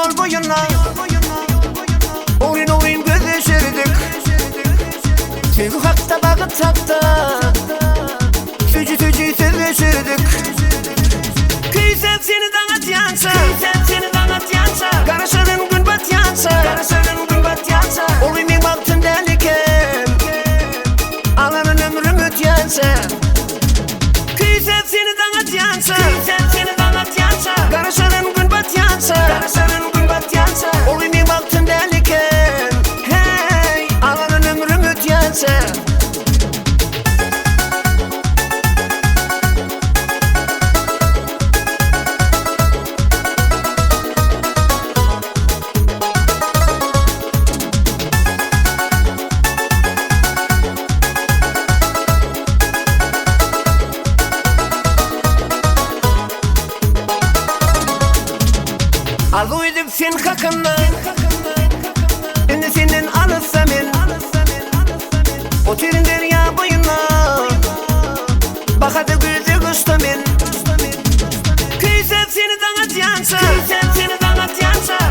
yol boyuna Oyun oyun gözleşirdik Sevgi hakta bakıp takta Tücü tücü sözleşirdik Küysem seni danatyansa Karışırın gün batyansa Oyun baktın deliken Alanın ömrüm ötyansa Küysem seni danatyansa Karışırın gün batyansa Oyun baktın deliken Hey alanın ömrüm ötyansa Alıydım sen hakkında Ünlü senin anısamin Otelin derya boyuna Bakadı gözü kuştamin Küysem seni danatyansa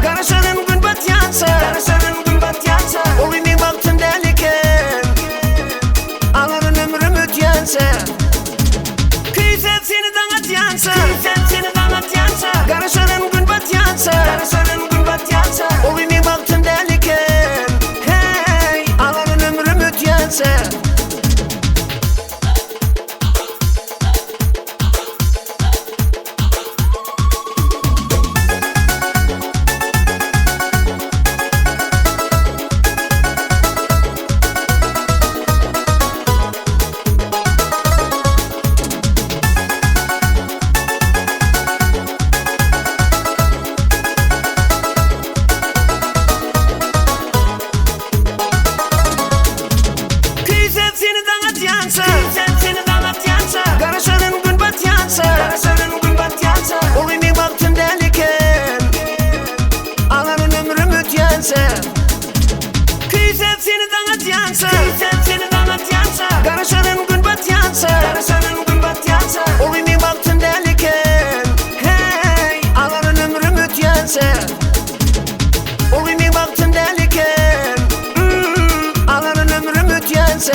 Karışırın gün batyansa Oyun baktın deliken Alanın ömrüm ötyansa Küysem seni danatyansa Karışırın gün batyansa Oyun baktın deliken Hey alanın ömrüm ötyansa Karışırın gün batyansa Oyun baktın deliken Alanın ömrüm ötyansa Küysem seni danatyansa Karışırın gün batyansa Oyun baktın deliken Hey alanın ömrüm ötyansa Oyun baktın deliken Alanın ömrüm ötyansa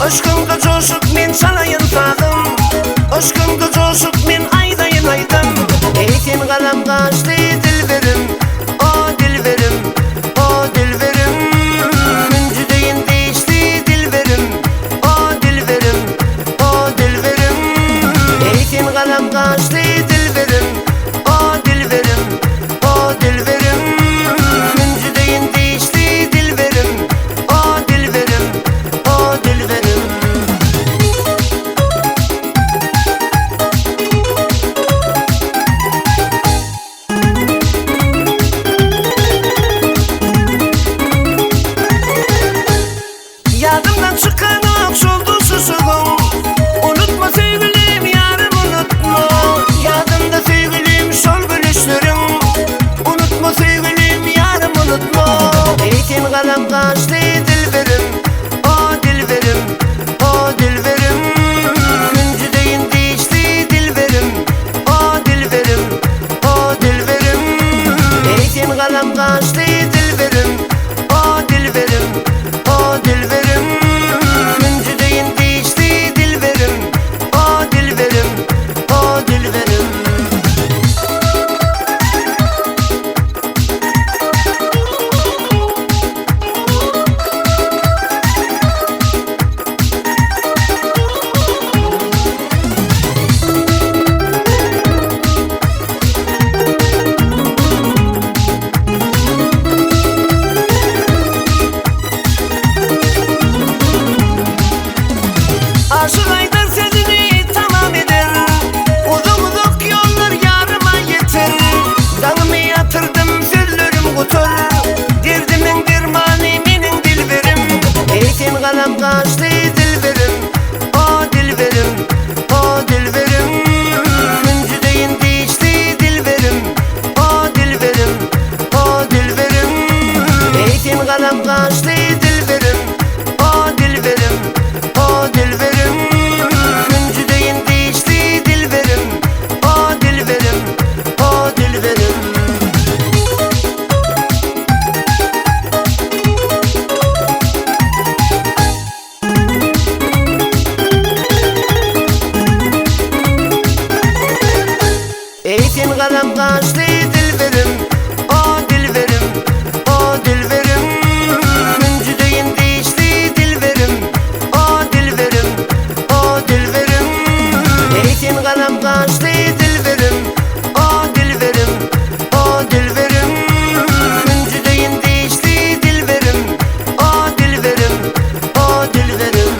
Aşkımda coşup men çalayın sağım Aşkımda coşup men aydayın aydan Eyken kalam kaçtı dilberim O dilberim, o dilberim Küncüdeyin değişti dilberim O dilberim, o dilberim Eyken kalam kaçtı dilberim O dilberim, o dilberim Küncüdeyin değişti dilberim O dilberim, o dilberim Aşık Aydar sözünü tamam eder. Uzun uzak yollar yarıma yeter. Danımı yatırdım sözlerim kutur. Derdimin dermanı menin dilberim. Eğitim kalam kaçtı dilberim. O dilberim, o dilberim. Küncüdeyin değişti dilberim. O dilberim, o dilberim. Eğitim kalam kaçtı dilberim. O dilberim, o dilberim. Küncüdeyin değişti dilberim. O dilberim, o dilberim. Eğitim kalam kaçtı dilberim. O dilberim, o dilberim. Küncüdeyin değişti dilberim. O dilberim, o dilberim. Eğitim kalam kaçtı dilberim. O dilberim, o dilberim. Küncüdeyin değişti dilberim. O dilberim, o dilberim.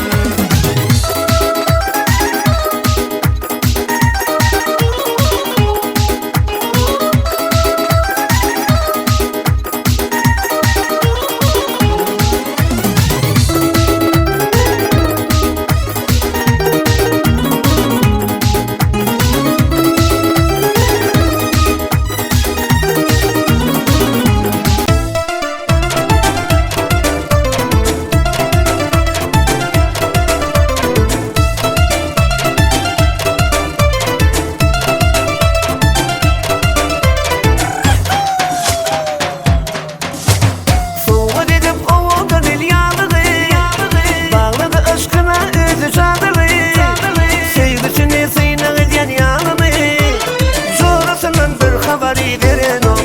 Soğuk edip oğuldan el yağladı. Bağladı aşkına özü çağırdı. Sevgisini sıynak eden yanını. Sonrasından bir haberi veren o.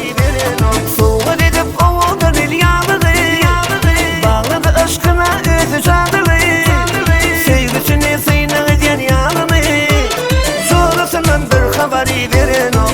Soğuk edip oğuldan el yağladı. Bağladı aşkına özü çağırdı. Sevgisini sıynak eden yanını. Sonrasından bir haberi veren o.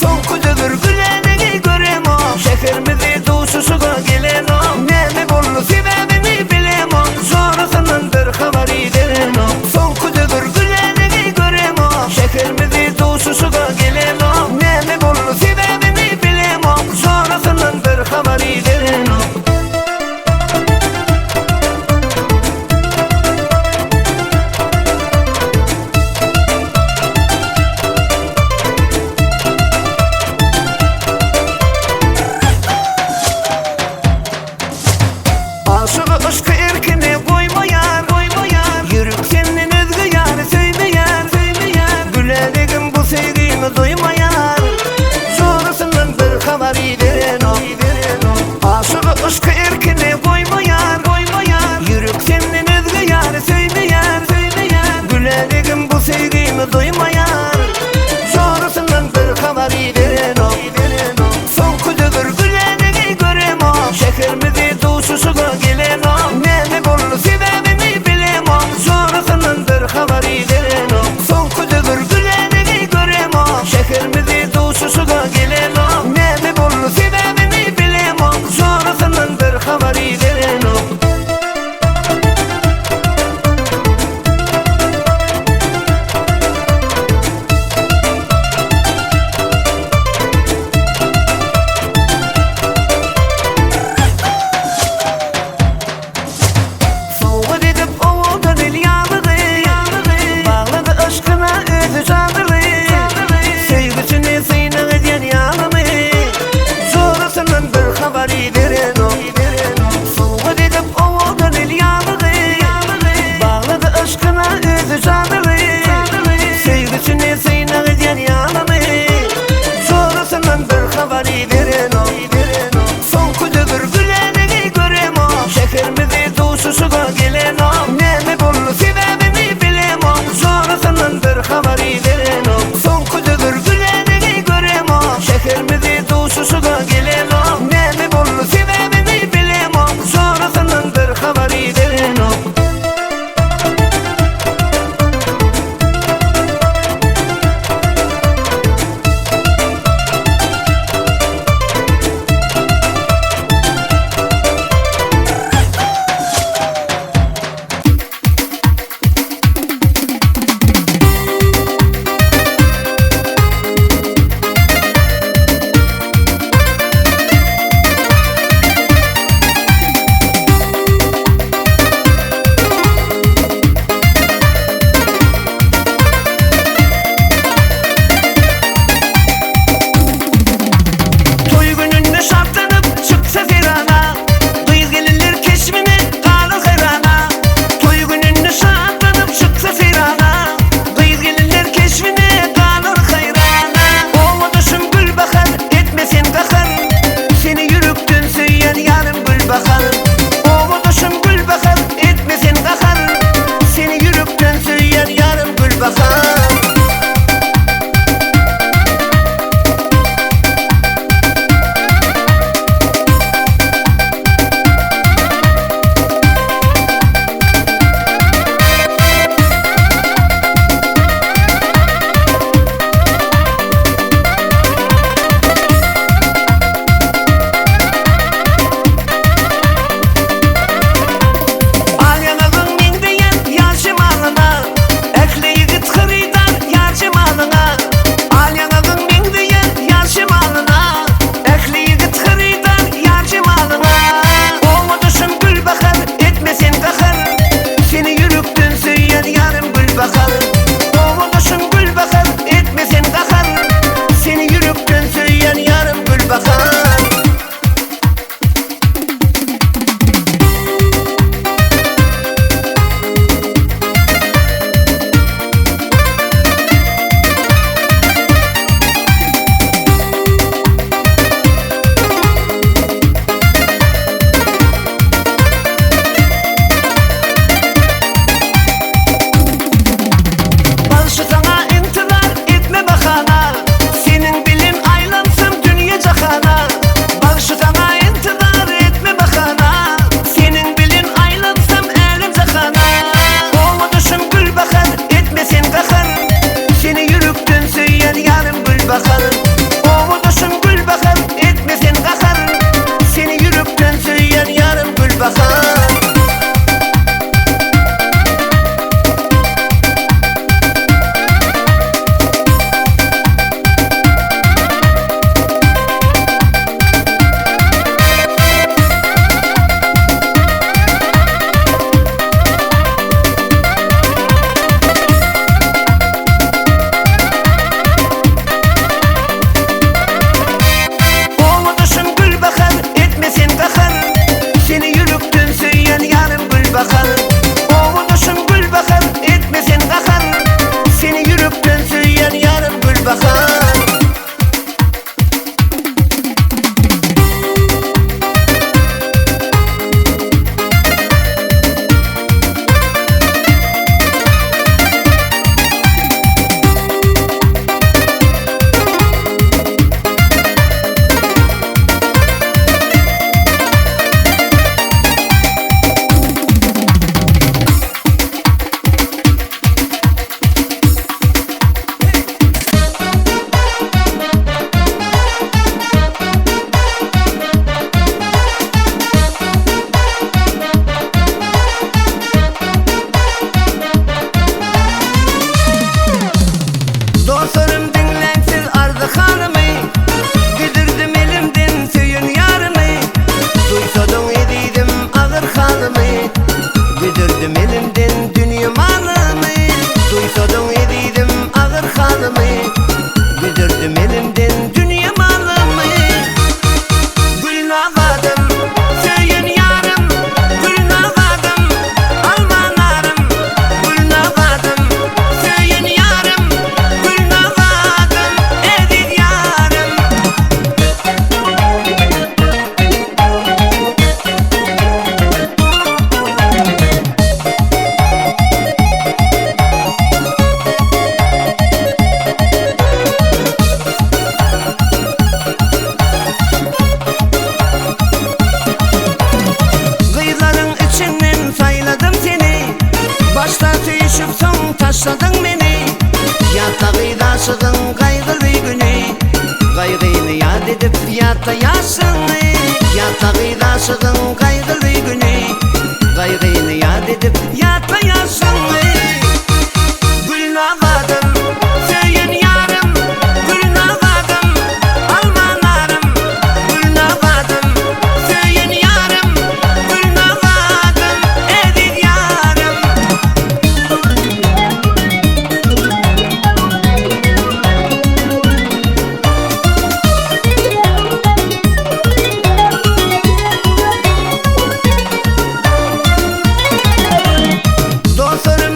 Son kucadır gülenini görem o. Şekerimizi duşuşuğa gelen o. Nemi bollu sebebini bilem o. Sonrasından bir haberi veren o. Son kucadır gülenini görem o. Şekerimizi duşuşuğa gelen o. Nemi bollu sebebini bilem o. Sonrasından bir haberi veren o. Aşığı aşkı erkine koymayar. Yürük senin özgü yarı söymeyer. Güleligim bu sevgimi duymayar. Sonrasından bir haberi veren o. düşüp son taşladın beni. Yatağı daşıdın kaygılı günü. Kaygını yad edip yatta yaşını. Yatağı daşıdın kaygılı günü. Kaygını yad edip yatta yaşını. Gülün ağadım, söyün yarım. Gülün ağadım, almanarım. Gülün ağadım, söyün yarım. Gülün ağadım, edik yarım. Dostlarım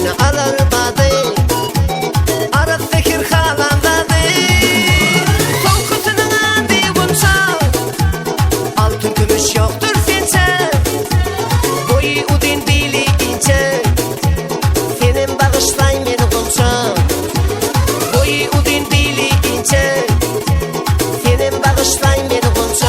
beni alarmadı. Arap fikir halandadı. Son kutunun adı bunca, altın gümüş yoktur sence. Boyu udin bili ince, senin bağışlayın beni bunca. Boyu udin bili ince, senin bağışlayın beni bunca.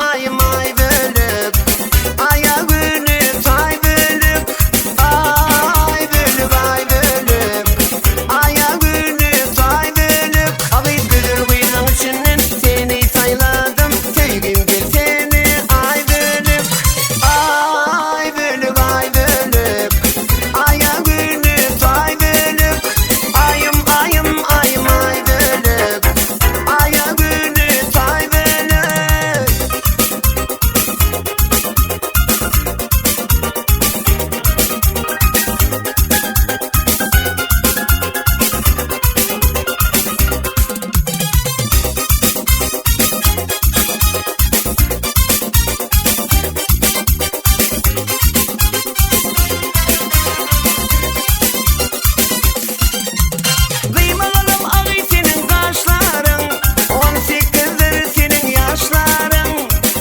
Ayım ay bölüp, aya bölüp, ay bölüp, ay bölüp, ay bölüp, aya bölüp, ay bölüp. Abi bölür kıyılan içinden seni sayladım, sevgim gel seni ay bölüp, ay bölüp, ay bölüp, aya bölüp, ay bölüp, ayım ay bölüp, aya bölüp, ay bölüp. Kıymalım ağır senin kaşların, 18'dir senin yaşların.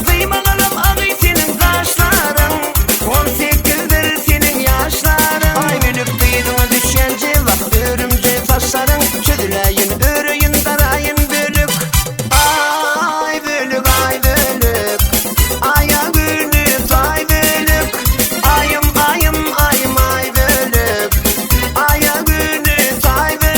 Kıymalım ağır senin kaşların, 18'dir senin yaşların. Ay bölüp kıyıdına düşence vak örümce taşların, çözüleyin örüyün darayın bölük. Ay bölük, ay bölük, aya bölük, ay bölük, ayım ay bölük, aya bölük, ay bölük.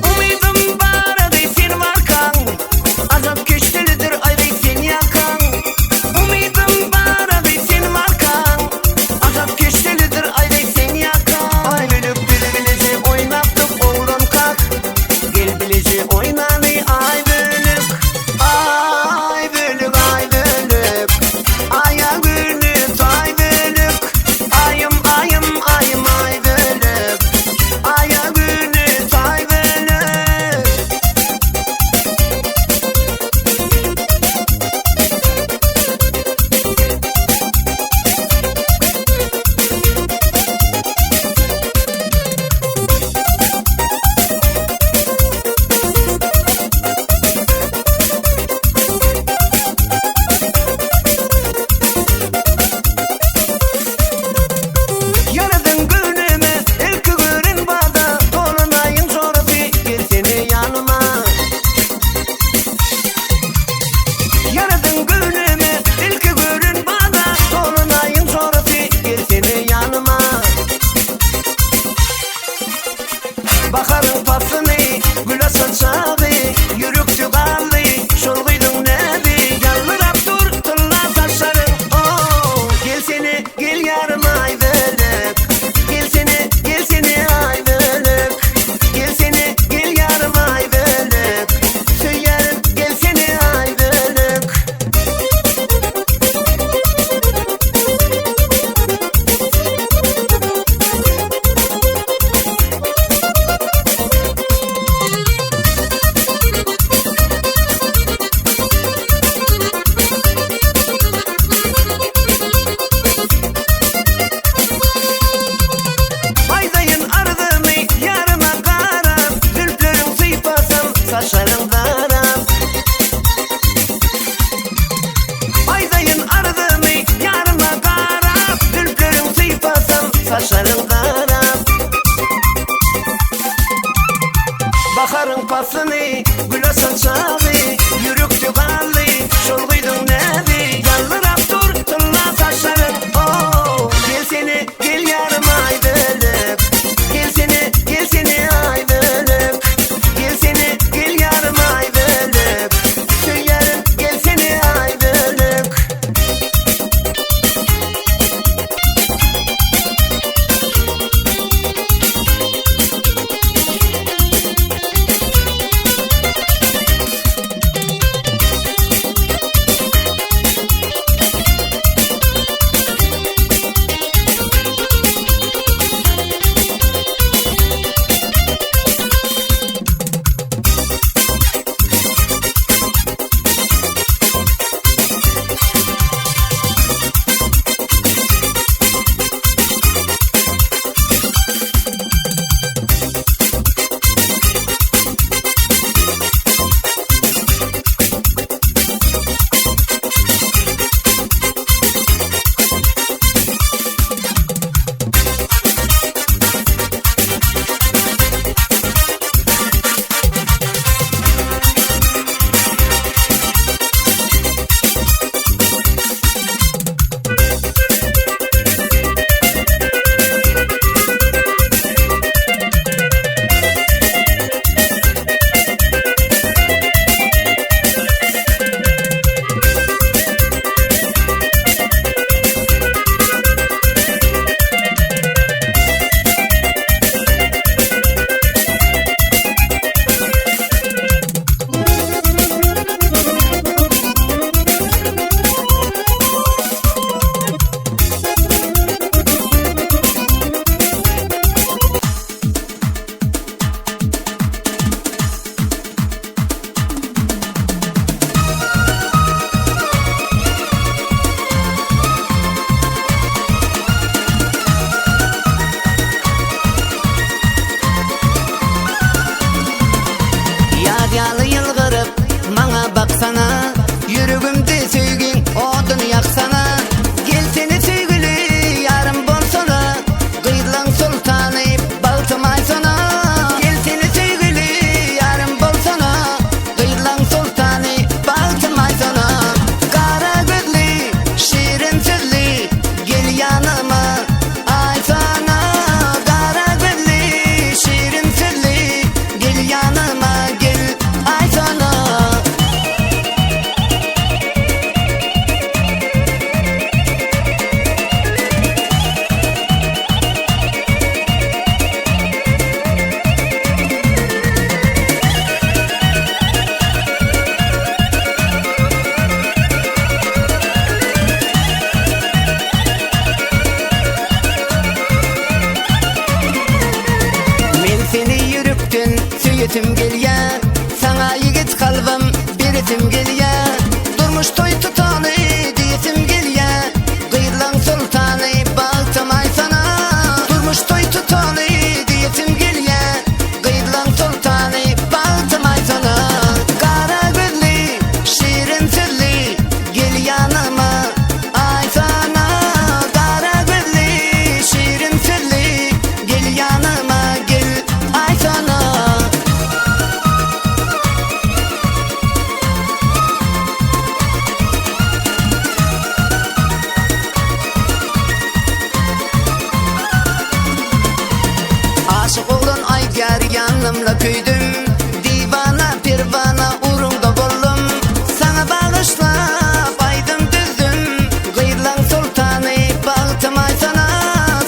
Umidim var ey sen varkan, azap köşkülüdür ay ey sen yakan. Umidim var ey sen varkan, azap köşkülüdür ay ey sen yakan. Ay bölüp bilbileci oynattık oğlum kalk, gel bilici oynanı ay bölük. Ay bölük, ay bölük, aya bölük, ay bölük, ayım ay bölük, aya bölük, ay bölük. Yaradın gönlümü ilk görün bana, dolunayın zorfi gel seni yanıma. Yaradın gönlümü ilk görün bana, dolunayın zorfi gel seni yanıma. Baharın pasını güle saçağı, yürüktü kaldı şolguydun nebi. Yalvarap dur tırla saçların, oh gel seni gel yarım ay bölük, gel seni ay bölük, gel seni gel yarım ay bölük, söylerim gel seni ay bölük. havasını, güle saçağı, yürüktü kallı, şolguydun nevi. Yalırap dur tınla saçların, oh. Gelsene gel yarım aydılık, gelsene aydılık, gelsene gel yarım aydılık, söylerim gelsene aydılık. Yadyalı yılgırıp bana baksana, yürügümde söygün odun yaksana. Gelsene sevgili yarım bolsana, kıyılan sultanı baltımay sana. Gelsene sevgili yarım bolsana, kıyılan sultanı baltımay sana. Kara gözlü şirin sözlü gel yanıma ay sana. Kara gözlü şirin sözlü gel yanıma ay sana. Men seni yürüktün süyetim gelya, sana yigit kalbim biritim gelya. Durmuş toy tutanı diyetim gelya, kıyılan sultanı baltımay sana. Durmuş toy tutanı diyetim gelya, kıyılan sultanı baltımay sana. Kara gözlü şirin sözlü gel yanıma ay sana. Kara gözlü şirin sözlü gel yanıma ay sana. Aşık oğlun aygar yanımla köydüm, divana pirvana uğrunda bollum. Sana bağışlap aydım düzdüm, kıyılan sultanı baltımay sana.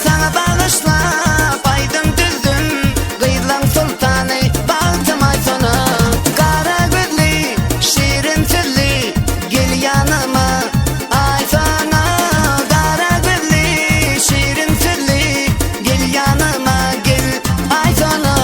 Sana bağışlap aydım düzdüm, kıyılan sultanı baltımay sana. Kara gözlü şirin sözlü gel yanıma ay sana. Kara gözlü şirin sözlü gel yanıma ay sana.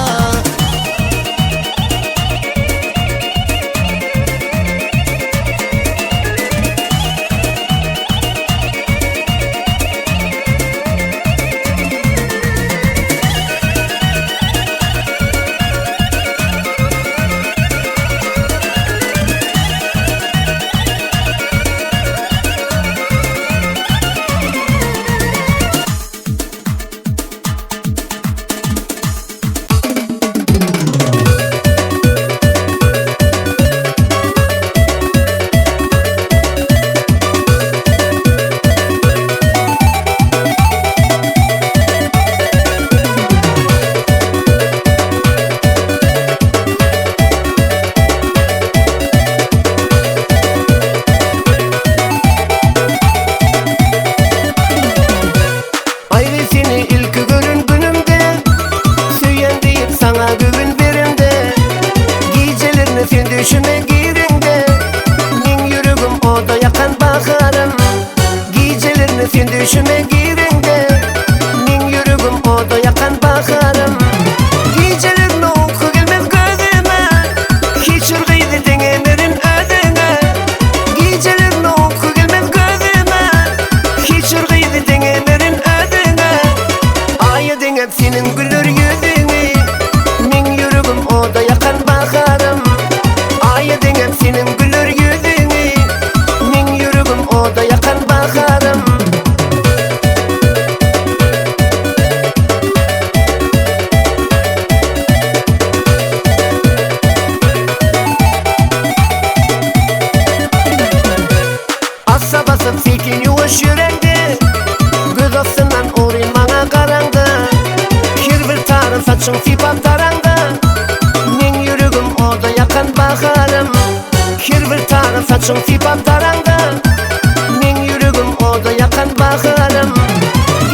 düşüme girende min yürügüm oda yakan bakarım. Geceler ne oku gelmez gözüme, hiç ırgıydı dengemerin ödüne. Geceler ne oku gelmez gözüme, hiç ırgıydı dengemerin ödüne. Aya dengep senin gülür yüzüne, min yürügüm oda yakan bakarım. Aya dengep senin gülür yüzüne, min yürügüm oda yakan bakarım. Assa basıp sekin yuvuş yüreğde, göz astından uğrayın bana karandı. Kirvir tarım saçın sipap tarandı, min yürügüm oda yakan bakarım. Kirvir tarım saçın sipap tarandı, min yürügüm oda yakan bakarım.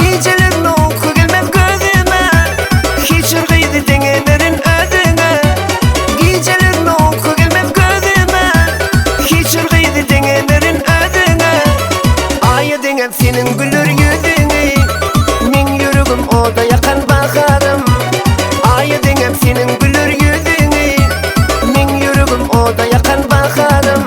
Geceler ne oku gelmez gözüme, hiç ırgıydı dengemerin ödüne. Geceler ne oku gelmez gözüme, hiç ırgıydı dengemerin ödüne. Aya dengep senin gülür yüzüne, min yürügüm oda yakan bakarım. Aya dengep senin gülür yüzüne, min yürügüm oda yakan bakarım.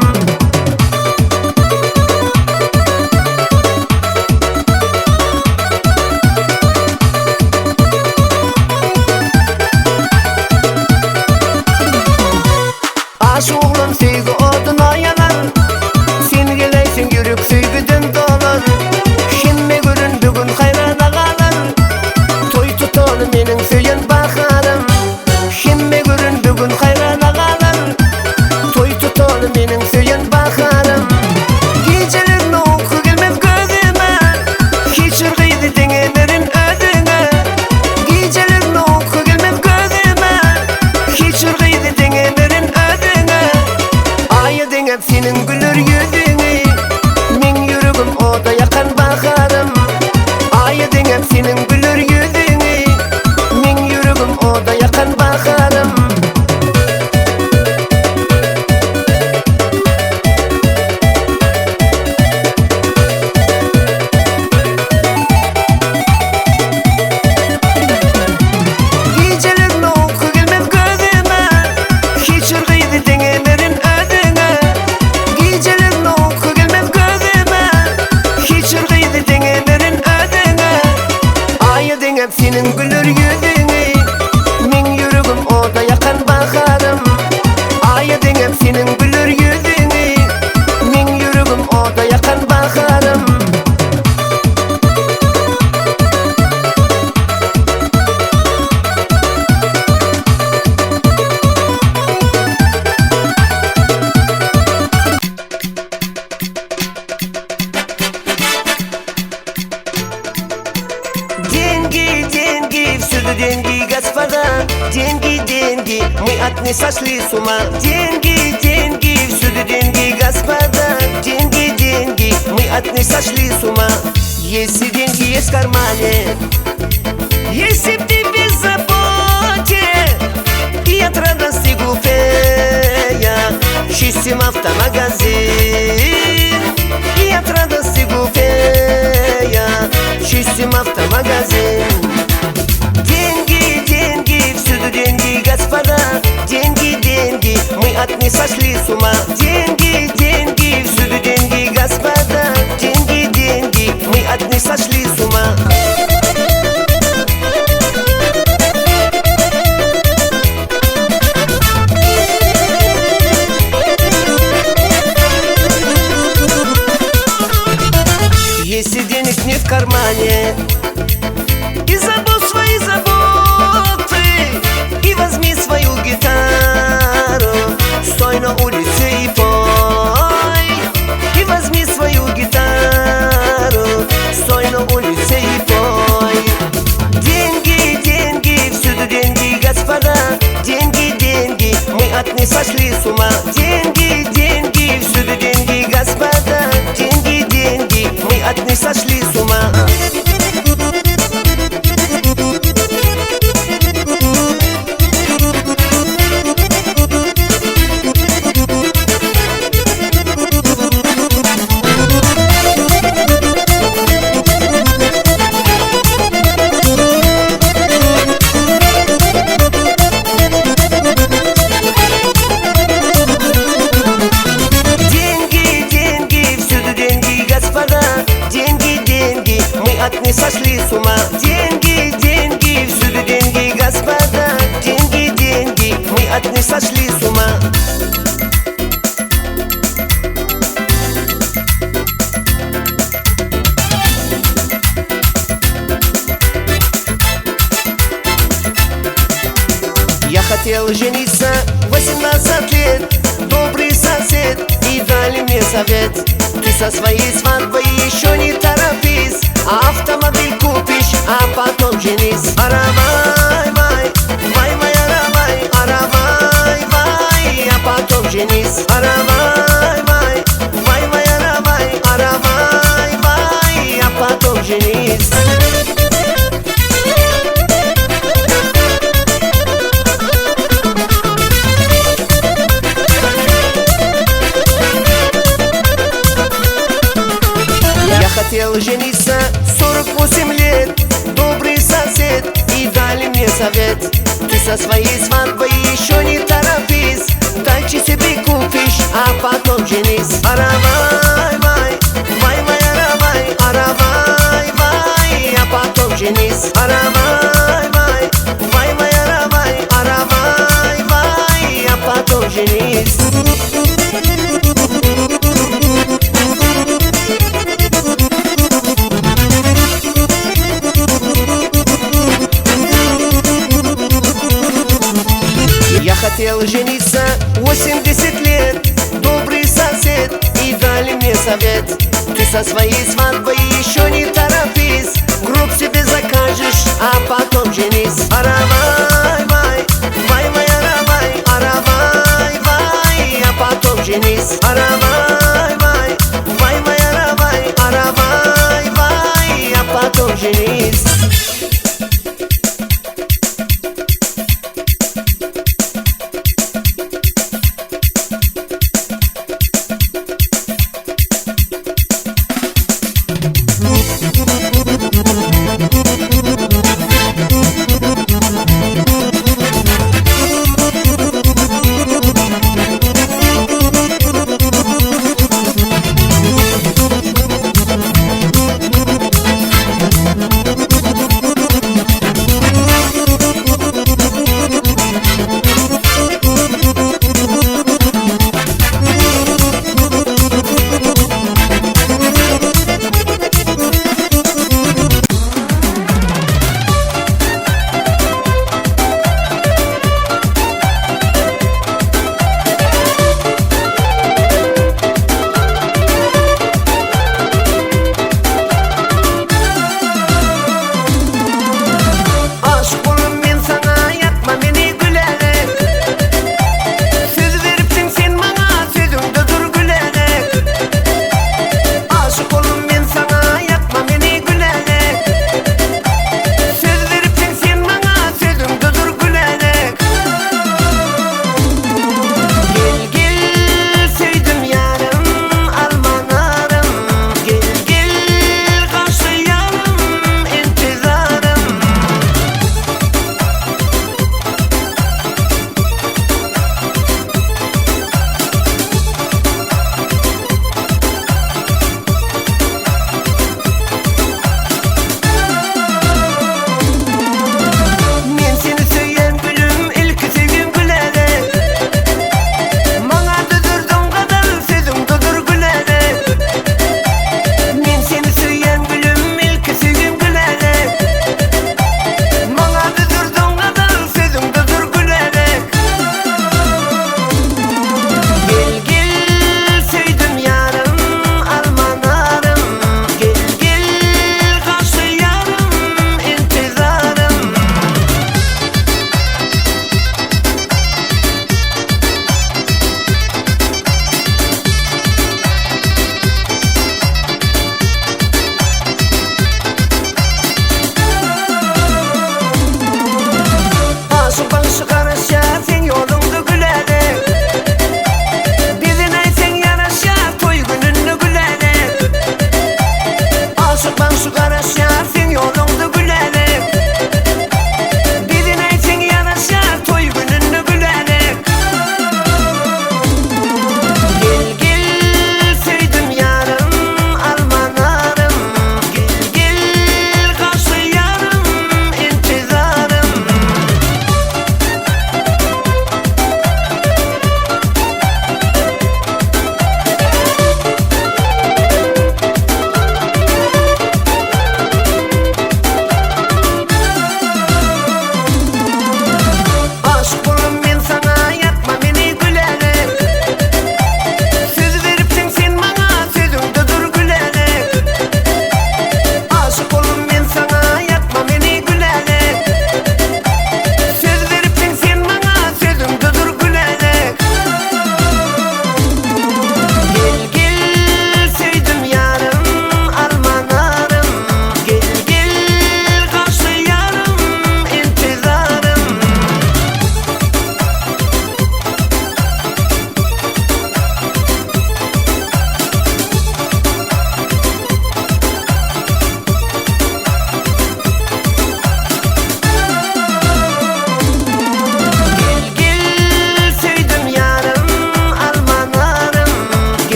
Aşık oğlum sevgi oduna yanar, sen geleysin yürük sevgiden dolar. Şemme görün bugün hayrana kalır, toy tutalım menin söyün bakarım. Şemme görün bugün hayrana kalır, toy tutalım menin söyün bakarım. Geceler ne oku gelmez gözüme, hiç ırgıydı dengemerin ödüne. Geceler ne oku gelmez gözüme, hiç ırgıydı dengemerin ödüne. Aya dengep senin gülür yüzüne, min yürügüm oda yakan bakarım. Aya dengep senin gülür yüzüne, min yürügüm oda yakan bakarım. Geceler ne oku gelmez gözüme, hiç ırgıydı dengemerin ödüne. Geceler ne oku gelmez gözüme, hiç ırgıydı dengemerin ödüne. Aya dengep senin gülür yüzüne, min yürügüm oda yakan bakarım. Aya dengep senin gülür yüzüne, min yürügüm oda yakan bakarım. Деньги, деньги, всюду деньги, господа. Деньги, деньги, мы от них сошли с ума. Деньги, деньги, всюду деньги, господа. Деньги, деньги, мы от них сошли с ума. Если деньги есть в кармане, если б ты без заботе и от радости глупея, чистим автомагазин. И от радости глупея, чистим автомагазин. Деньги, деньги, всюду деньги, господа. Деньги, деньги, мы от них сошли с ума. Деньги, деньги, всюду деньги, господа. Деньги, деньги, мы от них сошли с ума. Если денег нет в кармане, и забудь свои заботы, и возьми свою гитару, стой на улице и пой. И возьми свою гитару, стой на улице и пой. Деньги, деньги, всюду деньги, господа. Деньги, деньги, мы от них сошли с ума. Деньги, деньги, всюду деньги, господа. Деньги, деньги, мы от них сошли с ума. хотел жениться, 18 лет. Добрый сосед и дали мне совет: ты со своей свадьбой еще не торопись, автомобиль купишь, а потом женись. Аравай, вай, вай, вай, аравай, аравай, вай, а потом женись. Аравай, вай, вай, вай, аравай, аравай, вай, а потом женись. Хотел жениться, 48 лет. Добрый сосед и дали мне совет: ты со своей свадьбой еще не торопись, дальше себе купишь, а потом женись. Аравай, вай, вай, вай, аравай, аравай, вай, а потом женись. Аравай, вай, вай, вай, аравай, аравай, вай, а потом женись. Хотел жениться, 80 лет. Добрый сосед и дали мне совет: ты со своей свадьбой еще не торопись, гроб себе закажешь, а потом женись. Аравай, вай, вай, вай, аравай, аравай, вай, а потом женись. Аравай, вай, вай, вай, аравай, аравай, вай, а потом женись.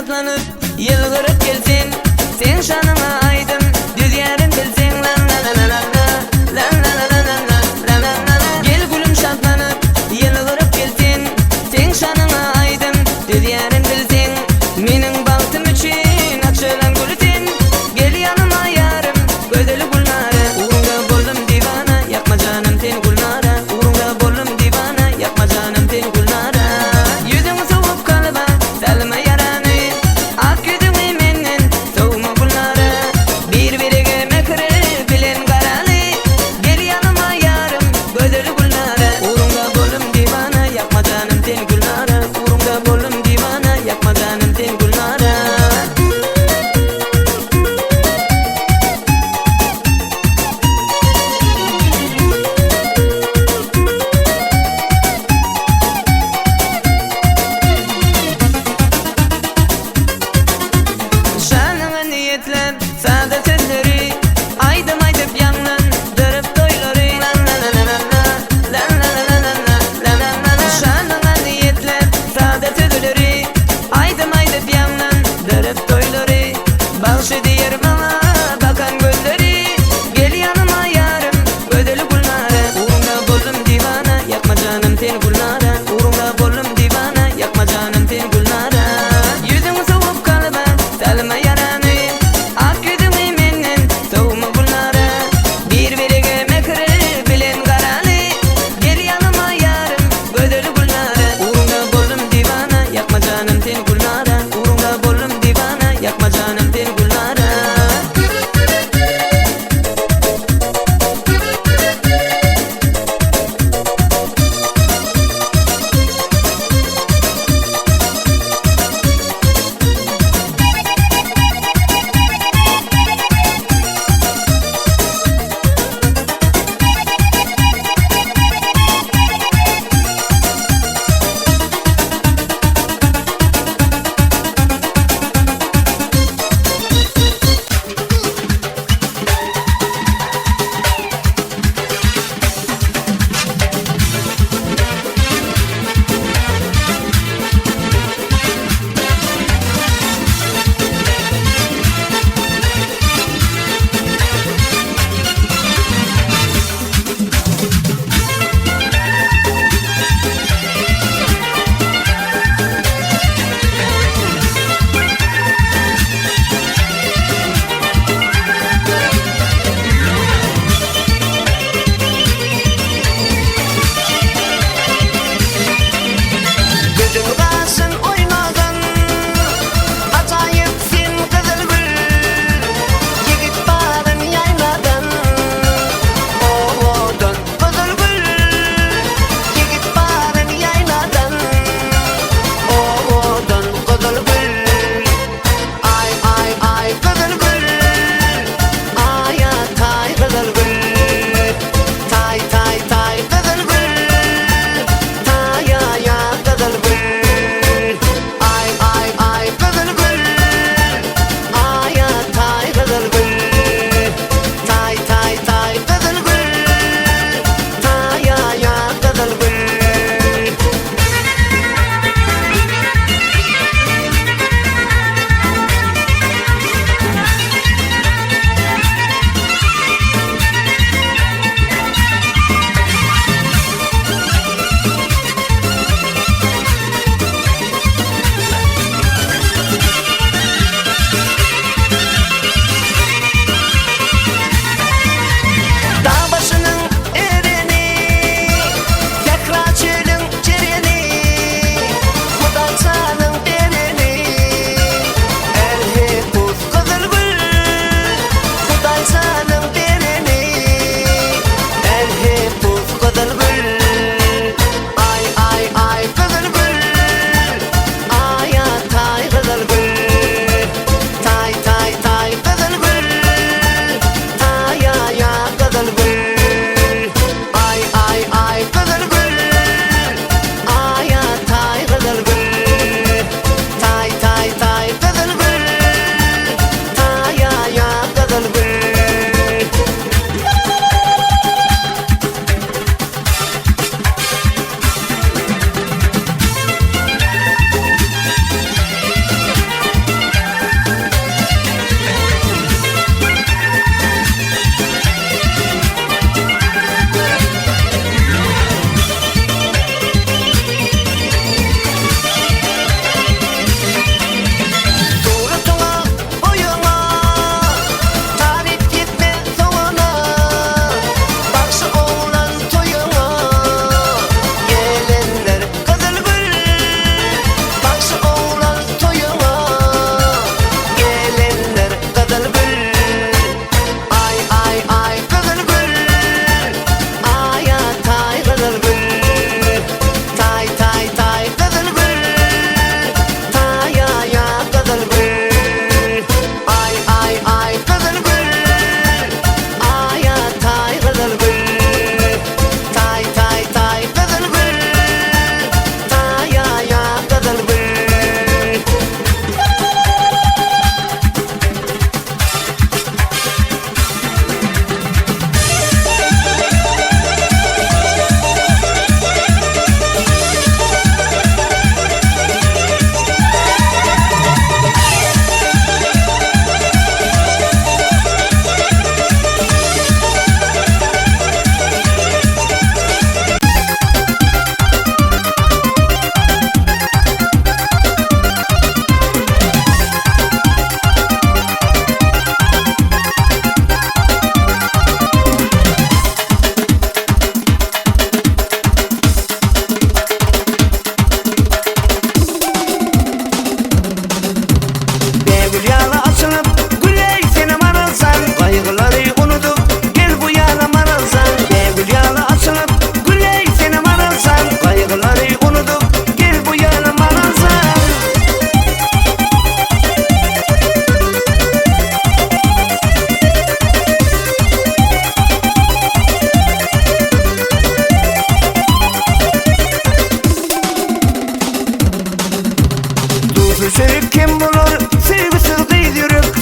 şadlanıp yılgırıp gelsin, sen şanına aydın düz yerin bilsin. Lan la la la la la, lan la la la la la, la la la. Gel gülüm şadlanıp yılgırıp gelsin, sen şanına aydın düz yerin bilsin. Mening baktım için açılan gülsin, gel yanıma yarım gözeli gülnare. Uğrunga boldum divana, yapma canım seni gülnare. Uğrunga boldum divana, yapma canım seni gülnare. Yüzüng soğup kalıba salma yaranı, ak yüzüngü menden soğuma gülnare. Birbiriga mekri bilen karalı, gel yanıma yarım gözeli gülnare. Uğrunga boldum divana, yapma canım seni gülnare. Uğrunga boldum divana, yapma canım seni gülnare. Şanına niyetlen sade sözleri, aydım aydıp yanlan dörüp toyları. Lan la la la la la, lan la la la la la, lan la la la. Şanına niyetlen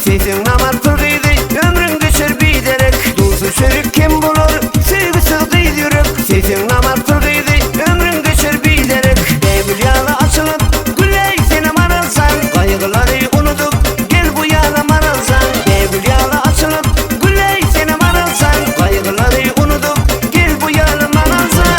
Sesin namar kırgıydı, ömrün geçer biderek. Dulsu çörük kim bulur, sevgisi kıydı yürek. Sesin namar kırgıydı, ömrün geçer biderek. Bebül yağlı açılıp, güley seni maralsan. Kaygıları unutup, gel bu yana maralsan. Bebül yağlı açılıp, güley seni maralsan. Kaygıları unutup, gel bu yana maralsan.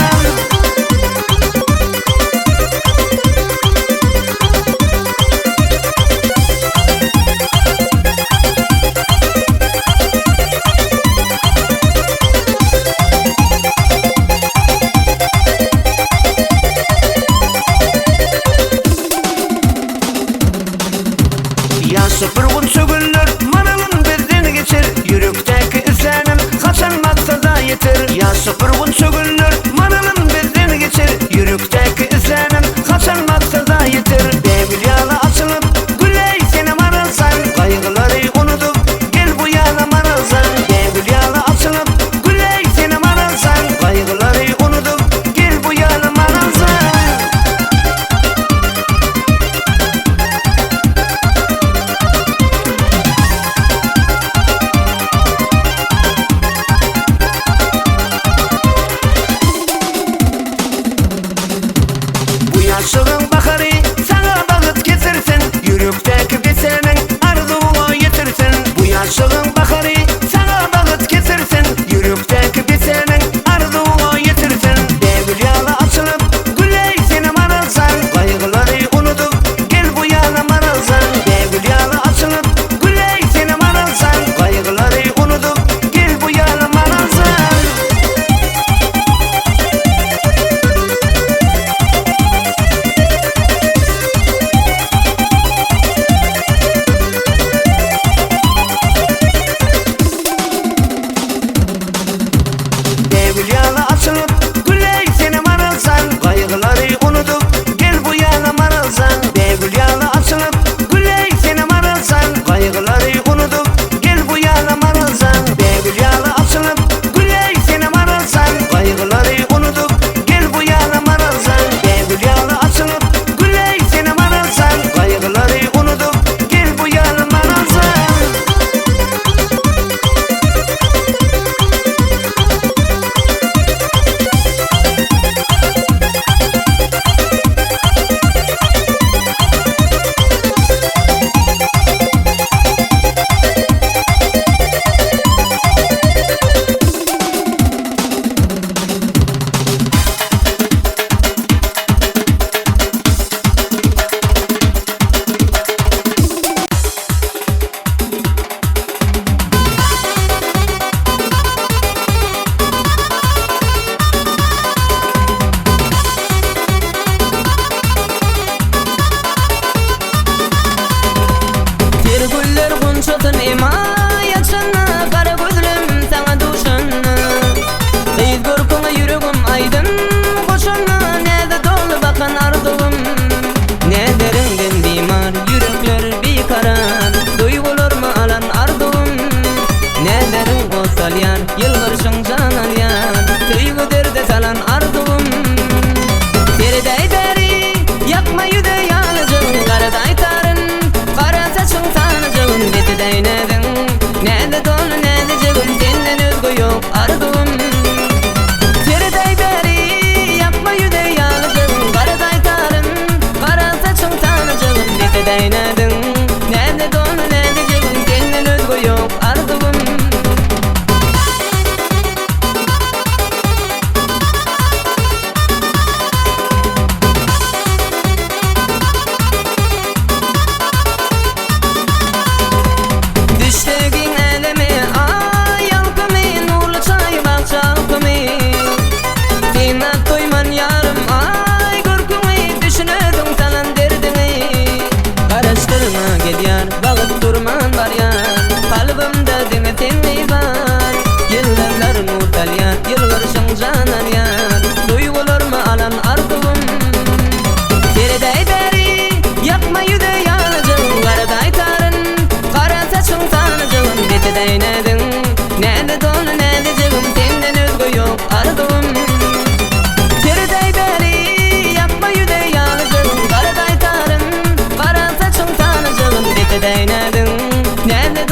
Yaşı pırgın sögüller, manalın bezden geçer. Yürekteki islenin kaçan maksada yeter. Yaşı pırgın sögüller, manalın bezden geçer. Yürekteki islenin kaçan maksada yeter. Bebül yağlı açılıp, güley seni maralsan. Kaygıları unutup, gel bu yana maralsan. Bebül yağlı açılıp, güley seni maralsan. Kaygıları unutup, gel bu yana maralsan. Yaşığın bakarı sana bağıt getirsin. Yürekteki besenin arzuğu yetirsin. Bu yaşığın bakarı sana bağıt getirsin. Yürekteki besenin arzuğu yetirsin. Bebül yağlı açılıp, güley seni maralsan. Kaygıları unutup, gel bu yana maralsan. Bebül yağlı açılıp, güley seni maralsan. Kaygıları unutup, gel bu yana maralsan. Bebül yağlı açılıp, güley seni maralsan. Kaygıları unutup, gel bu yana maralsan. Bebül yağlı açılıp, güley seni maralsan. Kaygıları unutup, gel bu yana maralsan. Bebül yağlı açılıp, güley seni maralsan. Kaygıları unutup, gel bu yana maralsan. Bebül yağlı açılıp, güley seni maralsan. Kaygıları unutup, gel bu yana maralsan. Güller gunçatın emayaçını, kara gözlüm sana duşanı. Kıyız görküne yüreğim aydın koşanı. Nede dolu bakan ardığım, ne derinden dimar. Yürekler bir karar, duygular mı alan ardığım. Ne derin o salyan, yılgırşın canan yan. Tüygü derde salan ardığım. Deriday deri, yakma yüde yanıcın. Karaday tarın, kara saçın tanıcın. Beti değnedin, nede dolu nede cegin. Senden özgü yok ardığım. Deriday deri, yakma yüde yanıcın. Karaday tarın, kara saçın tanıcın. Beti değnedin, nede dolu nede cegin. Senden özgü yok ardığım. Düştegin eleme ay yalkımı, nurlu çay bak çalkımı. Kıymat koyman yarım ay görkümü, düşünürdüm salan derdini. Karıştırma gel yar, bağıp durman var yar. Kalbimde demetin var. Yıllarlar muhtalyan, yılgırşın canan yar. Duygular mı alan ardığım. Deriday deri, yakma yüde yanıcın. Karaday tarın, kara saçın tanıcın. Beti değnedin, nede dolu nede cegin. Senden özgü yok ardığım. Deriday deri, yakma yüde yanıcın. Karaday tarın, kara saçın tanıcın. Beti değnedin, nede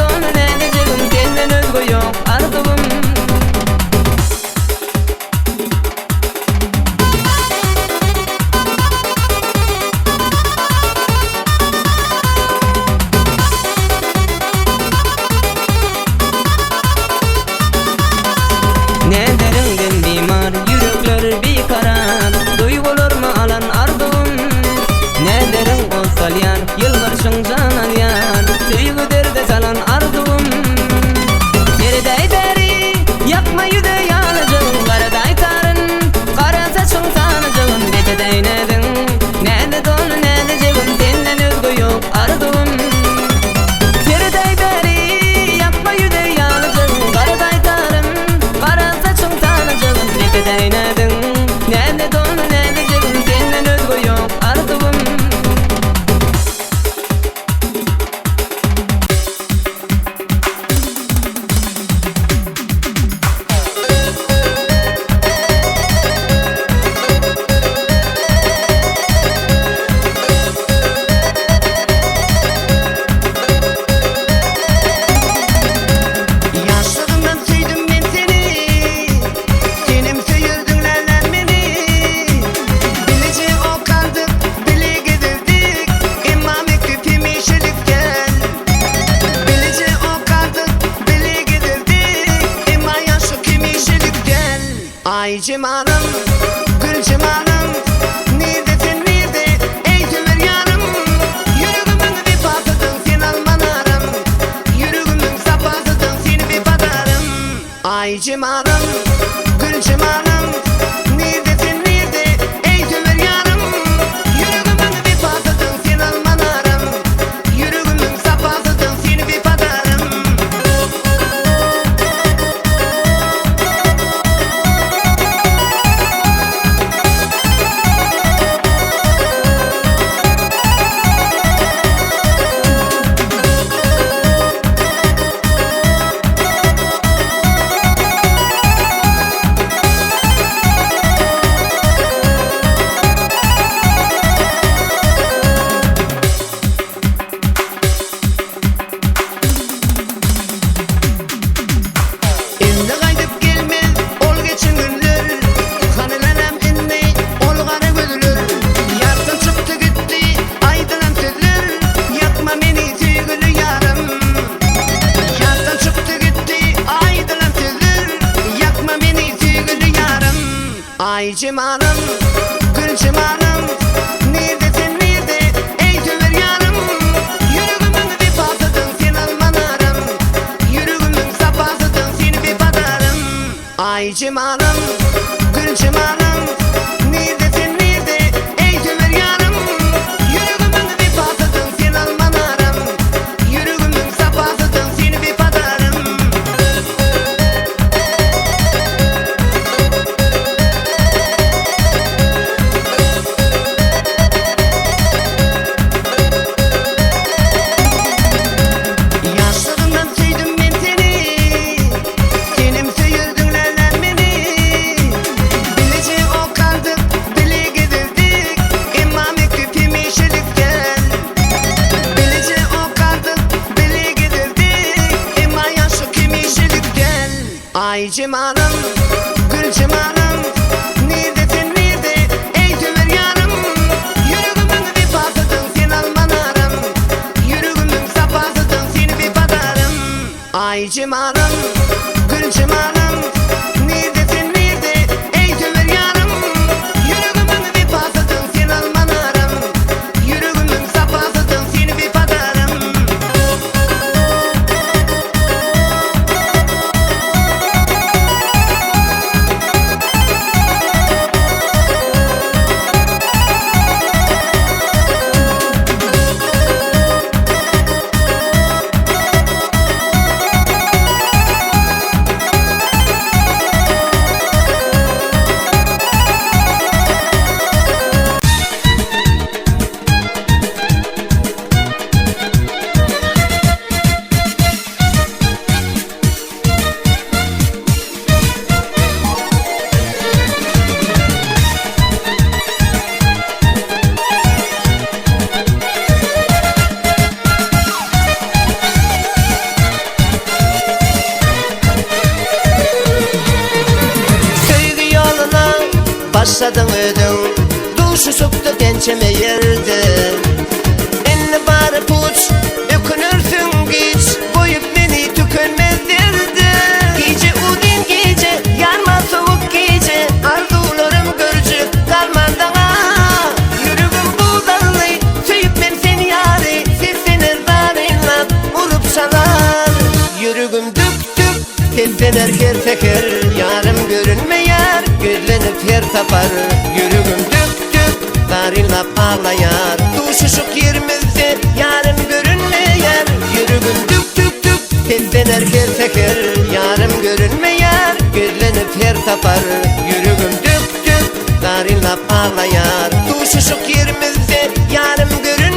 cimanım, gül cimanım, neredesin nerede ey tümür yanım? Yüreğimin bir pasıdın sen almanarım, yüreğimin sapasıdın sen bir padarım. Ay cimanım, gül cimanım, neredesin nerede ey tümür yanım? Yüreğimin bir pasıdın sen almanarım, yüreğimin sapasıdın sen bir padarım. Endi qaytıp gelmez ol geçin günler, Hanilenem inni ol gara gözler. Yaktın çıktı gitti aydılan sözler, yakma meni sevgili yarım. Yaktın çıktı gitti aydılan sözler, yakma meni sevgili yarım. Ay cimanım, gül cimanım, neredesin nerede ey tümür yanım? Yüreğimin bir pasıdın sen almanarım, yüreğimin sapasıdın sen bir padarım. Ay cimanım, gül cimanım, neredesin nerede ey tümür yanım? Yüreğimin bir pasıdın sen almanarım, yüreğimin sapasıdın sen bir padarım. Yaşlığından sevdim ben seni, senim söyürdün lan beni. Bilece o kaldık, bile gidildik, imam küpüm yeşillikten. Bilece o kaldık, bile gidildik, imam yaşı kim yeşillikten. Ay cimanım, gül cimanım, neredesin nerede ey tümür yanım? Yüreğimin bir pasıdın sen almanarım, yüreğimin sapasıdın sen bir padarım. Ay cimanım, gül cimanım, neredesin nerede ey tümür yanım? Yüreğimin bir pasıdın sen almanarım, yüreğimin sapasıdın sen bir padarım. Sevgi yoluna başladın ödün, duşu soktu gençeme yerde. Enli bari puç, ökünürsün geç, koyup beni tükönmez derdi. Gece udin gece, yanma soğuk gece, arzularım görücü kalmadan ah. Yüreğim buğdalı, söyüp ben seni yari, seslenir darinlap, vurup salar. Yüreğim dük dük, tezlenir her seker, yarım görünmeyer, gözlenip yer tapar. Yüreğim dük dük, darinlap ağlayar, tuşuşuk yerimizde yarım görünmeyer. Yüreğim dük dük dük, tezlenir her seker, yarım görünmeyer, gözlenip yer tapar. Yüreğim dük dük, darinlap ağlayar, tuşuşuk yerimizde yarım görünmeyer.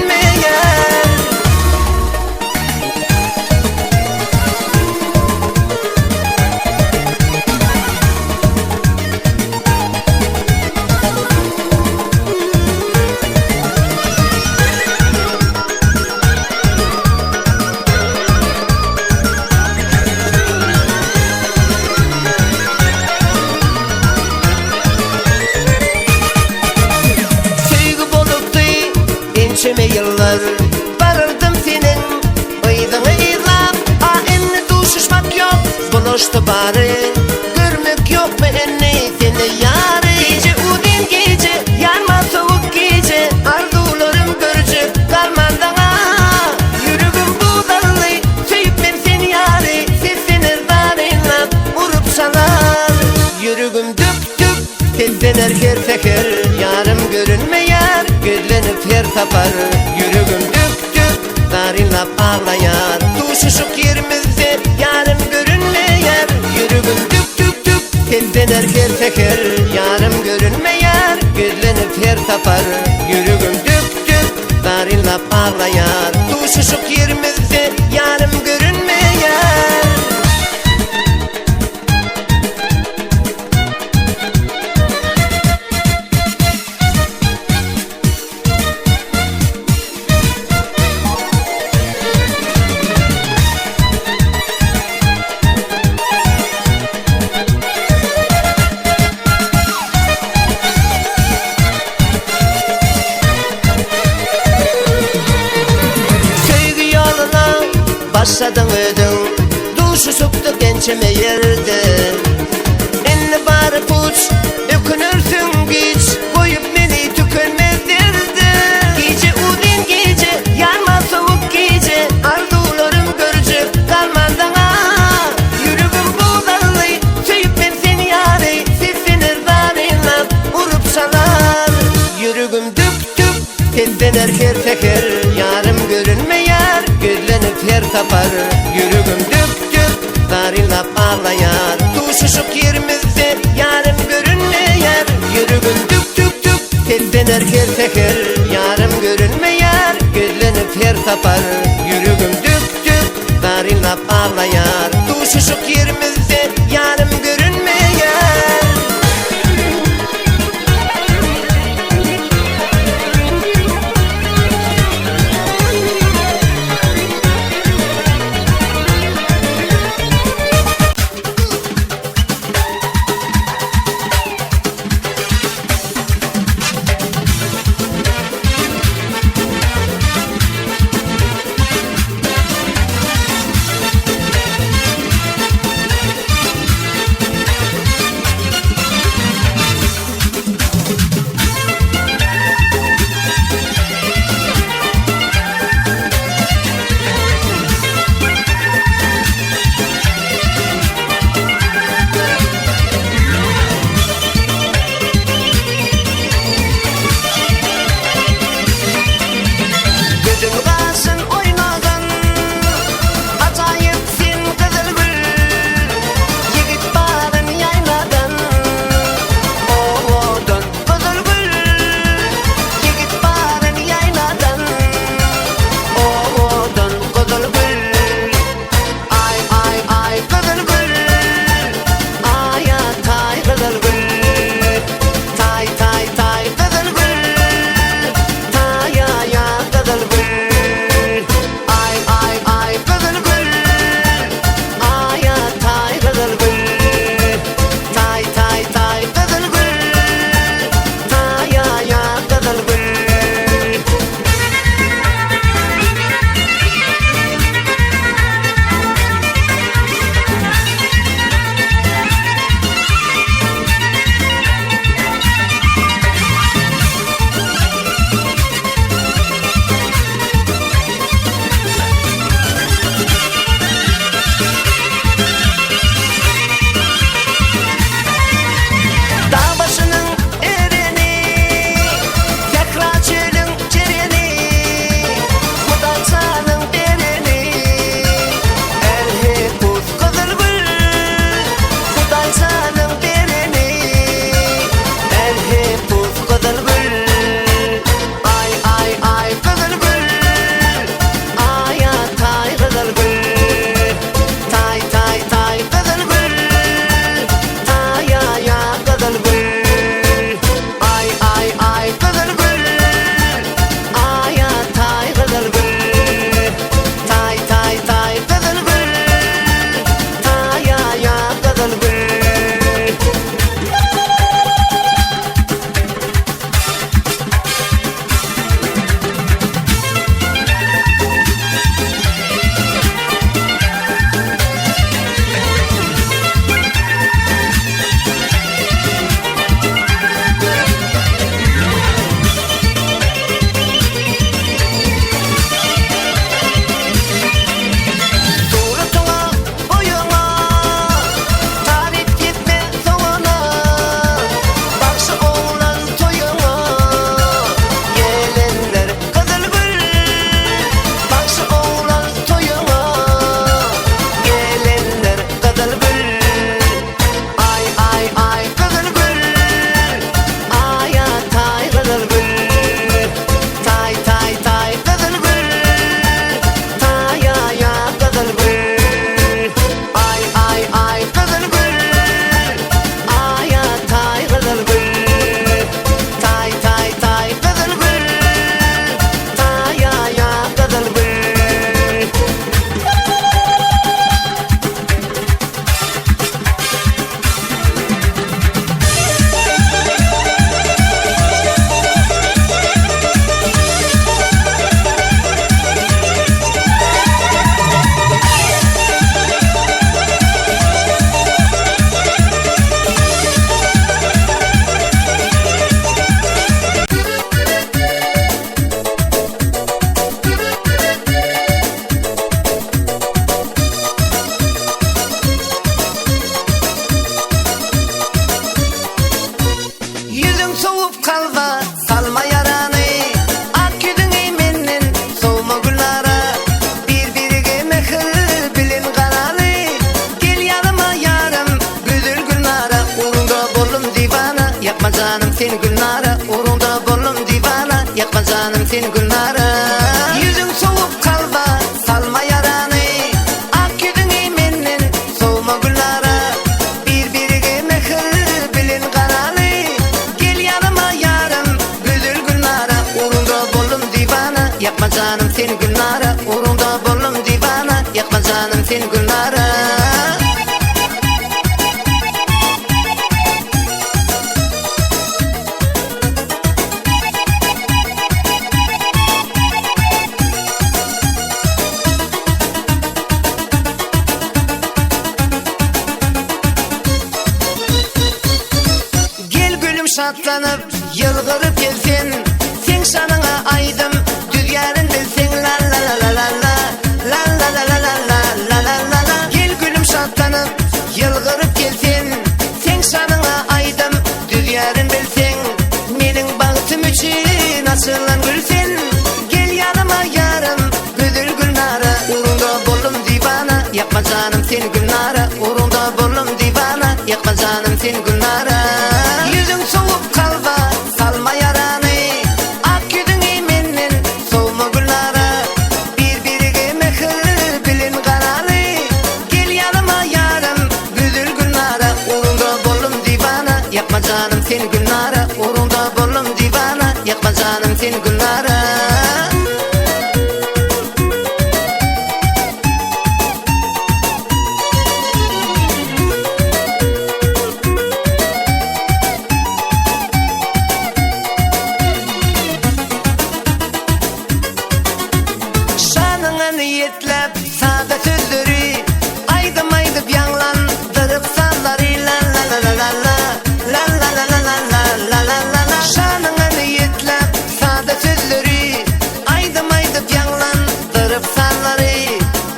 geçeme yıllar varırdım senin Aydın eylap enni duşuşmak yok Buluştu bari görmek yok mu enni senin beni yari. Gece udin gece yanma soğuk gece, arzularım görücü kalmadana. Yürügüm buğdalı söyüp ben seni yari, sesini darinlap vurup salar. Yürügüm düp düp tezdener her seker, yarım görünmeyer gözlenip her tapar. Yürügüm düp düp darinlap ağlayar, tuşuşuk yerimizde yarım görünmeyer. Yürügüm düp düp düp tezdener her seker, yarım görünmeyer gözlenip her tapar. Yürügüm düp düp darinlap ağlayar, tuşuşuk yerimizde yarım görünmeyer. Başladın ödün, duşu soktu gençeme yerde. Enli bari puç, ökünürsün güç, koyup beni tükönmez derdi. Gece udin gece, yanma soğuk gece, arzularım görücü kalmadana. Yürügüm buğdalı, söyüp ben seni yari, sesini darinlap vurup salar. Yürügüm düp düp, tezdener her seker, yarım görünmeyer gözlenip her tapar. Yürügüm düp düp darinlap ağlayar, tuşuşuk yerimizde yarım görünmeyer. Yürügüm düp düp düp tezdener her seker, yarım görünmeyer gözlenip her tapar. Yürügüm düp düp darinlap ağlayar, tuşuşuk yerimizde yarım görünmeyer. sen günlara. Yüzün soğuk kalba salma yaranı, ak yüzüne menden soğuma günlara. Birbirine mehir bilin karalı, gel yanıma yarım güzel günlara. Uğrunda bollum divana, yapma canım sen günlara. Uğrunda bollum divana, yapma canım sen günlara. Şatlanıp yılgırıp gelsin, sen şanına aydım düzgarın bilsin. La la la la la la la la la la la la la la la. Gel gülüm şatlanıp yılgırıp gelsin, sen şanına aydım düzgarın bilsin. Menin bağıtım için açılan gülsün, gel yanıma yarım güzel günlara. Uğrunda bollum divana, yapma canım sen günlara. Uğrunda bollum divana, yapma canım sen günlara. Yüzün soğuk kalba salma yaranı, ak yüzüne menden soğuma günlara. Birbirine mehir bilin karalı, gel yanıma yarım güzel günlara. Uğrunda bollum divana, yapma canım sen günlara. Uğrunda bollum divana, yapma canım sen günlara. Niyetlep sade sözleri, aydım aydıp yanlandırıp salları. La la la la la la la la la la la la la la la. Şanına niyetlep sade sözleri, aydım aydıp yanlandırıp salları.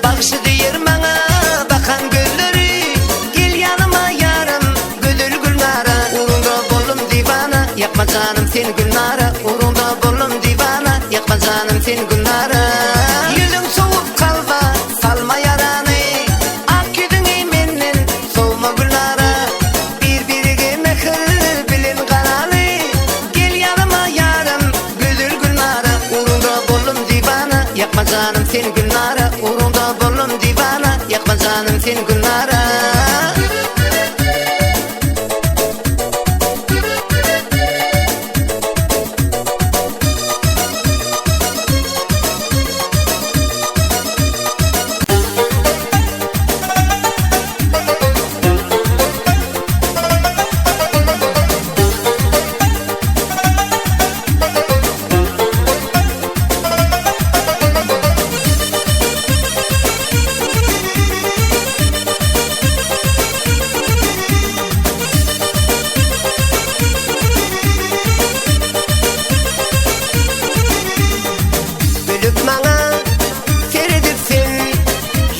Bakışı deyir bana bakan gözleri, gel yanıma yarım güzel günlara. Uğrunda bollum divana, yapma canım sen günlara. Uğrunda bollum divana, yapma canım sen günlara. Soğuk kalba salma yaranı, ak yüzüne menden soğuma günlara. Birbirine mehir bilin karalı, gel yanıma yarım güzel günlara. Uğrunda bollum divana, yapma canım sen günlara. Uğrunda bollum divana, yapma canım sen günlara.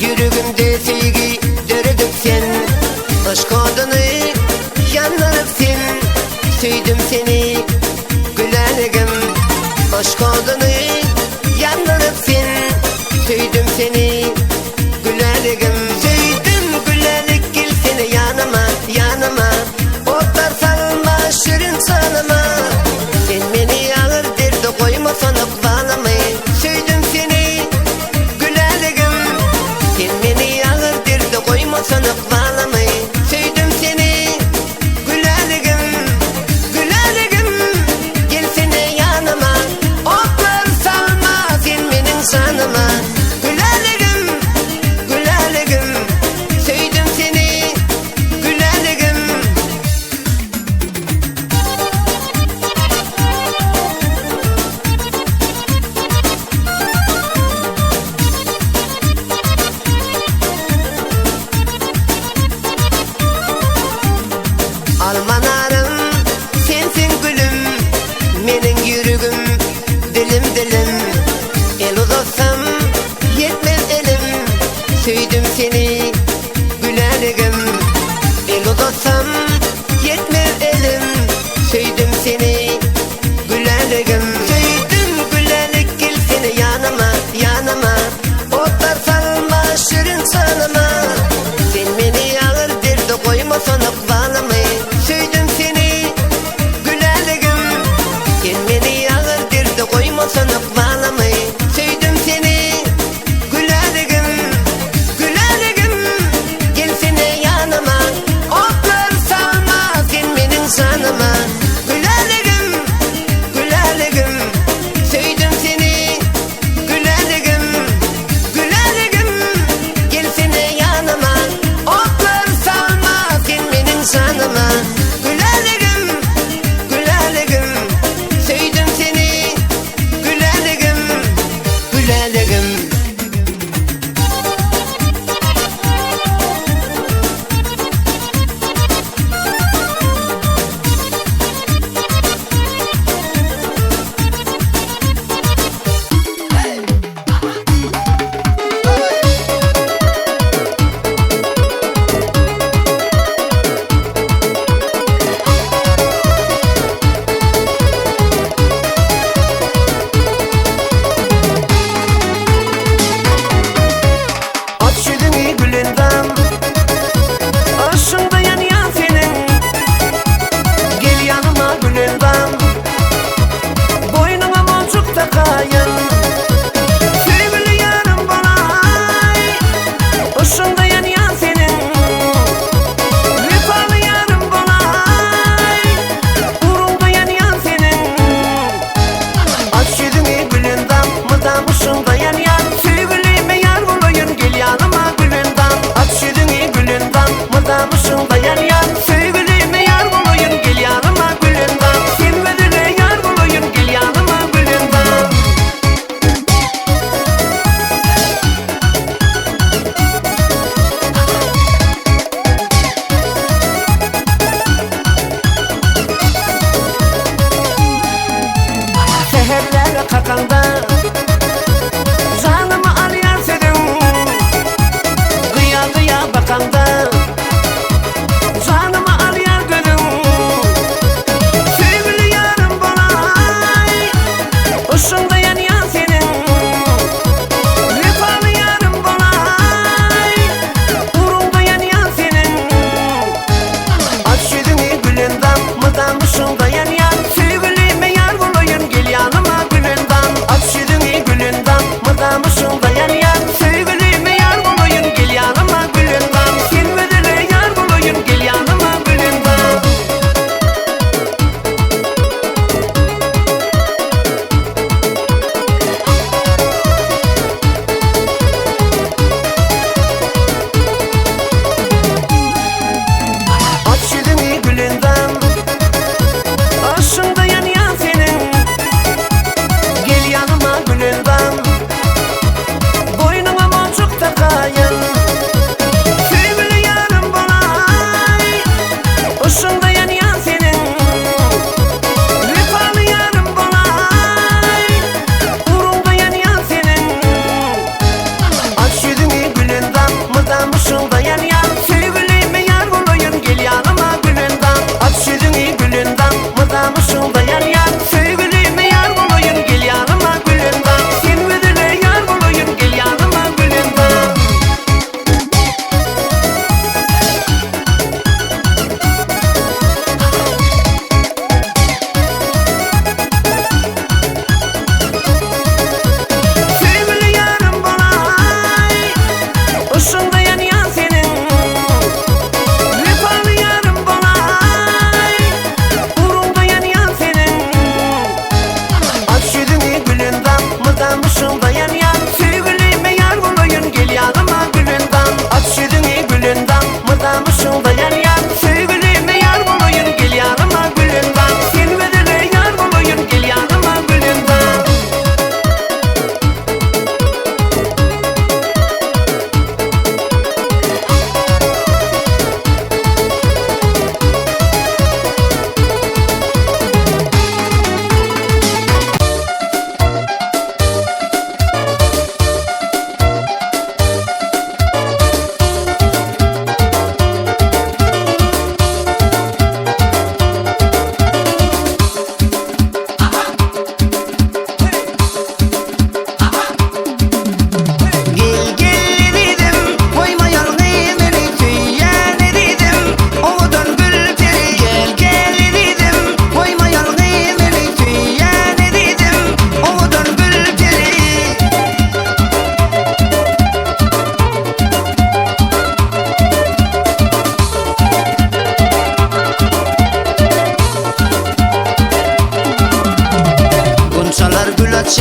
Yüreğimde sevgi döredip sen, aşk adını yanlarıp sen. Sevdim seni gülergim, aşk adını yanlarıp sen. Sevdim seni gülergim, sevdim gülerlik gel seni yanıma yanıma. Otlar salma şirin sanıma, sen beni ağır derdi koyma sanıp bağlamayı. Sevdim seni gülergim, sen beni ağır derdi koyma sanıp bağlamayı. Sevdim seni gülergim, gülergim gel seni yanıma. Otlar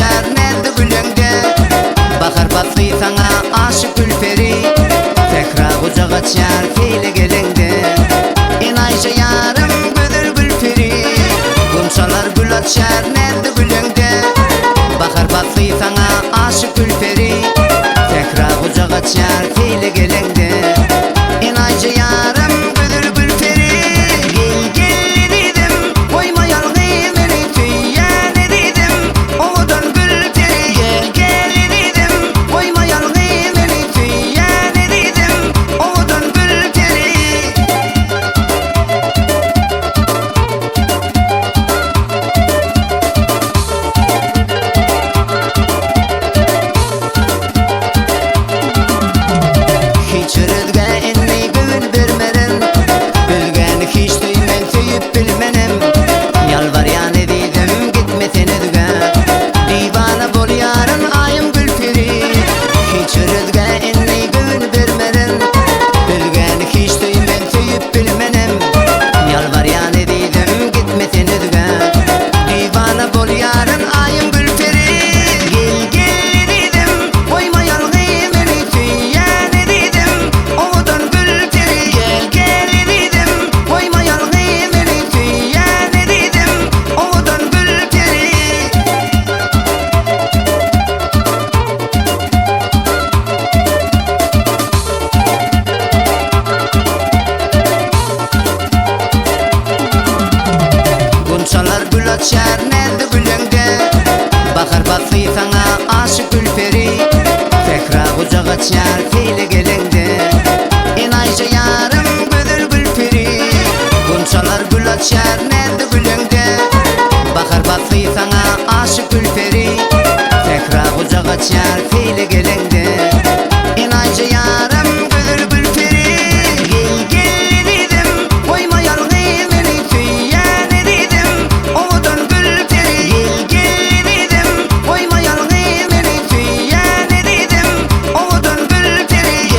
açar nerede gülüngde Bahar batlı sana aşık gülperi Tekrar kucak açar feyle gelende İnayca yarım güdür gülperi Gunçalar gül açar nerede gülüngde Bahar batlı sana aşık gülperi Tekrar kucak açar feyle gelende İnayca yarım güdür gülperi Gel gel dedim koyma yalgı beni tüyen dedim Oğudan gülperi Gel gel dedim koyma yalgı beni tüyen dedim Oğudan gülperi Hiç rüzgar enni gül vermeden Bilgen hiç duymen tüyüp bilmenem Yalvar ya ne dedim gitmesin edüge Divana bol yarın ayım gülperi Hiç rüzgar enni gül vermeden Bilgen hiç duymen tüyüp bilmenem Yalvar ya ne dedim gitmesin edüge Divana bol yarın ayım gülperi Gel gel dedim koyma yalgı beni tüyen dedim Oğudan gülperi Gel gel dedim koyma yalgı beni tüyen dedim Oğudan gülperi Gunçalar gül açar nerede gülüngde Bahar batlı sana aşık gülperi Tekrar kucak açar feyle gelende İnayca yarım güdür gülperi Gunçalar gül açar nerede gülüngde Bahar batlı sana aşık gülperi Tekrar kucak açar feyle gelende İnayca yarım güdür gülperi Gel gel dedim koyma yalgı beni tüyen dedim Oğudan gülperi Gel gel dedim koyma yalgı beni tüyen dedim Oğudan gülperi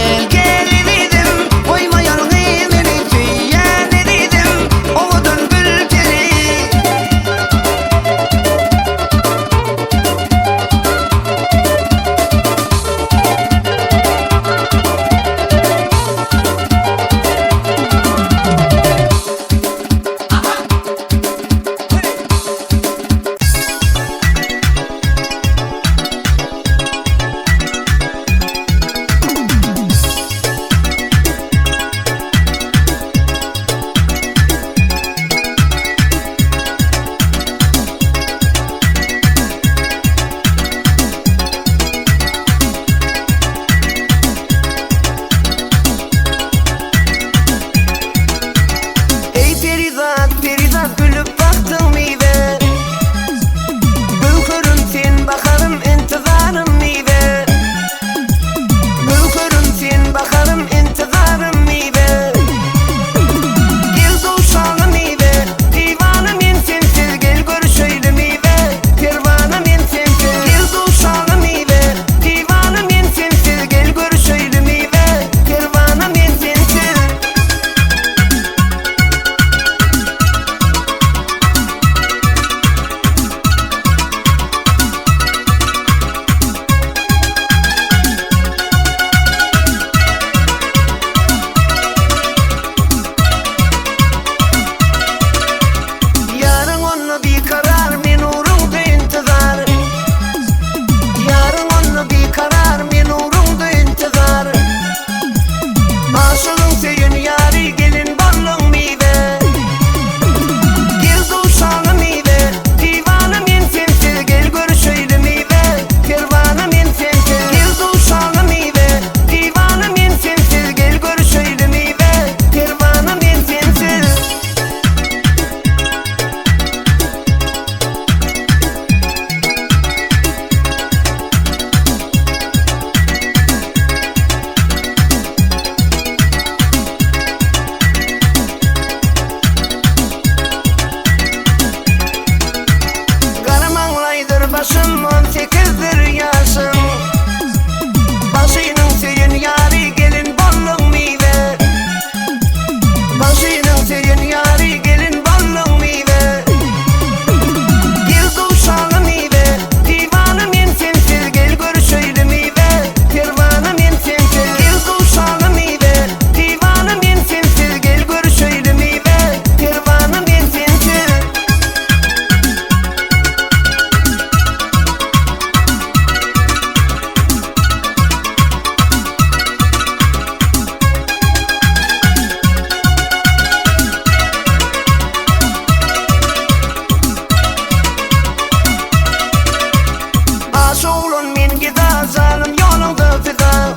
ulan men gida zalim yolunda fida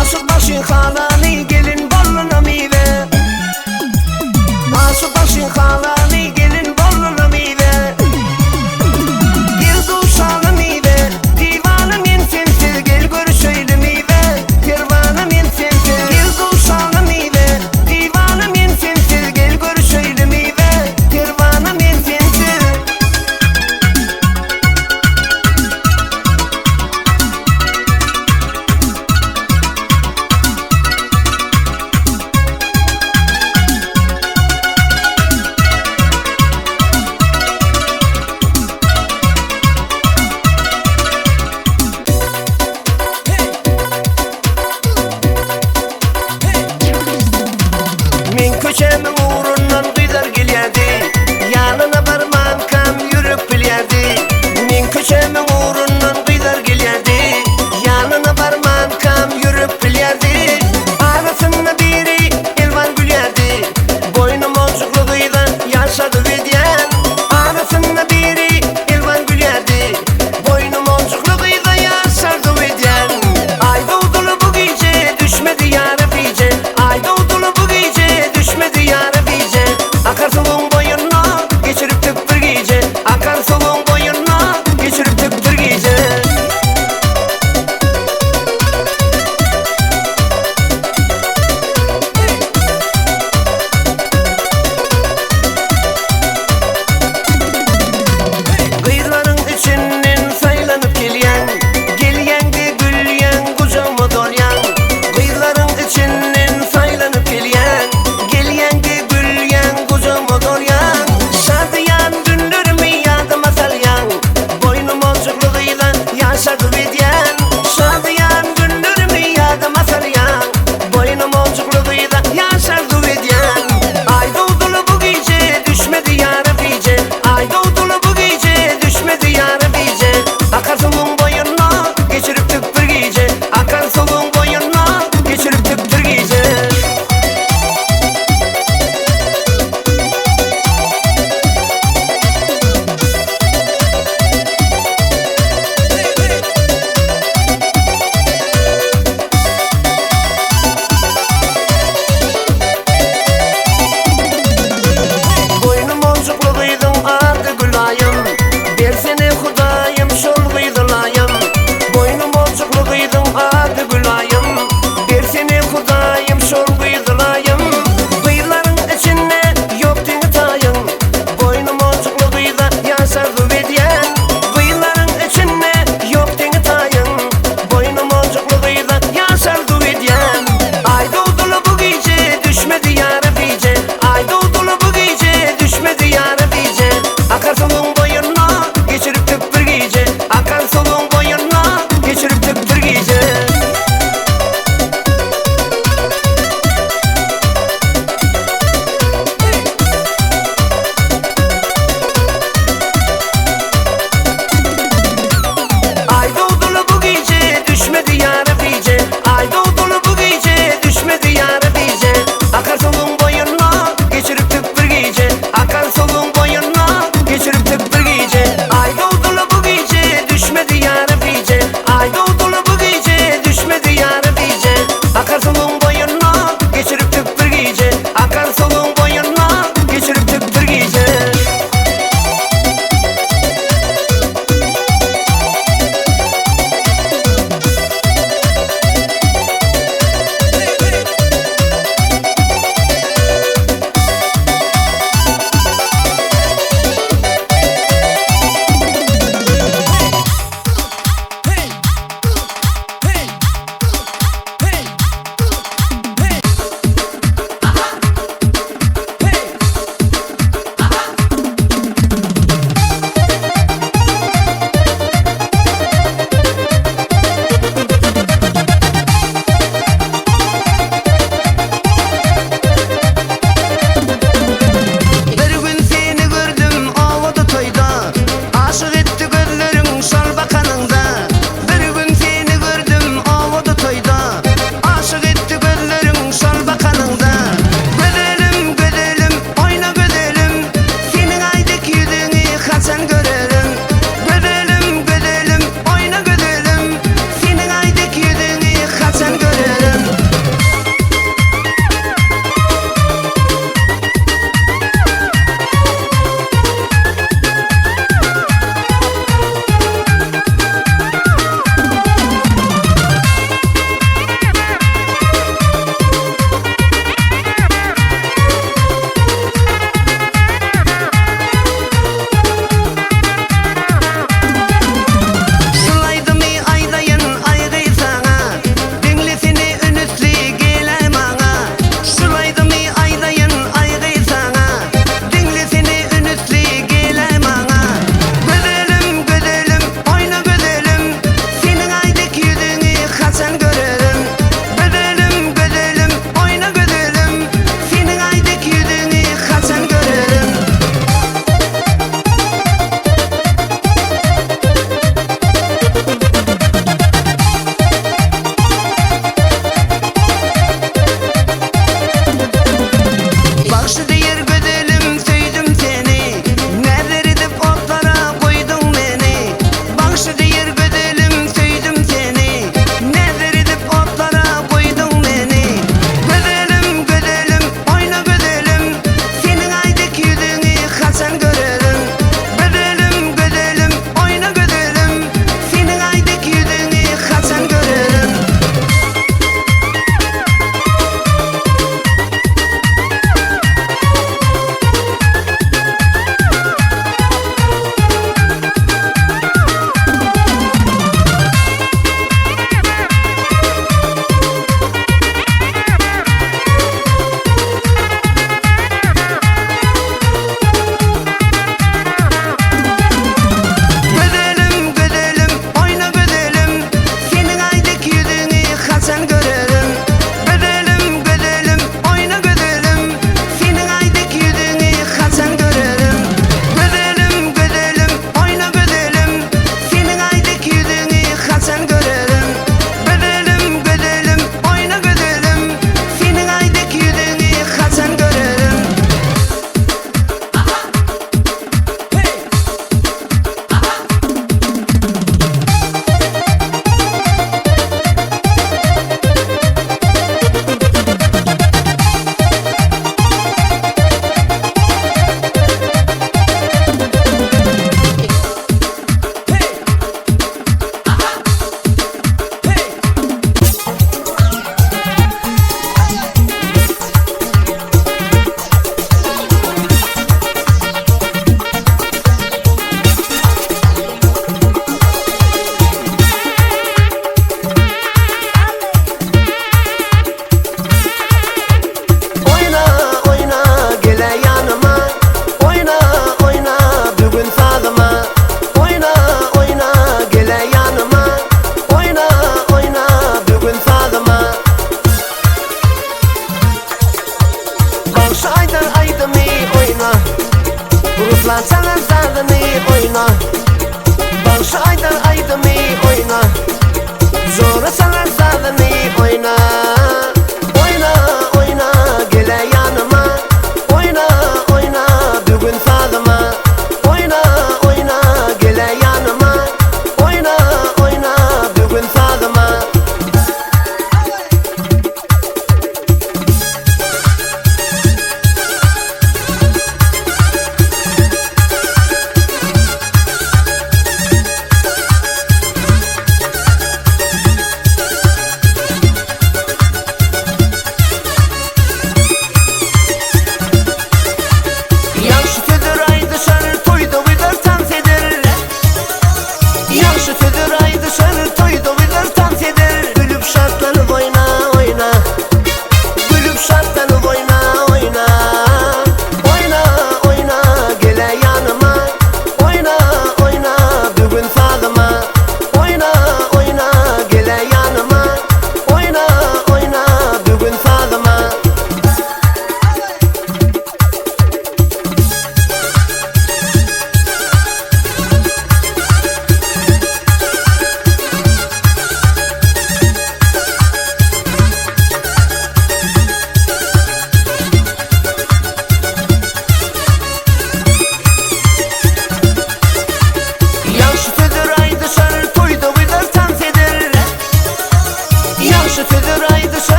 Aşık başı halani gelin ballına mive Aşık başı halani gelin ballına mive Bir duşanı mive Divanı men sensiz gel görüşeyle mive Kervanı men sensiz Bir duşanı mive Divanı men sensiz gel görüşeyle mive Kervanı men sensiz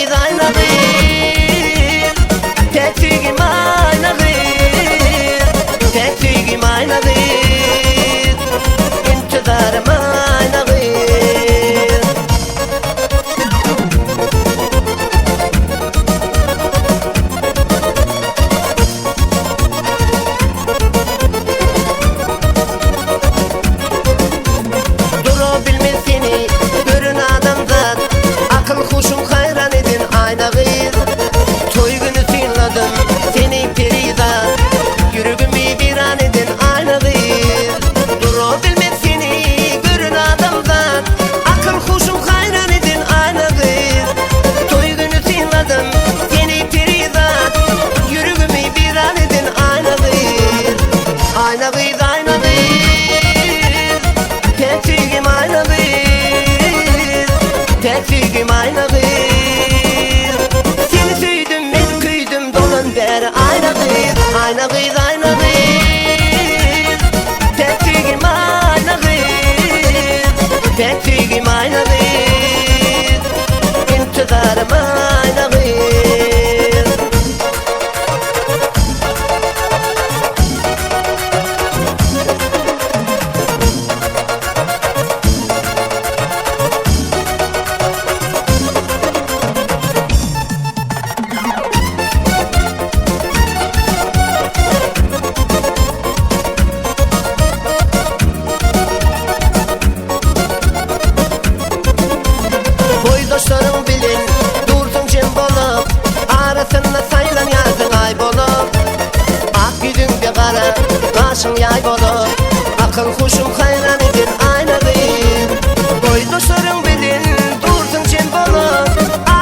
kız ayna kız Tetigim ayna kız Tetigim ayna kız İntidarım ayna kız Duru bilmez seni görün adamdan Akıl kuşum hayran edin ayna kız Toy günü sinladım seni perida Yürügümü viran edin ayna kız Duru bilmez seni görün adamdan Akıl kuşum hayran edin ayna kız Toy günü sinladım seni perida Yürügümü viran edin ayna kız Ayna kız ayna kız Tetigim ayna kız Tetigim ayna kız Seni süydüm ben kıydum dolan beri ayna kız Ayna kız ayna kız Tetigim ayna kız Tetigim ayna kız İntidarım ayna kız Boydaşlarım bilin dursun cem bolup Arasında sayılan yazın ay bolup Ak yüzün bir kara kaşın yay bolup Akıl kuşum hayran edin ayna kız Boydaşlarım bilin dursun cem bolup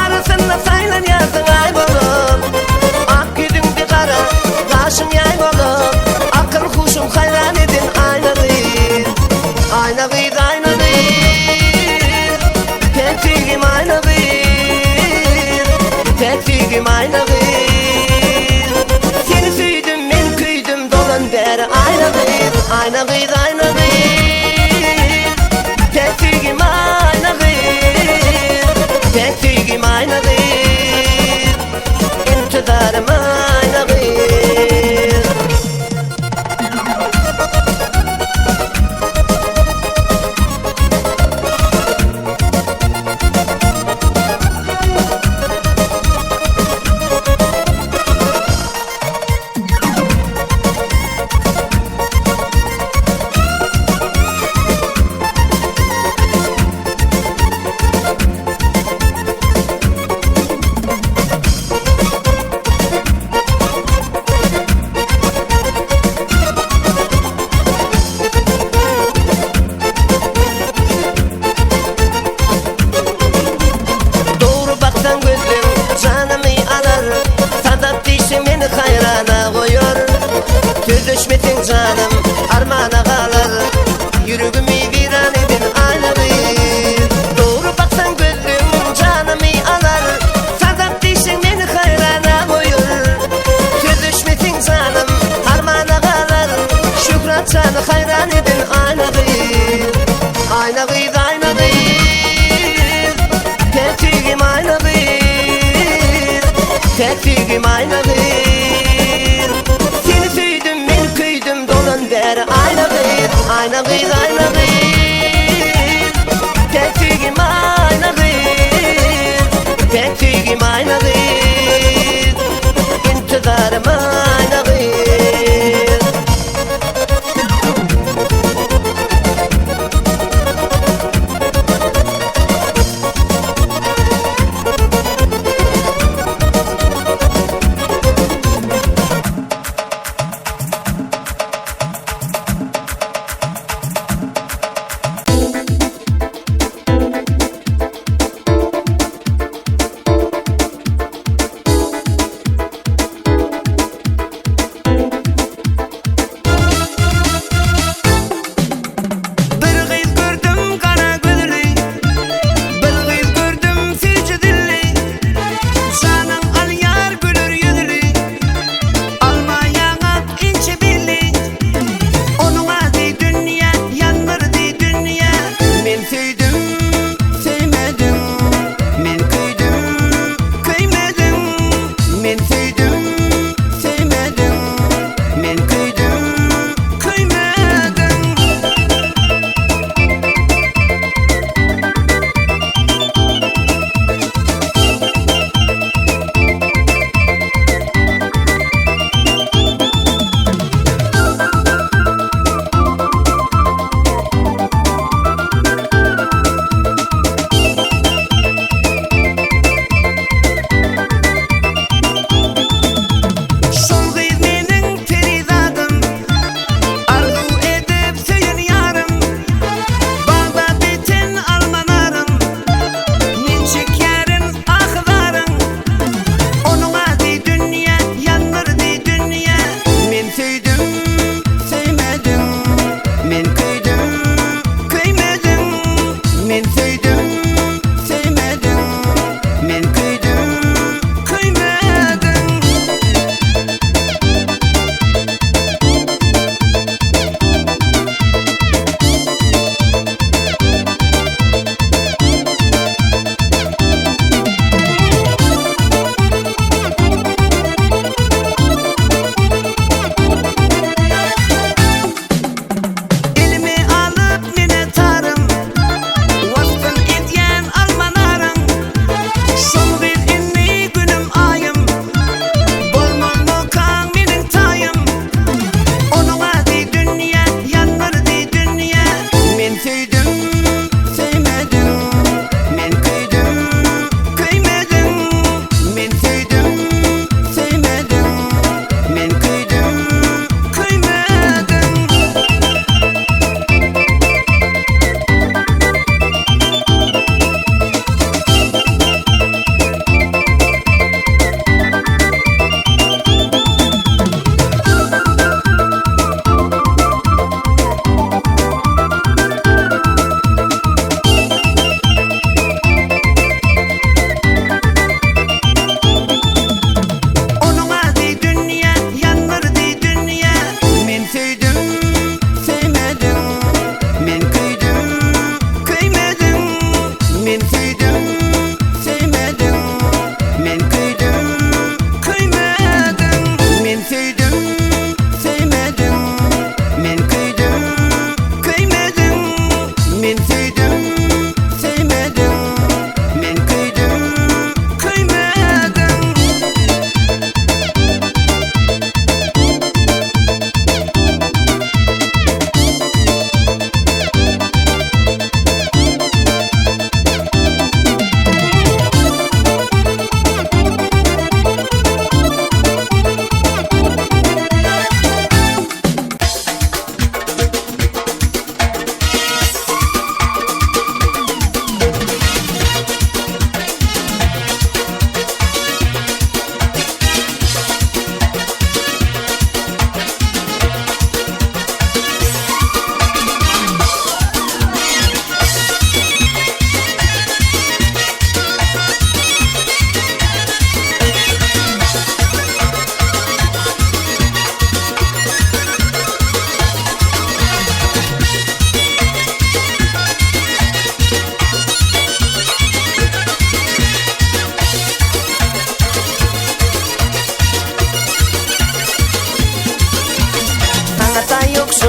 Arasında sayılan yazın ay bolup Ak yüzün bir kara kaşın yay bolup Akıl kuşum hayran edin ayna kız Ayna kız ayna kız Tetigim ayna kız Tetigim ayna kız Seni süydüm ben kıydum dolan beri ayna kız Ayna kız ayna kız Tetigim ayna kız Tetigim ayna kız İntidarım ayna kız Doğru baksan gözüm canımı alır Sadat dişin beni hayrana koyuyor Sözleşmesin canım armana kalır Yürügümü viran edin ayna kız Doğru baksan gözüm canımı alır Sadat dişin beni hayrana koyuyor Sözleşmesin canım armana kalır Şükrat canı hayran edin ayna kız Ayna kız ayna kız Tetigim ayna kız Tetigim ayna kız Seni süydüm ben kıydum dolan beri ayna kız Ayna kız ayna kız Tetigim ayna kız Tetigim ayna kız İntidarım ayna kız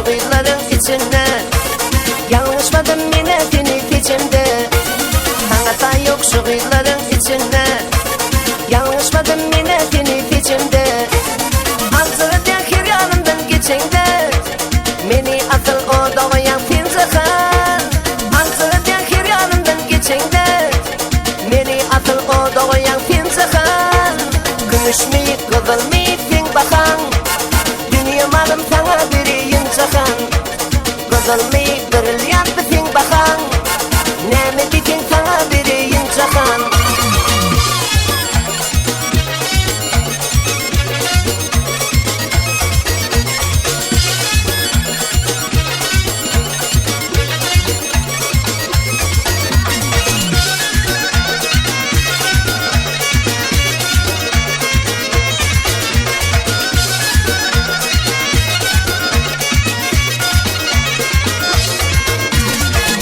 kıyıların içinde. Yanlışmadım minnetini içimde. Hata yok şu kıyıların içinde. Yanlışmadım minnetini içimde. Hazır dekir yanımdan geçinde. Meni asıl o doğayan finzakar. Hazır dekir yanımdan geçinde. Meni asıl o doğayan finzakar. Gümüş mi kızıl mi fin bakan. Dünya malım sana biriyim çakan. Kızıl mi brilyant fin bakan. Nemi dikin sana biriyim çakan.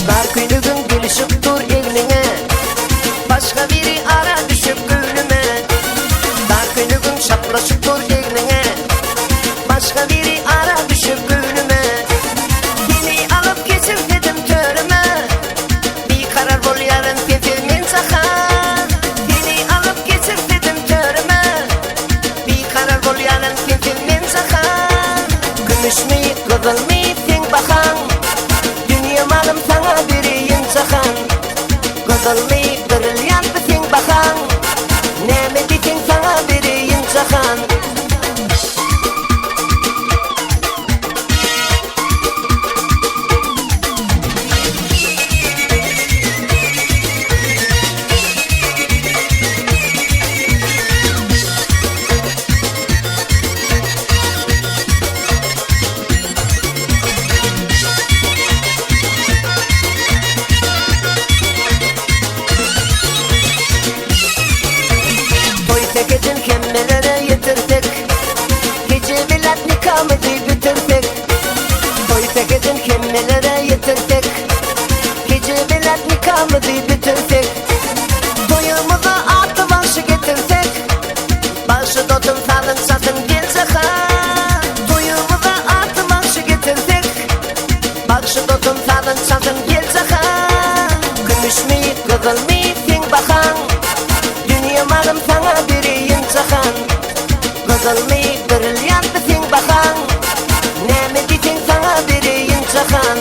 Bar küylügün gülüşüp dur eline. Başka biri ara düşüp gönlüme. Bar küylügün şaplaşıp dur eline. Başka biri ara düşüp gönlüme. Beni alıp geçir dedim törüme. Bir karar bul yarın tefilmin sakan. Beni alıp geçir dedim törüme. Bir karar bul yarın tefilmin sakan. Gümüş mi kızıl mi fin bakan. Dünya malım sana biriyim çakan. Kızıl mi brilyant fin bakan. Nemi dikin sana biriyim çakan. Toy tekecin kemmelere yetirdik. Gece millet nikamızı bitirdik. Toy tekecin kemmelere yetirdik. Gece millet nikamızı bitirdik. Toyumuza altı başı getirdik. Başı dodum salın satın gelse ha. Toyumuza altı başı getirdik. Başı dodum salın satın gelse ha. Gümüş mi kızıl mi fin bakan. Dünya malım sana biriyim çakan. Kızıl mi brilyant fin bakan. Nemi dikin sana biriyim çakan.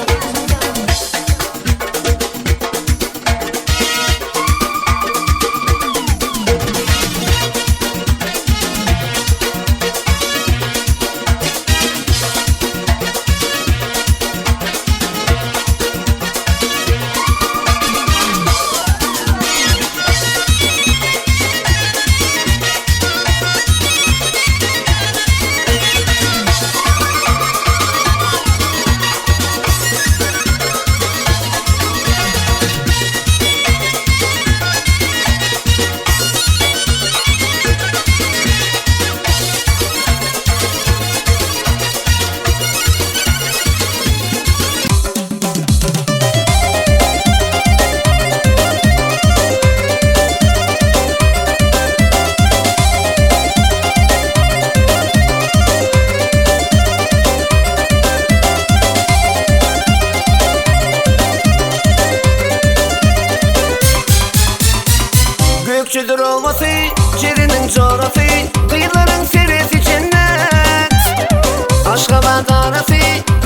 Gökçüdür olması, cerinin coğrafı. Kıyıların serisi cennet. Aşkabat arası,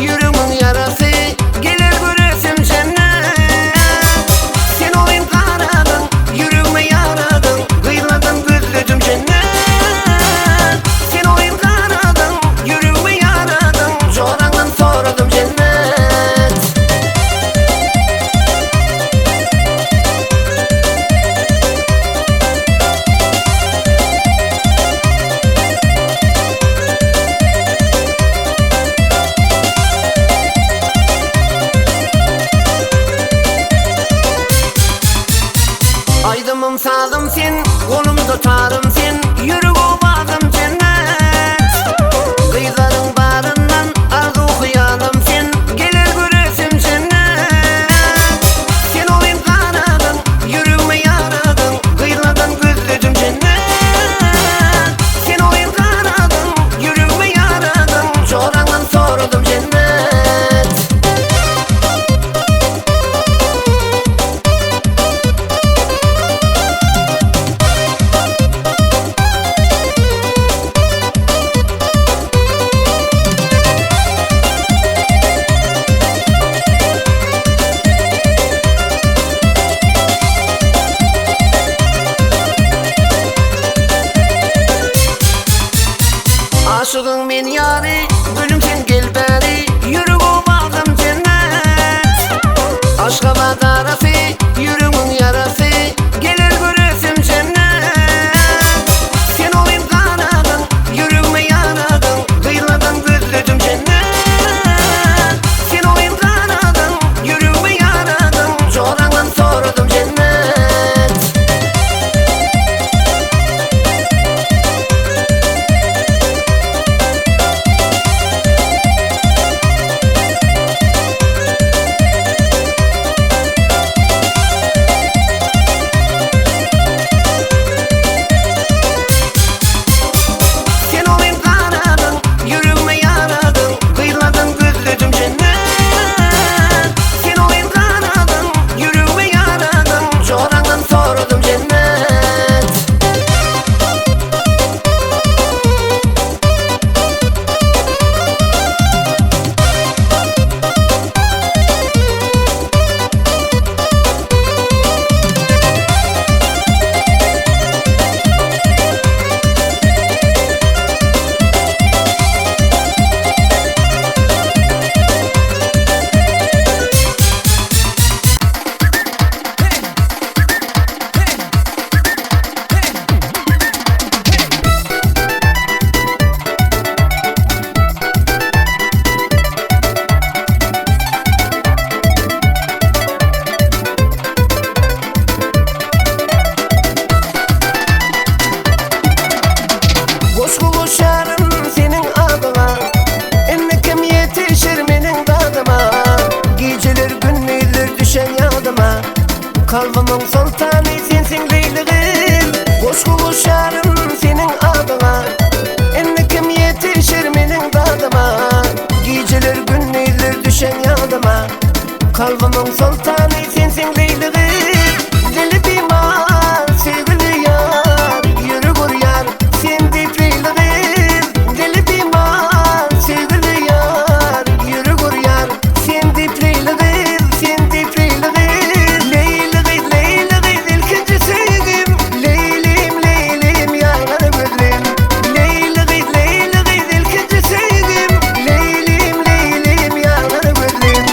yürümün yarası. Gelir göresim cennet. Sen oyun karadın, yürüme yaradın. Kıyıladın gözledim cennet. Sen oyun karadın, yürüme yaradın. Coğrandan soradım cennet. Aydımım sağdım sen, kolum tutarım sen. Yürü bu bağım cennet. Kıyıların barından arzu kıyalım sen. Gelir göresim cennet. Sen oyun karadın, yürüme yaradın. Kıyılardan gözledim cennet. Sen oyun karadın, yürüme yaradın. Coğrandan sordum cennet. Aldın men yari, gülüm sen gel beri. Yürü bu bağım cennet. Aşka badarası, yürümün yarası. Gelir göresim cennet. Sen olayım kanadın, yürüme yanadın. Kıyıladın gözlüdüm cennet. Sen olayım kanadın, yürüme yanadın. Çoğrandan sordum cennet. Sen olayım kanadın, yürüme yanadın. Kıyıladın gözlüdüm cennet. Sen olayım kanadın, yürüme yanadın. Çoğrandan sordum cennet. Boş buluşarım senin adına. Enne kim yetişir benim dadıma. Geceler günler düşen yadıma. Kalbimın sultanı sensin leyliğim. Boş buluşarım senin adına. Enne kim yetişir benim dadıma. Geceler günler düşen yadıma. Kalbimın sultanı sensin leyliğim. Deli bimar sevgili yar. Yürü vur yar sen dipleylerim. Deli bimar sevgili yar. Yürü vur yar sen dipleylerim. Sen dipleylerim. Leyliğim leyliğim ilkinci sevgim. Leylim leylim yayları gözlerim. Leyliğim leyliğim ilkinci sevgim. Leylim leylim yayları gözlerim.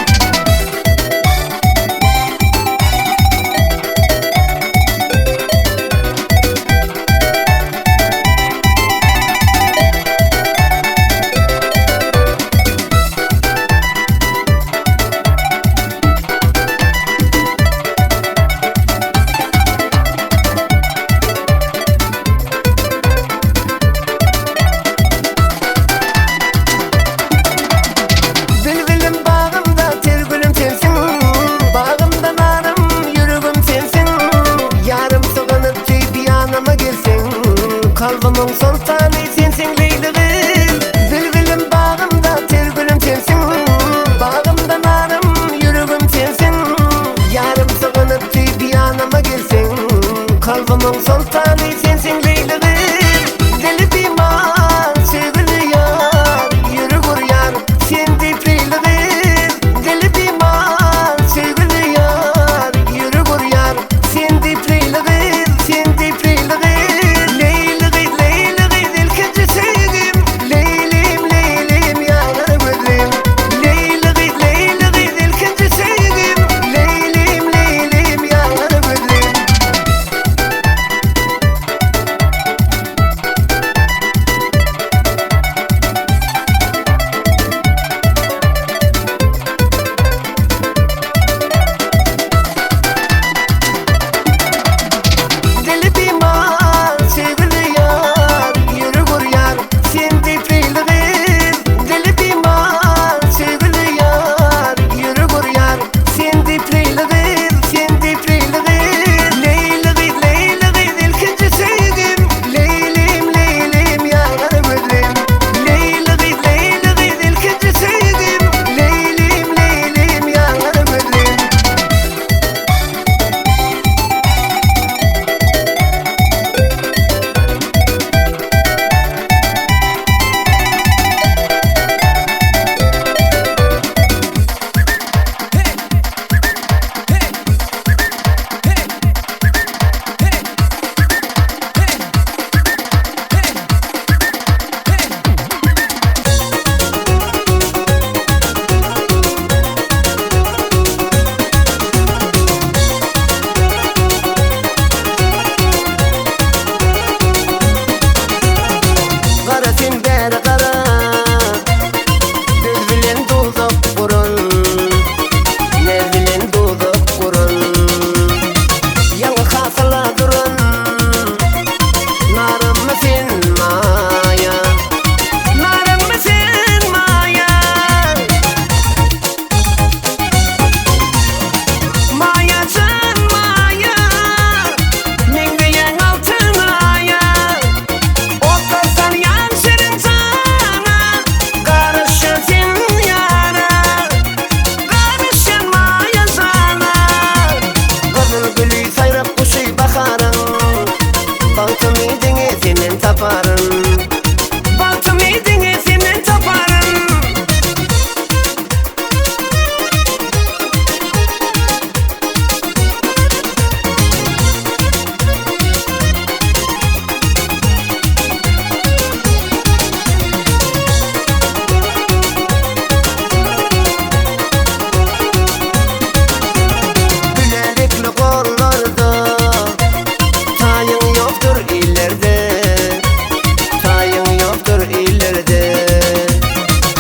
gelmedi.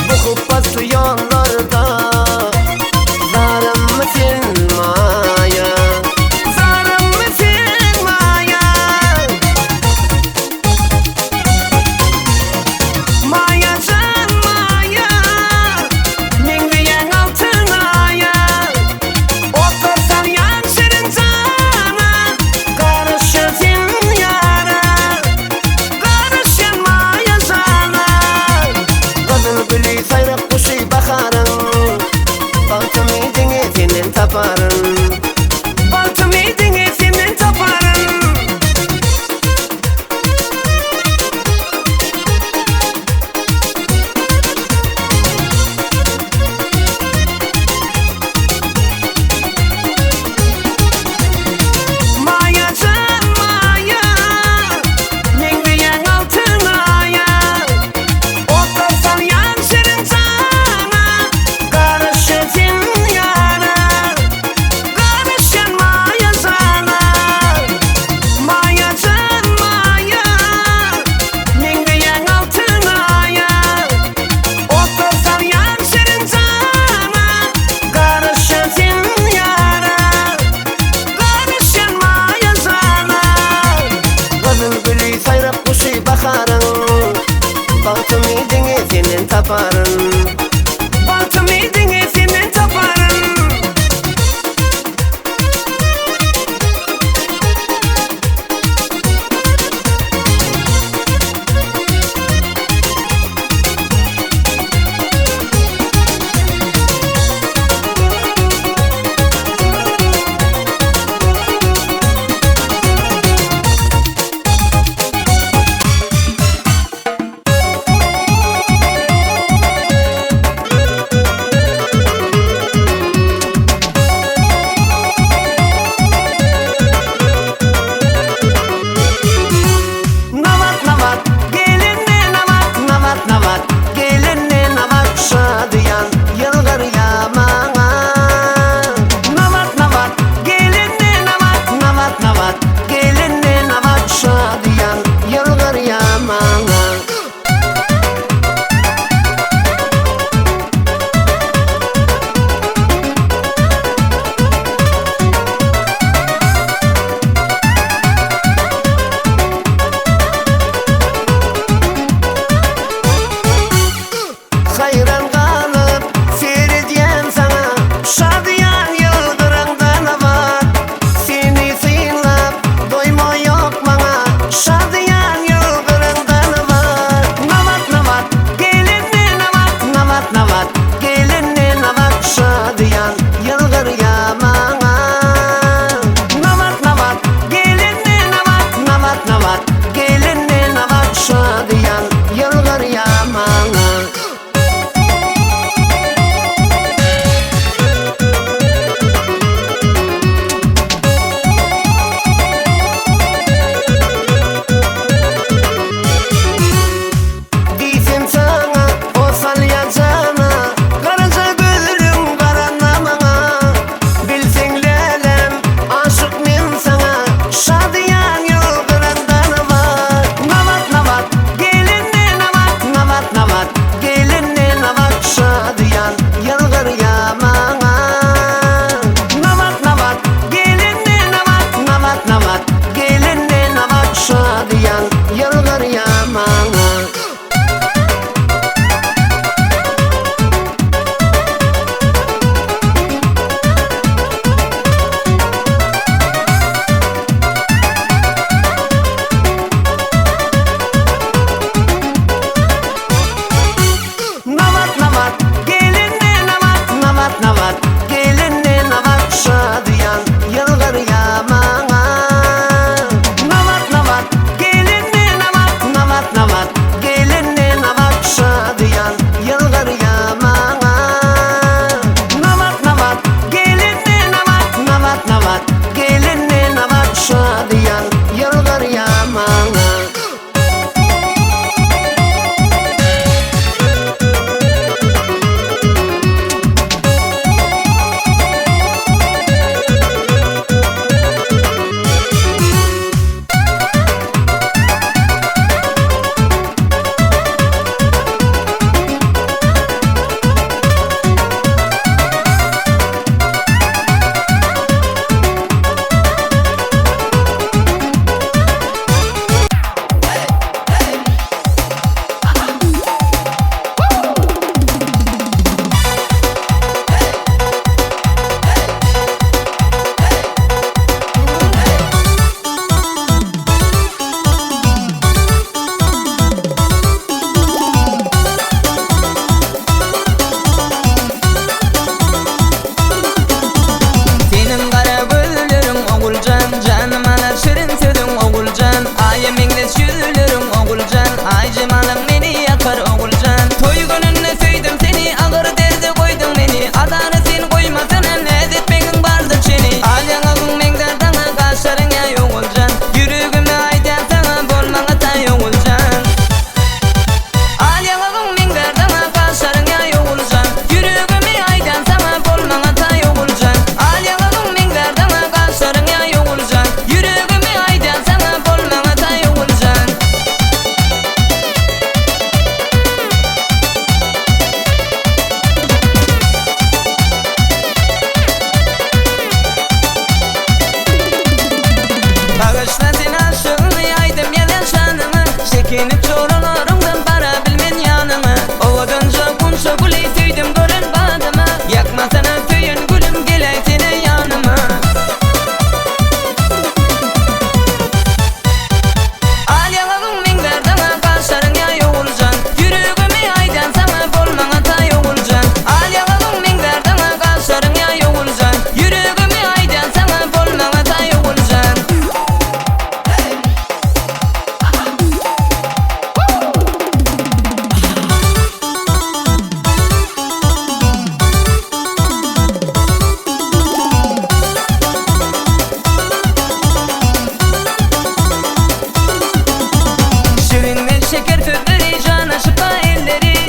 Bu kubbası yollarda zalim misin maya, zalim misin maya? Maya can maya, min diyen altın aya. Otursan yan senin cana, karışırsın yara, karışın maya sana. Kızıl gülü sayrıp kuşu bakarın, baltım idini senin taparın, baltım idini senin taparın. Maya can maya, min diyen altın aya. Otursan yan senin cana, karışırsın yara, karışın maya sana. Maya can maya, min diyen altın aya. Otursan yan senin cana, karışırsın yara, karışın maya sana. Kızıl gülü sayrıp kuşu bakarın, baltım idini senin taparın, baltım idini senin taparın.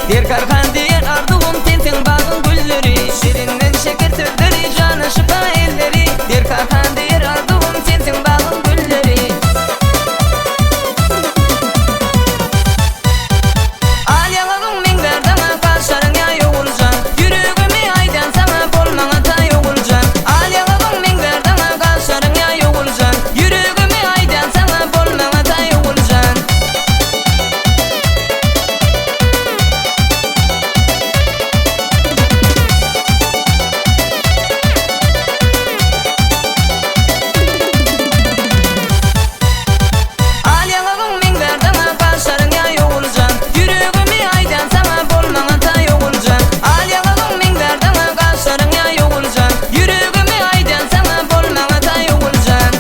Der karhan diyen arduğum tentin bağın gülleri Şirinden şeker türleri canı şıpa elleri Der karhan diyen arduğum tentin bağın gülleri Al yanağın minberden kaşların ya yoğulcan Yürüğümü aydan sana bolmana ta yoğulcan Al yanağın minberden kaşların ya yoğulcan Yürüğümü aydan sana bolmana ta yoğulcan Al yanağın minberden kaşların ya yoğulcan Yürüğümü aydan sana bolmana ta yoğulcan Al yanağın minberden kaşların ya yoğulcan Yürüğümü aydan sana bolmana ta yoğulcan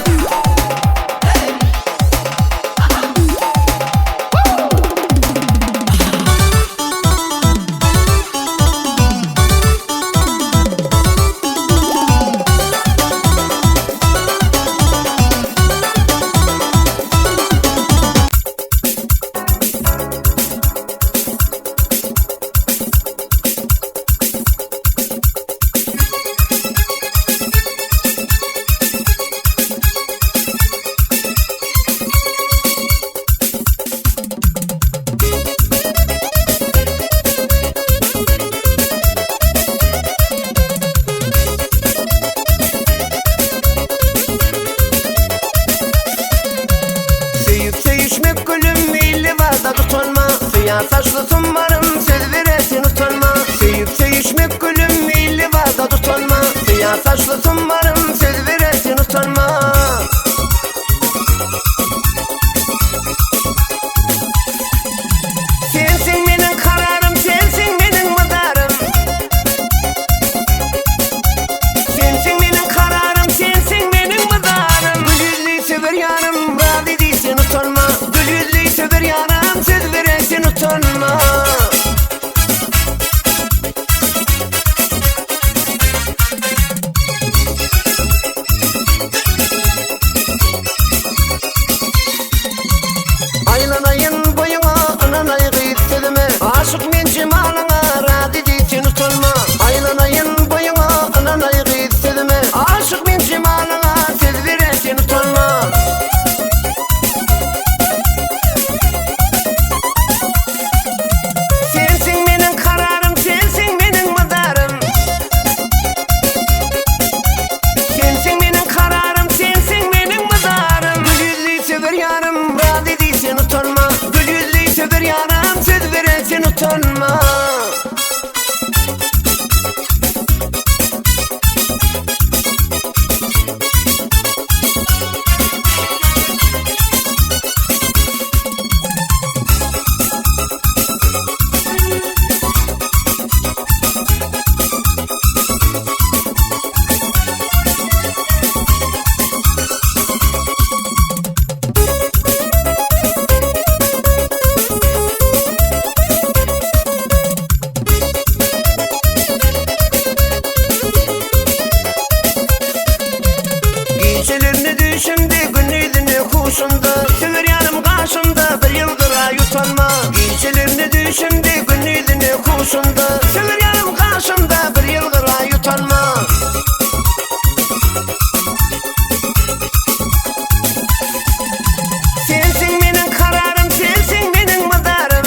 Sevip sevişmek gülüm illi var da tutanma Siyah saçlı tumbarım söz veresin utanma Sevip sevişmek gülüm illi var da tutanma Siyah saçlı tumbarım söz veresin utanma Sensin benim kararım, sensin benim mıdarım Sensin benim kararım, sensin benim mıdarım Gül yüzlüyü sever yarım, razı değilsin utanma Gül yüzlüyü sever yarım, söz veresin utanma Aylanayın boyuna, ananayı gitselime Aşık men cemalına, razı değilsin utanma Aylanayın boyuna, ananayı gitselime Aşık men cemalına, söz veresin utanma Sensin benim kararım, sensin benim mıdarım Sensin benim kararım, sensin benim mıdarım Gül yüzlüyü sever yarım, razı değilsin utanma Gül yüzlüyü sever yarım, söz veresin utanma Gecelerini düşümde, günlüğünü kuşumda Sever yanım karşımda, bir yıldır ay utanma Gecelerini düşümde, günlüğünü kuşumda Sever yanım karşımda, bir yıldır ay utanma Sensin benim kararım, sensin benim mıdarım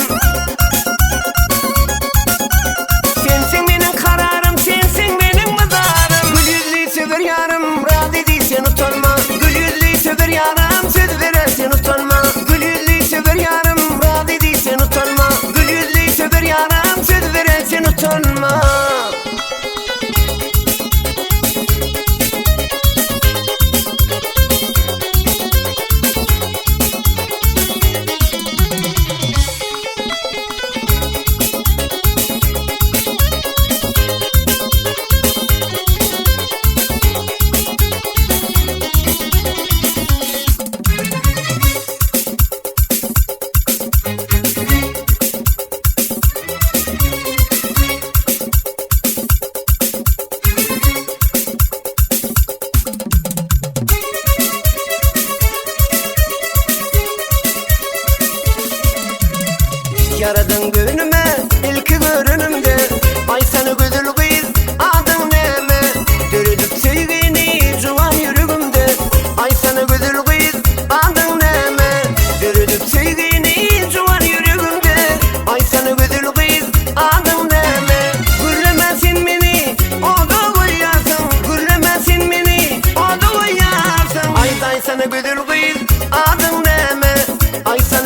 Sensin benim kararım, sensin benim mıdarım Gül yüzlüyü sever yarım, razı değilsin utanma Gül yüzlüyü sever yarım, söz veresin utanma Gül yüzlüyü sever yarım, razı değilsin utanma Gül yüzlüyü sever yarım, söz veresin utanma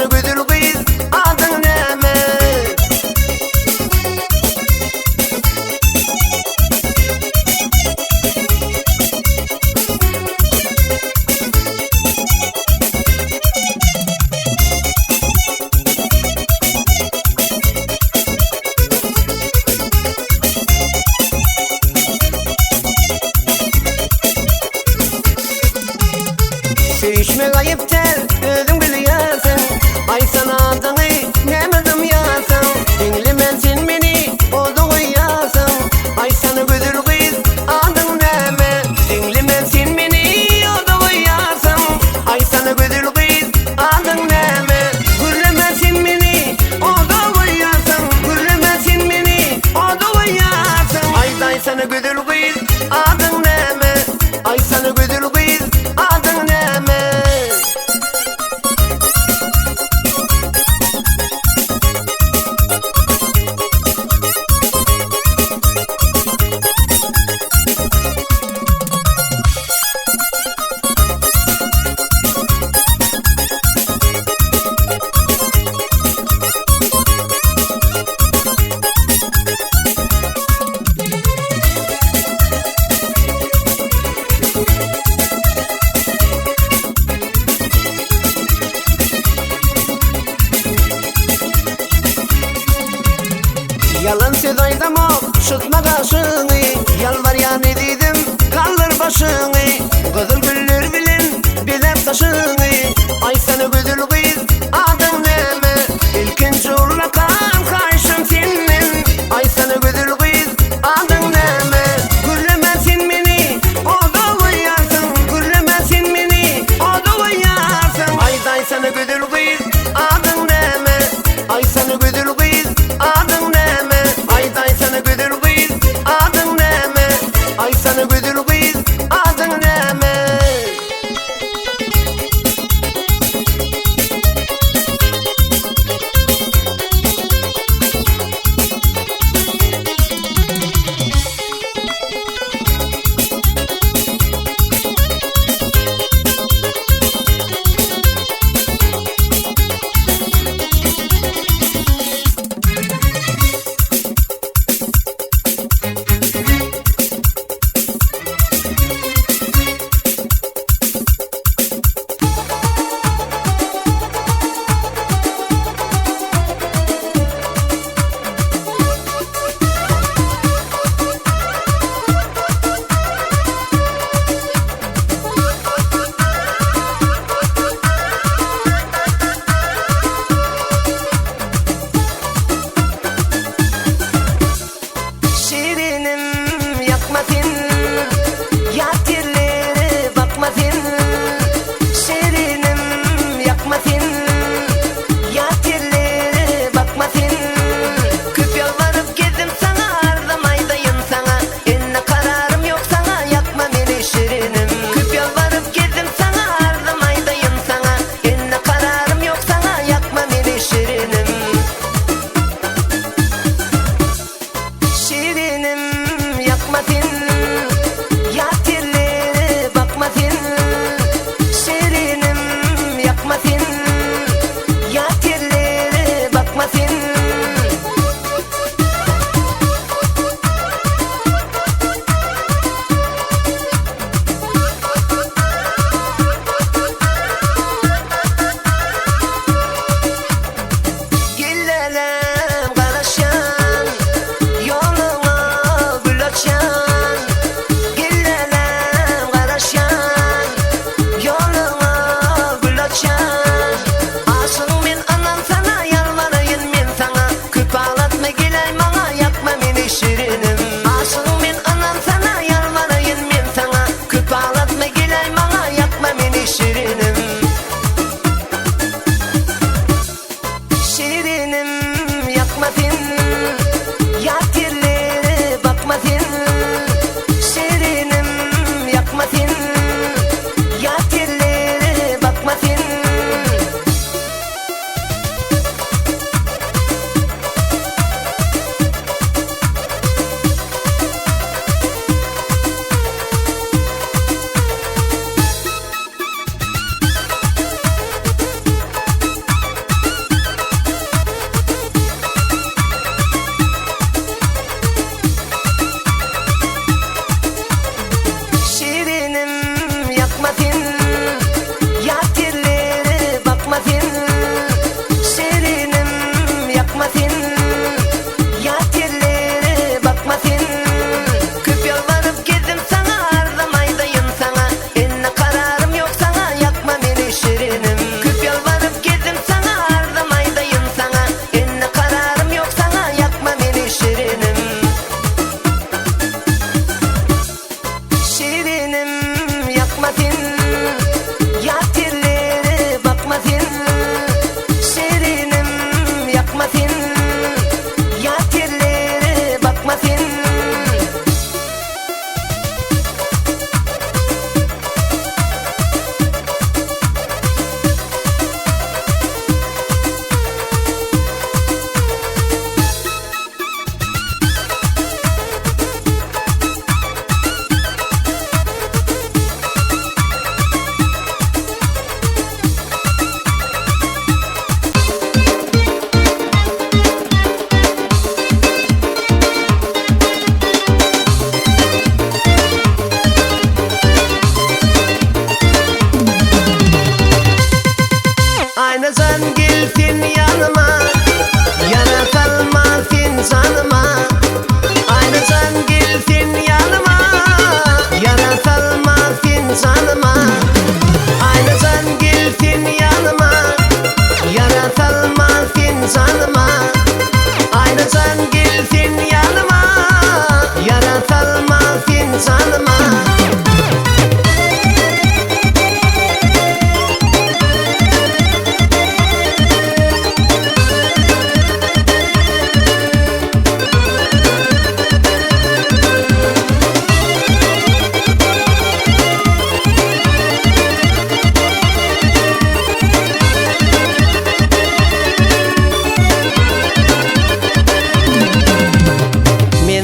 sana güdül kız adın neme? Sevişmek ayıptır, özün biliyorsun. Ay sana adını nemedim yarsın. Dinlemezsin beni, oldu uyuyorsun. Ay sana güdül kız adın neme? Dinlemezsin beni, oldu uyuyorsun. Ay sana güdül kız adın neme? Gürlemezsin beni, oldu uyuyorsun. Gürlemezsin beni, oldu uyuyorsun. Ay sana güdül kız adın neme? Ay sana güdül kız adın neme? Yalan söz aydamam, şutma kaşını. Yalvar ya ne dedim, kaldır başını. Kızıl güller bilin, bilep taşını. Ay sana güdül kız adın neme? İlkinci uğrakan karşım senin. Ay sana güdül kız adın neme? Gürlemezsin beni, o da uyarsın. Gürlemezsin beni, o da uyarsın. Ay sana güdül kız adın neme? Ay sana güdül kız adın neme? Ay sana güdül kız adın neme? Ay sana güdül kız adın neme?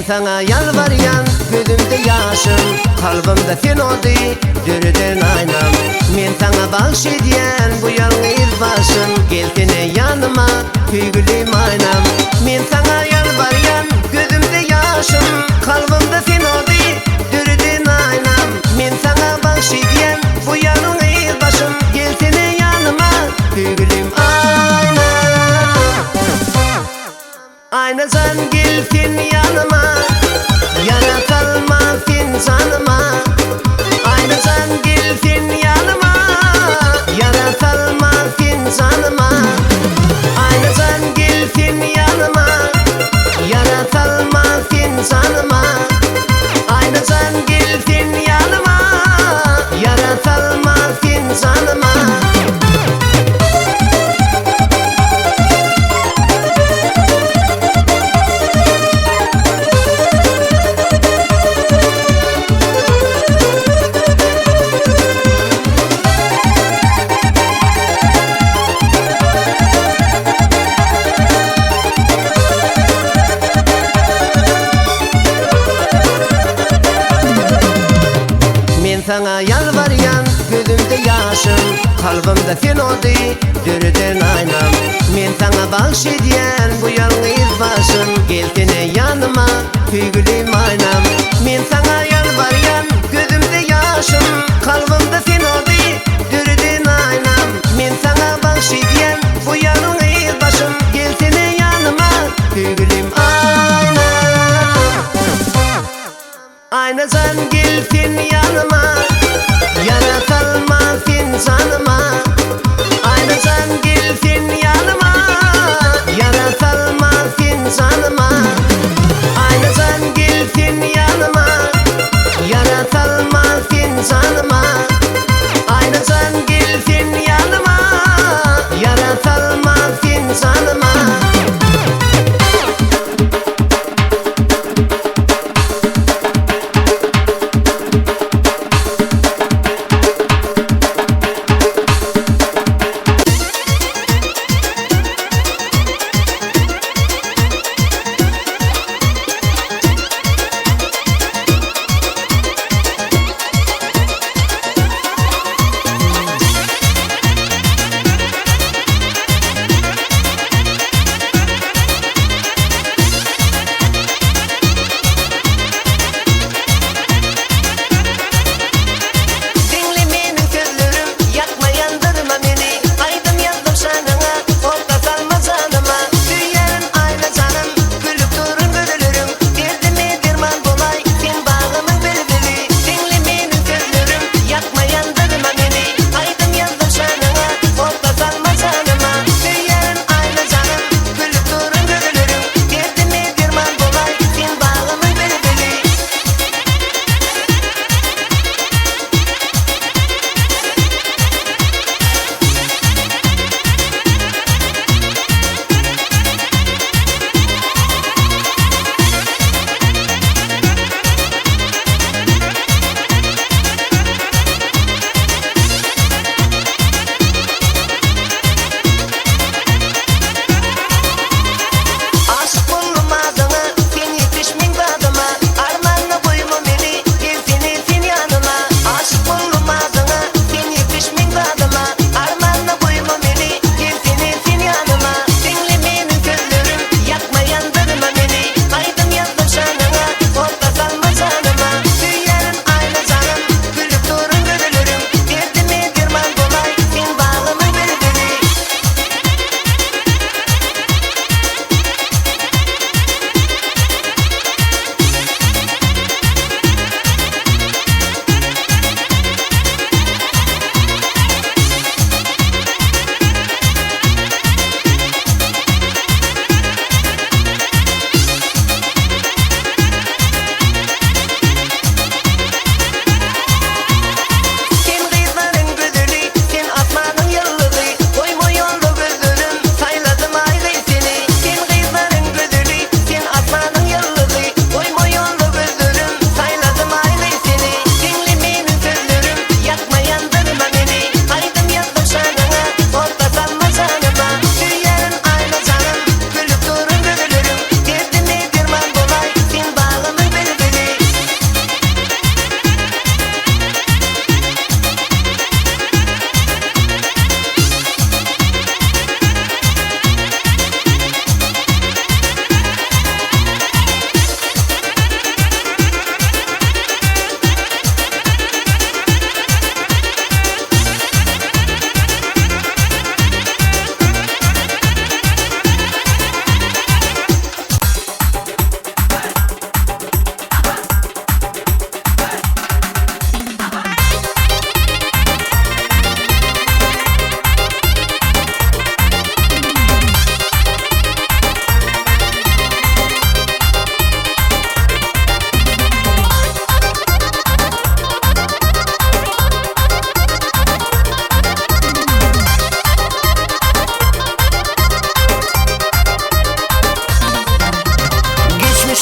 sana yalvaryan gözümde yaşım, kalbimde sen oldu dürüden aynam. Men sana bahşediyen bu yalnız başım, gelsene yanıma tüygülüm aynam. Men sana yalvaryan gözümde yaşım, kalbimde sen oldu dürüden aynam. Men sana bahşediyen bu yalnız başım, gelsene yanıma tüygülüm aynam. Ayna sen gelsin yanıma, yana kalma sen canıma. Ayna sen gelsin yanıma, yana kalma sen canıma. Ayna sen gelsin yanıma, yana kalma sen canıma. Ayna sen gelsin yanıma, yana kalma sen canıma. Sana yalvaryan gözümde yaşım, kalbimde sen oldu dürüden aynam. Men sana bahşediyen bu yalnız başım, gelsene yanıma tüygülüm aynam. Men sana yalvaryan gözümde yaşım, kalbimde sen oldu dürüden aynam. Men sana bahşediyen bu yalnız başım, gelsene yanıma tüygülüm aynam. Ayna sen gelsin yanıma, yana kalma sen canıma. Ayna sen gelsin yanıma, yana kalma sen canıma. Ayna sen gelsin yanıma, yana kalma sen canıma. Ayna sen gelsin yanıma, yana kalma sen canıma.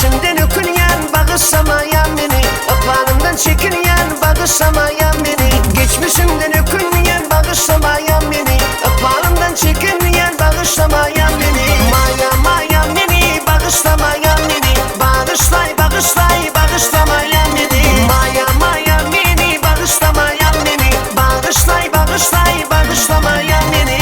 Geçmişimden ökünyen bağışlamayan beni, aklanımdan çekinyen bağışlamayan beni. Geçmişimden ökünyen bağışlamayan beni, aklanımdan çekinyen bağışlamayan beni. Maya maya beni bağışlamayan beni, bağışlay bağışlay bağışlamayan beni. Maya maya beni bağışlamayan beni, bağışlay bağışlay bağışlamayan beni.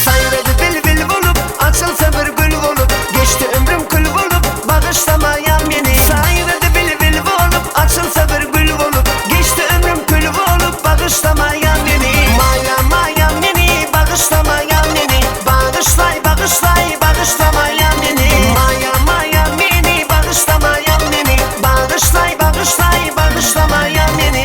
Sayradı bilbil bulup, açılsa bir gül bulup, geçti ömrüm kül bulup, bağışlamayan beni. Sayradı bilbil bulup, açılsa bir gül bulup, geçti ömrüm kül bulup, bağışlamayan beni. Maya maya beni, bağışlamayan beni, bağışlay bağışlay bağışlamayan beni. Maya maya beni, bağışlamayan beni, bağışlay bağışlay bağışlamayan beni.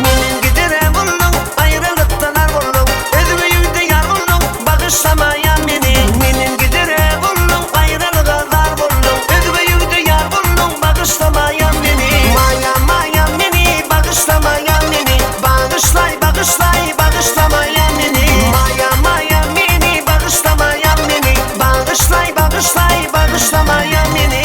Menin gidere buldum, ayrılıktan ar buldum, özümü yüzde yar buldum, bağışlamayan beni. Menin gidere buldum, ayrılığa dar buldum, özümü yüzde yar buldum, bağışlamayan beni. Maya maya beni, bağışlamayan beni, bağışlay bağışlay bağışlamayan beni. Maya maya beni, bağışlamayan beni, bağışlay bağışlay bağışlamayan beni.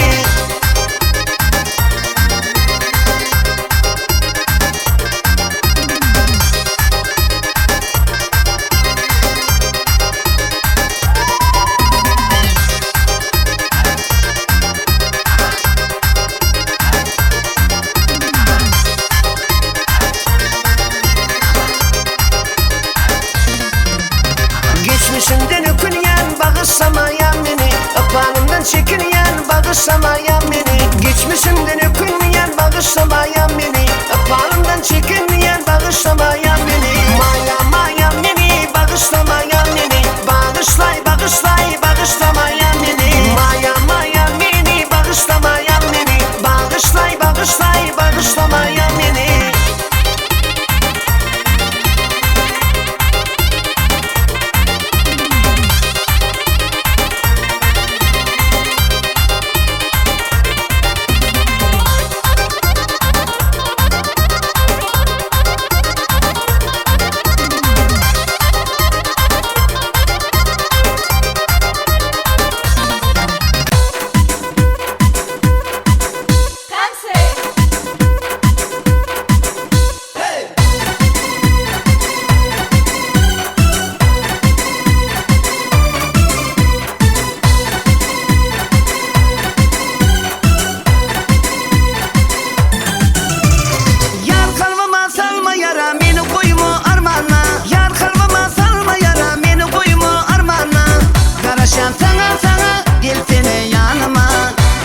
Geçmişimden ökünyen bağışlamayan beni, aklanımdan çekinyen bağışlamayan beni. Geçmişimden ökünyen bağışlamayan beni, aklanımdan çekinyen bağışlamayan beni. Maya maya beni, bağışlamayan beni, bağışlay bağışlay bağışlamayan beni. Maya maya beni, bağışlamayan beni, bağışlay bağışlay bağışlamayan beni. Yar kalbıma salma yara, beni koyma armana. Yar kalbıma salma yara, beni koyma armana. Karaşan sana sana, gelsene yanıma.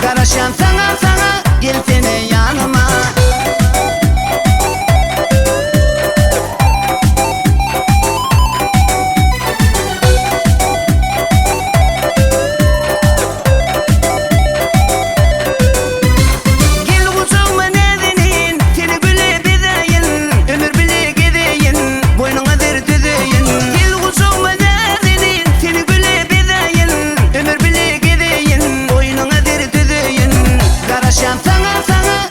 Karaşan sana sana, gelsene yanıma. Gel kucağıma nedenin, seni güle bedeyin, ömür bile gideyin, boynuna der düzeyin. Gel kucağıma nedenin, seni güle bedeyin, ömür bile gideyin, boynuna der düzeyin. Karaşan sana sana,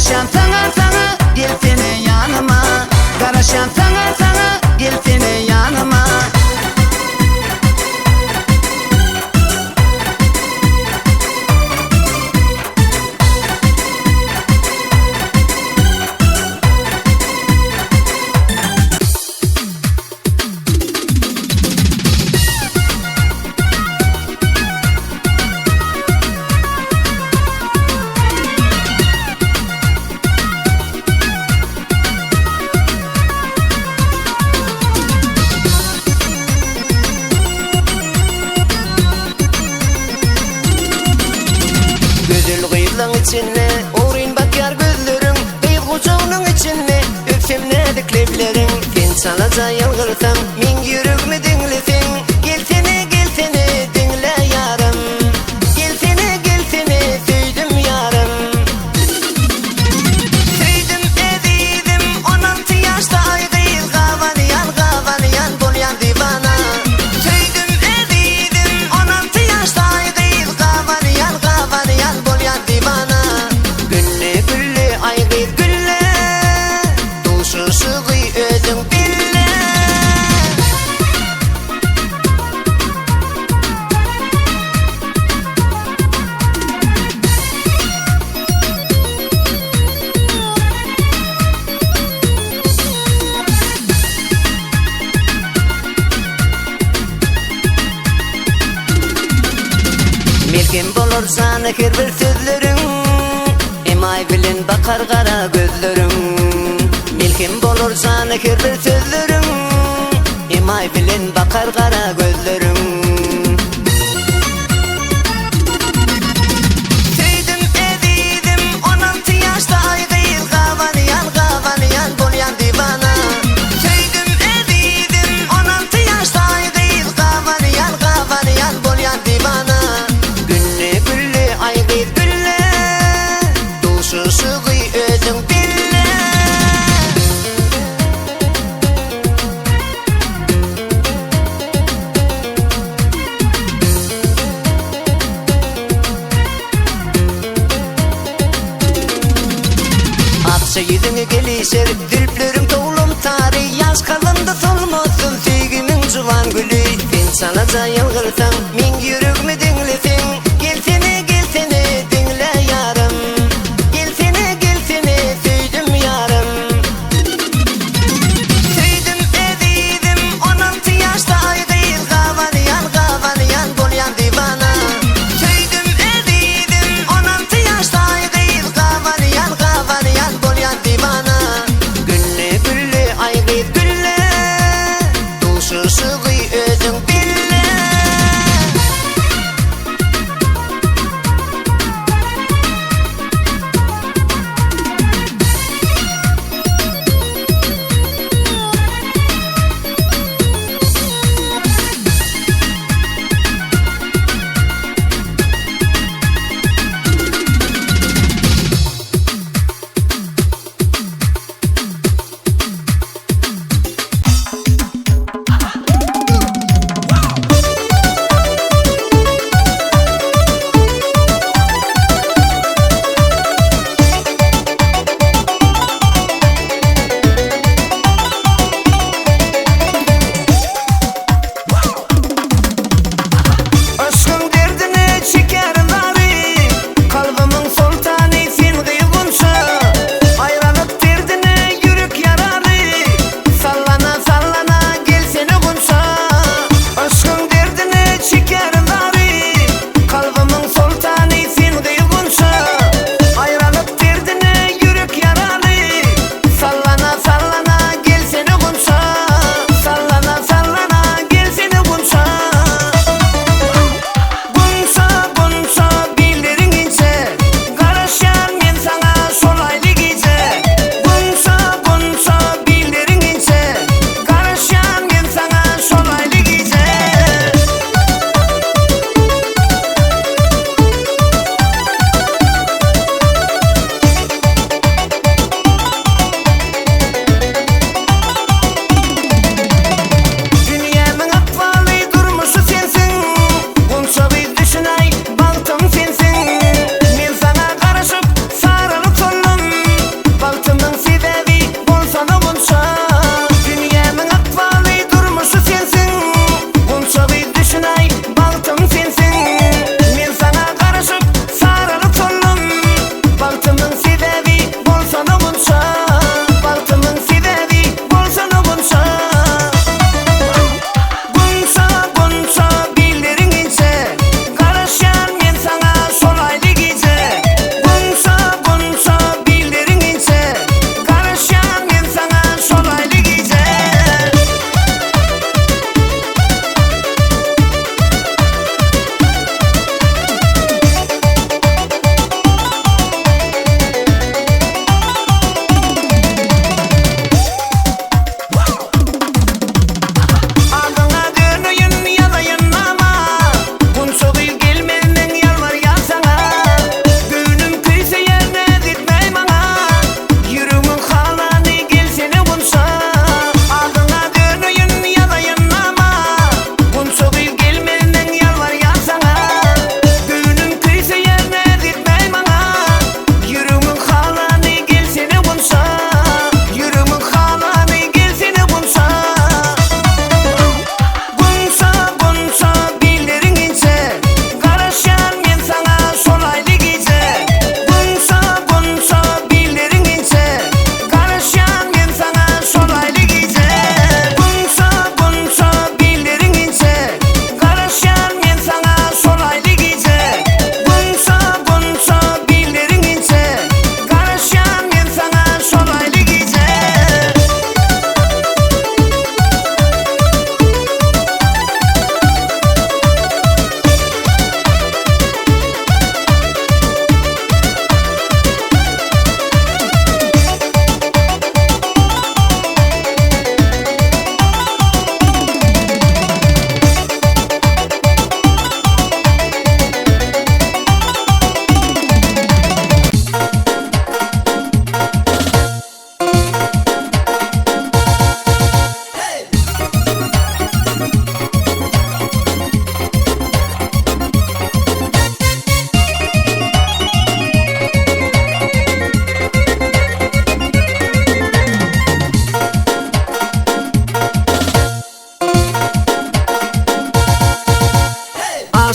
Garaşam sana sana gelsene yanıma. Garaşam sana sana gelsene yanıma. Gözül gıyılan içine uğrayın bakar gözlerin. Kıyıl kucağının içine öpsem ne diklevlerin. Sen salaca yalgırsam min yürüğümü dinlesin. Gelsene gelsene dinle yarım. Gelsene gelsene söyledim yarım. Söyledim ediydim 16 yaşta ay kıyıl Kavalayan bolyan divana. Söyledim ediydim 16 yaşta ay kıyıl Kavalayan bolyan divana. Gülle gülle ay kıyıl gülle. Duşu sığı özün bille. Melkim bolur sana her bir sözlerin. Emay bilen bakar kara gözlerin. Melkim bolur sana her bir sözlerin. Emay bilen bakar kara gözlerin. Söyledim ediydim 16 yaşta ay kıyıl Kavalayan bolyan divana. Söyledim ediydim 16 yaşta ay kıyıl Kavalayan bolyan divana. Gülle gülle ay kıyıl gülle. Duşu sığı özün bille. Akça yüzüne gelişir dülplerim toğlum tarih. Yaş kalındı solmazsın sevgimin cıvan gülü. Sen salaca yalgırsam min yürüğümü dinlesin. Gelsene gelsene dinle yarım. Gelsene gelsene söyledim yarım. Söyledim ediydim 16 yaşta ay kıyıl Kavalayan bolyan divana. Söyledim ediydim 16 yaşta ay kıyıl Kavalayan bolyan divana. Gülle gülle ay kıyıl gülle. Duşu sığı özün bille.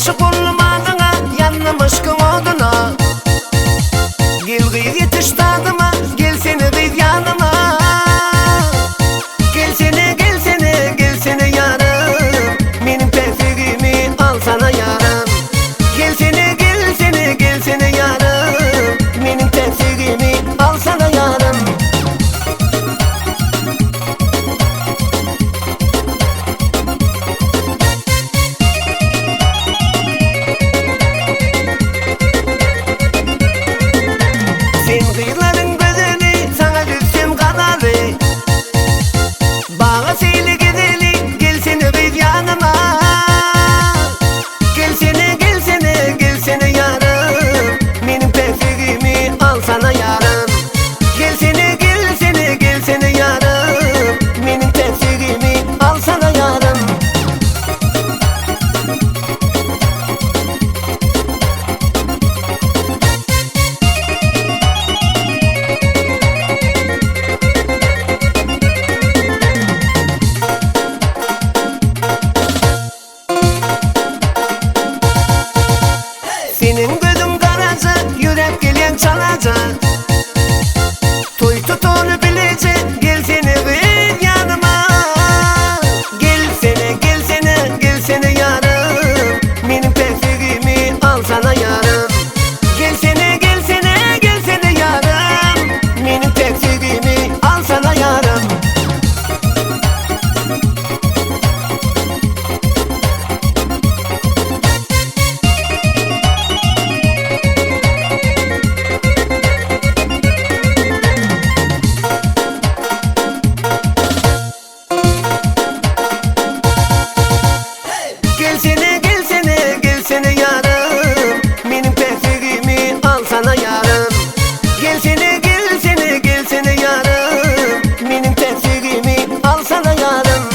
Aşık olmadığına yanlamış kıvadına. Gel gıyr yetiş tadıma, gel seni gıyr yanıma. Gelsene gelsene gelsene yarım, benim perfegimi alsana yarım. Gelsene gelsene gelsene yarım, benim perfegimi alsana yarım. Sen kıyıların gözeli, sana düşsem kanalı. Bağa seyli gideli, gelsene bir yanıma. Gelsene gelsene gelsene yarım, benim perfegimi alsana yarım. Gelsene gelsene gelsene yarım, benim perfegimi alsana yarım. Senin gözün karaca, yürek gelen çalaca. Toy tutunu bilecek, gelsene bir yanıma. Gelsene gelsene gelsene yarım, benim perfegimi alsana yarım. Gelsene gelsene gelsene yarım, benim perfegimi alsana yarım. Gelsene gelsene gelsene yarım, benim perfegimi alsana yarım. Gelsene gelsene gelsene yarım, benim perfegimi alsana yarım.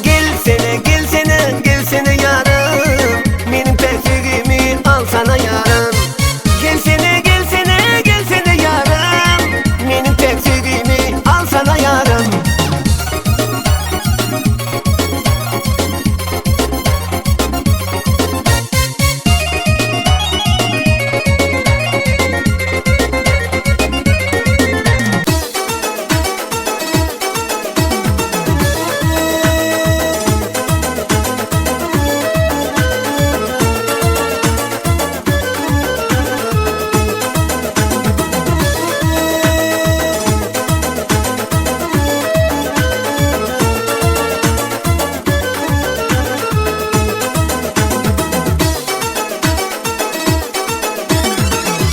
Gelsene gelsene gelsene yarım, benim perfegimi alsana yarım. Gelsene gelsene gelsene yarım, benim perfegimi alsana yarım.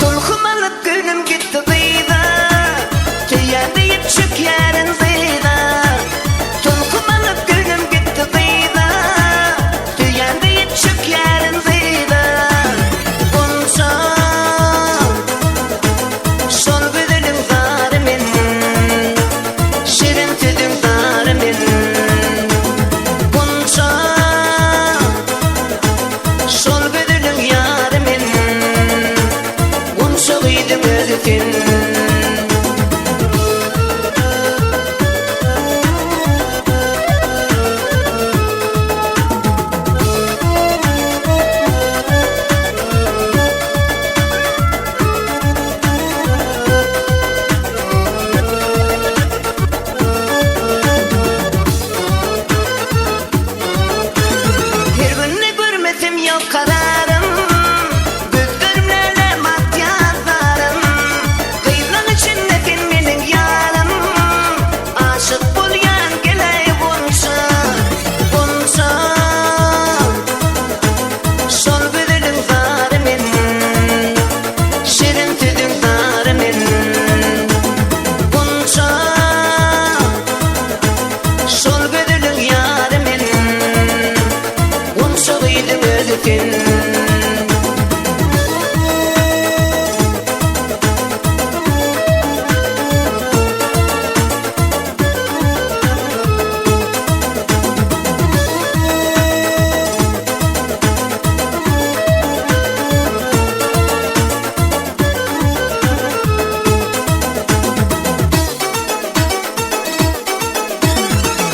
Tulkum alıp gülüm gitti kıyıda, tüyendeyip çık yarın zıyda. Tulkum alıp gülüm gitti kıyıda, tüyendeyip çık yarın zıyda. Bunca şol güdülüm zarimin, şirin tüdüm zarimin. Bunca şol güdülüm yarimin, unşağıydım özütün. Her gün ne görmesim yok kararım, gözlerimle maddiyatlarım. Kıyılan içinde sen benim yarım, aşık bulyan geley bunca. Bunca şol güdülüm zarimin, şirin tüdüm zarimin. Bunca şol güdülüm yarimin, unşağıydım özütün.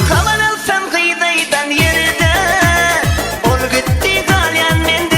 Kavan alsam kıyıdaydan yerde, ol gitti galyan men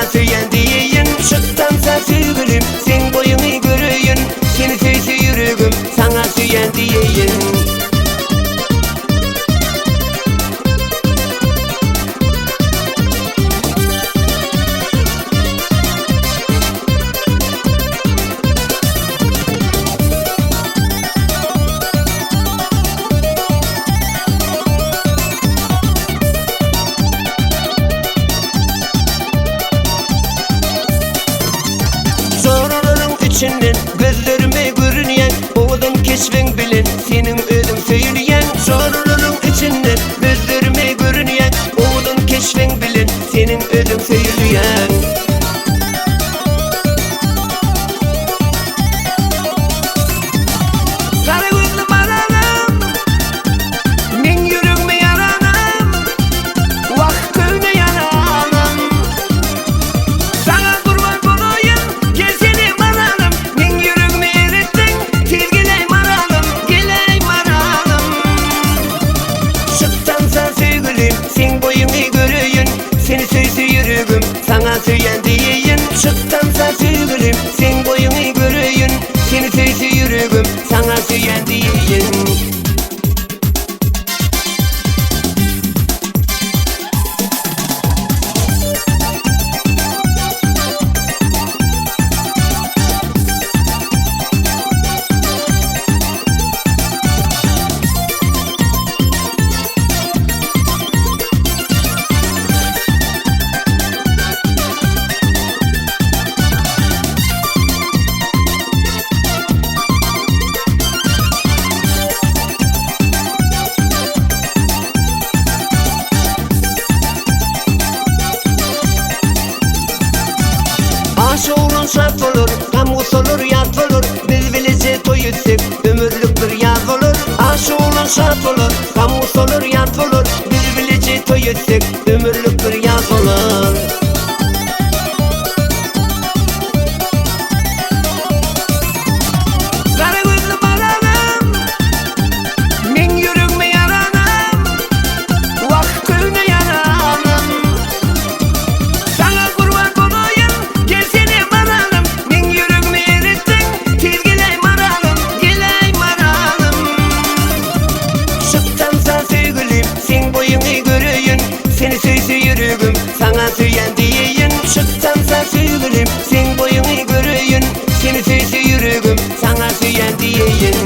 sana söyleyen diyeyin. Çıktansa sevgilim sen boyunu göreyim. Seni sevse yüreğim sana söyleyen diyeyin. İçinden gözlerime görünyen oğlum keşfin bilin senin ödüm söyleyen. Sorunun içinden gözlerime görünyen oğlum keşfin bilin senin ödüm söyleyen. Kara gözlü baranım men yüreğime yaranım vah köyüne yaranım. Sana kurban bulayım gel seni maralım. Men yüreğime erittin tez geley maralım. Geley maralım. Çıktansa sevgilim sen boyunu göreyim. Seni sevse yüreğim sana söyleyen diyeyin. Çıktansa sevgilim sen boyunu göreyim. Seni sevse yüreğim sana söyleyen diyeyin. Aşı olun şart olur, kamus olur, yat olur. Biz bilece toy etsek, ömürlük bir yaz olur. Aşı olun şart olur, kamus olur, yat olur. Biz bilece toy etsek, ömürlük bir yaz olur. Kara gözlü baranım men yüreğime yaranım vah köyüne yaranım. Sana kurban bulayım gel seni maralım. Men yüreğime erittin tez geley maralım. Geley maralım. Çıktansa sevgilim sen boyunu göreyim. Seni sevse yüreğim sana söyleyen diyeyin. Çıktansa sevgilim sen boyunu göreyim. Seni sevse yüreğim sana söyleyen diyeyin.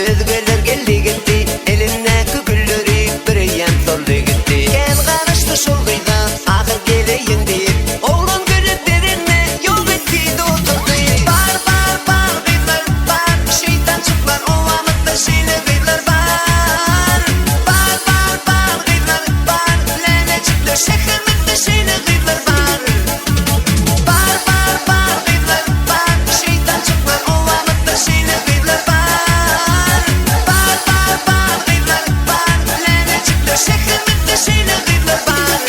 özgeler geldi gitti. Eline küpülleri bireyem soldu gitti. Gel karıştı şol kıyda ahir geleyin deyip oğlan görüp derinme yol etti de oturdu. Bar bar bar kıylar var, şeytan çıklar ovamıkta şeyle kıylar var. Bar bar bar kıylar var, lene çıklar şehrimizde şeyle kıylar var. Bar bar bar kıylar var, şeytan çıklar ovamıkta şeyle kıylar var. Bar bar bar kıylar var, lene çıklar şehrimizde şeyle kıylar var.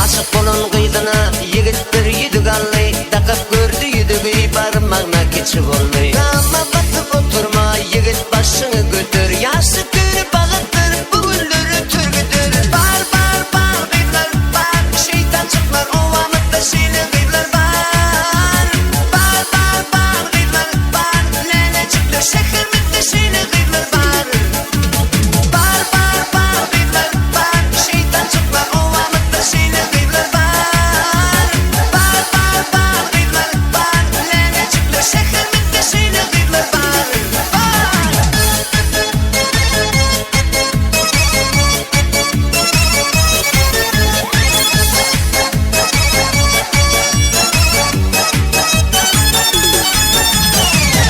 Aşık bolun kıydına yigit bir yüdük allay. Takıp gördü yüdüğü parmağına keçip olmay. Kama batıp oturma yigit başını götür. Yaşı görüp ağıttır bugünleri türgüdür. Bar bar bar kıylar var, şeytan çıklar ovamıkta şeyle kıylar var. Bar bar bar kıylar var, lene çıklar şehrimizde şeyle kıylar var. Bar bar bar kıylar var, şeytan çıklar ovamıkta şeyle kıylar var. Bar bar bar kıylar var, lene çıklar şehrimizde şeyle kıylar var.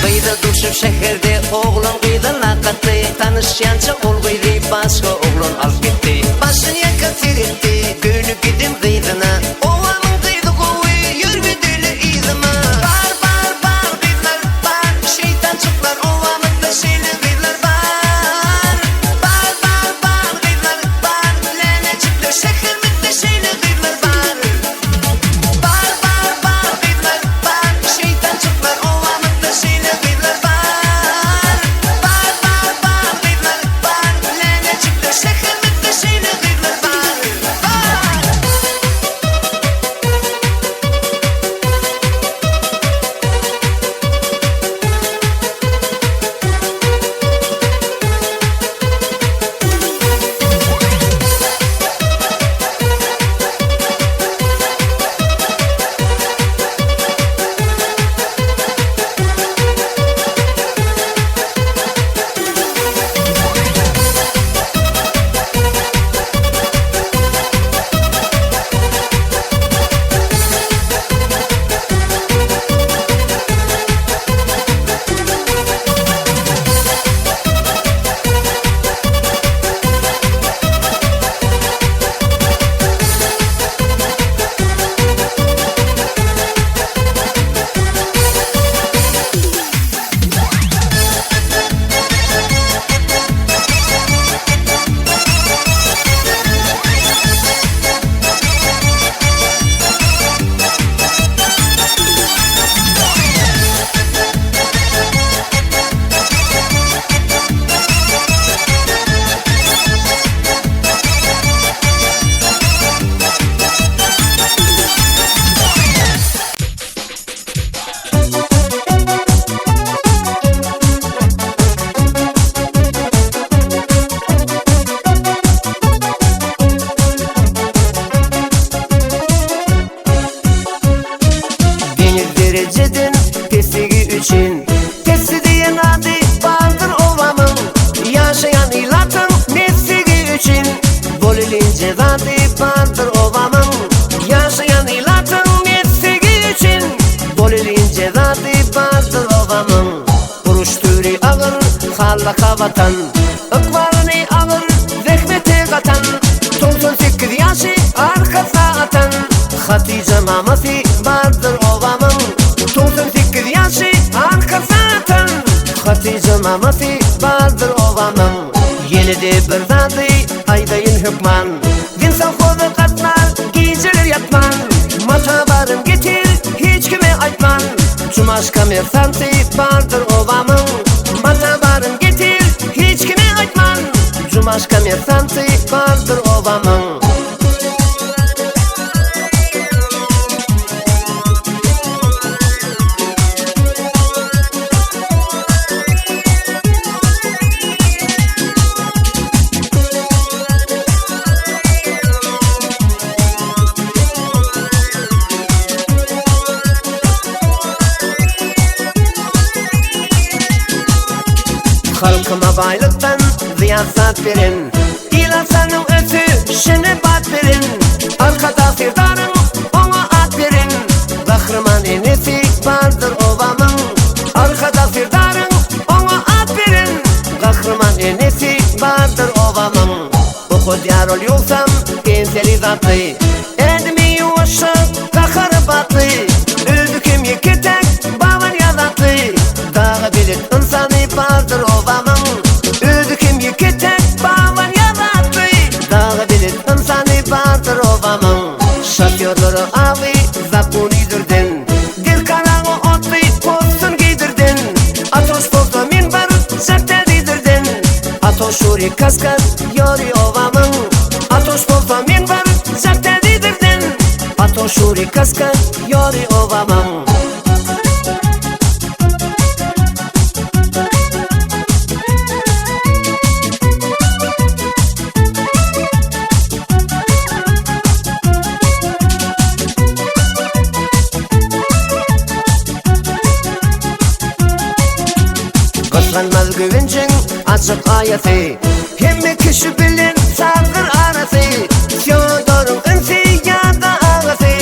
Kıyda düşüp şehirde oğlan kıydan akatlı. Tanışyanca ol kıydı başka oğlan al gitti. Başını yakatır etti, gönü gidim kıydına. Ovamın kıydı kovu yürgü dili izime. Bar bar bar kıylar var, şeytan çıklar ovamıkta şeyle kıylar var. Bar bar bar kıylar var, lene çıklar şehrimizde şeyle kıylar var. Bar bar bar kıylar var, şeytan çıklar ovamıkta şeyle kıylar var. Bar bar bar kıylar var, lene çıklar şehrimizde şeyle kıylar var. Dereceden pesigi üçün Pesi diyen adı vardır ovamın. Yaşayan ilatın mesigi üçün Bolilince adı vardır ovamın. Yaşayan ilatın mesigi üçün Bolilince adı vardır ovamın. Uruşturi ağır hallaka vatan, ıkvarını ağır zehmete katan. 98 yaşı arkasına atan Hatice maması vardır ovamın. 98 yaşı arkasına atan Hatice maması vardır ovamın. Yenide bir dadı aydayın hükman. Dinsan kodu katlar geceler yatman. Mata varım getir hiç kime aytman. Cumaş kamersanti vardır ovamın. Mata varım getir hiç kime aytman. Cumaş kommersantı vardır ovamın. Halkıma baylıktan ziyafat verin, İlasanın ötü şene bat verin. Arkada sirdarın ona at verin, Kahraman enesi vardır ovamın. Arkada sirdarın ona at verin, Kahraman enesi vardır ovamın. Oku diyar oluyorsam enseli zatlı, Edmi yuvaşı kakarı batlı. Öldüküm yeketek bavan yazatlı, Dağı bilir insanı vardır ovamın. Öldüküm yeketek bavan yazatlı, Dağı bilir insanı vardır ovamın. Şatyorları abi zapuni dürdün, Dil kanağı otlu postun giydirdin. Atoş posta minber şakta didirdin, Atoş şuri kaskat yori ovamın. Atoş posta minber şakta didirdin, Atoş şuri kaskat yori ovamın. Kıskanmaz güvencin açık ayası, Hemme kişi bilir sardır arası. Fyodor'un ınsı ya da ağası,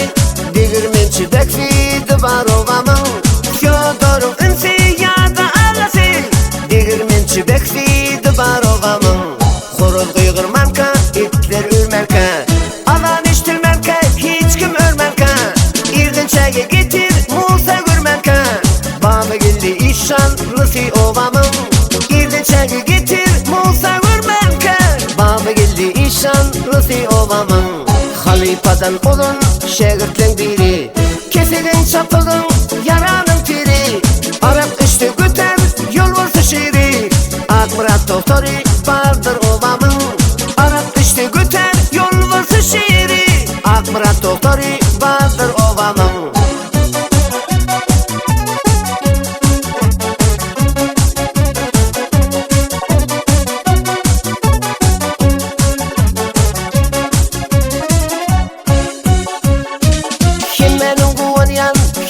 Digirmençi bekfidi var ovamın. Fyodor'un ınsı ya da ağası, Digirmençi bekfidi var ovamın. Horoz kıygırmanka, itler ürmerka, Alan iştirmerka, hiç kim örmerka. İrdinçe'ye getir, Musa gürmerka, Baba geldi işanlısı ovamın. İrdinçe'ye getir, Musa gürmerka, Baba geldi işanlısı ovamın. Halipadan olun şehirtlen biri, Kesilen çapılın yaranın tiri. Arap işte güten yol varsa şiiri, Akmurat doktori vardır ovamın. Arap işte güten yol varsa şiiri, Akmurat doktori vardır ovamın.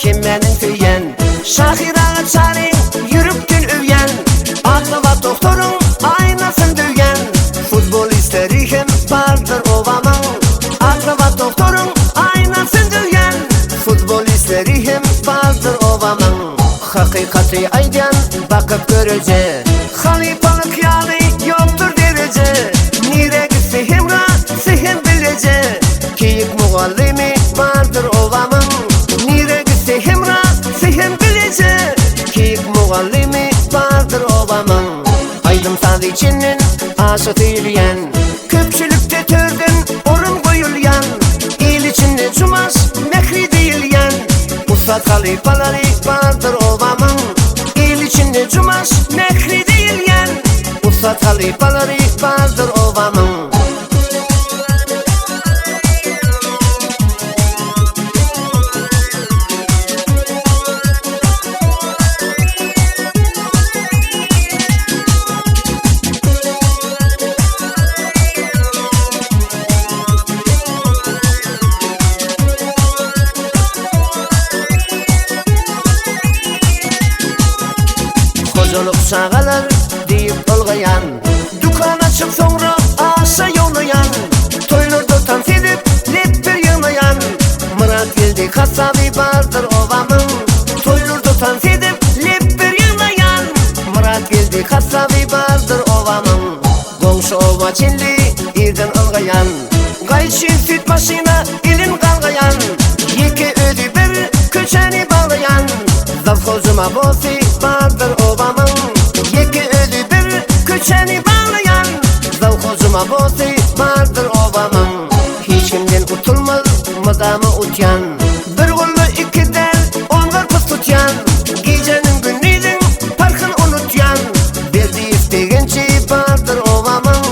Kimmenin tüyen, Şahirağı çarin, yürüp gün üyen. Aklı var doktorun, aynasın düyen. Futbolistleri hem vardır ovamın. Aklı var doktorun, aynasın düyen. Futbolistleri hem vardır ovamın. Hakikati aydan bakıp görece, Halipalık yalı yoktur derece. Nire gitse hem rahat, hem bilece, Keyik muallimi vardır ovamın. Sehemra, sehem bilece, Keyik muallimi vardır ovamın. Aydım sadı içinin aşı tüyleyen, Köpçülükte tördün orun koyulyan. İl içinde cumaş mekri değilyen, Usat halifaları vardır ovamın. İl içinde cumaş mekri değilyen, Usat halifaları vardır ovamın. Çoluk şağalar deyip olgayan, Dükkan açıp sonra aşa yollayan. Toylarda dans edip lepper yığmayan, Murat geldi kasabı vardır ovamın. Toylarda dans edip lepper yığmayan, Murat geldi kasabı vardır ovamın. Komşu ova çinli irden olgayan, Gayşin süt başına ilin kalgayan. Yeke ödü bir köçeni bağlayan, Zavkozuma bozi vardır ovamın. Yeke ödü bir köçeni bağlayan, Zavkozuma bozi vardır ovamın. Hiç kimden utulmaz madamı utyan, Bir kullu ikiden onlar pıs tutyan. Gecenin günüydün parkın unutyan, Berdi istegençi vardır ovamın.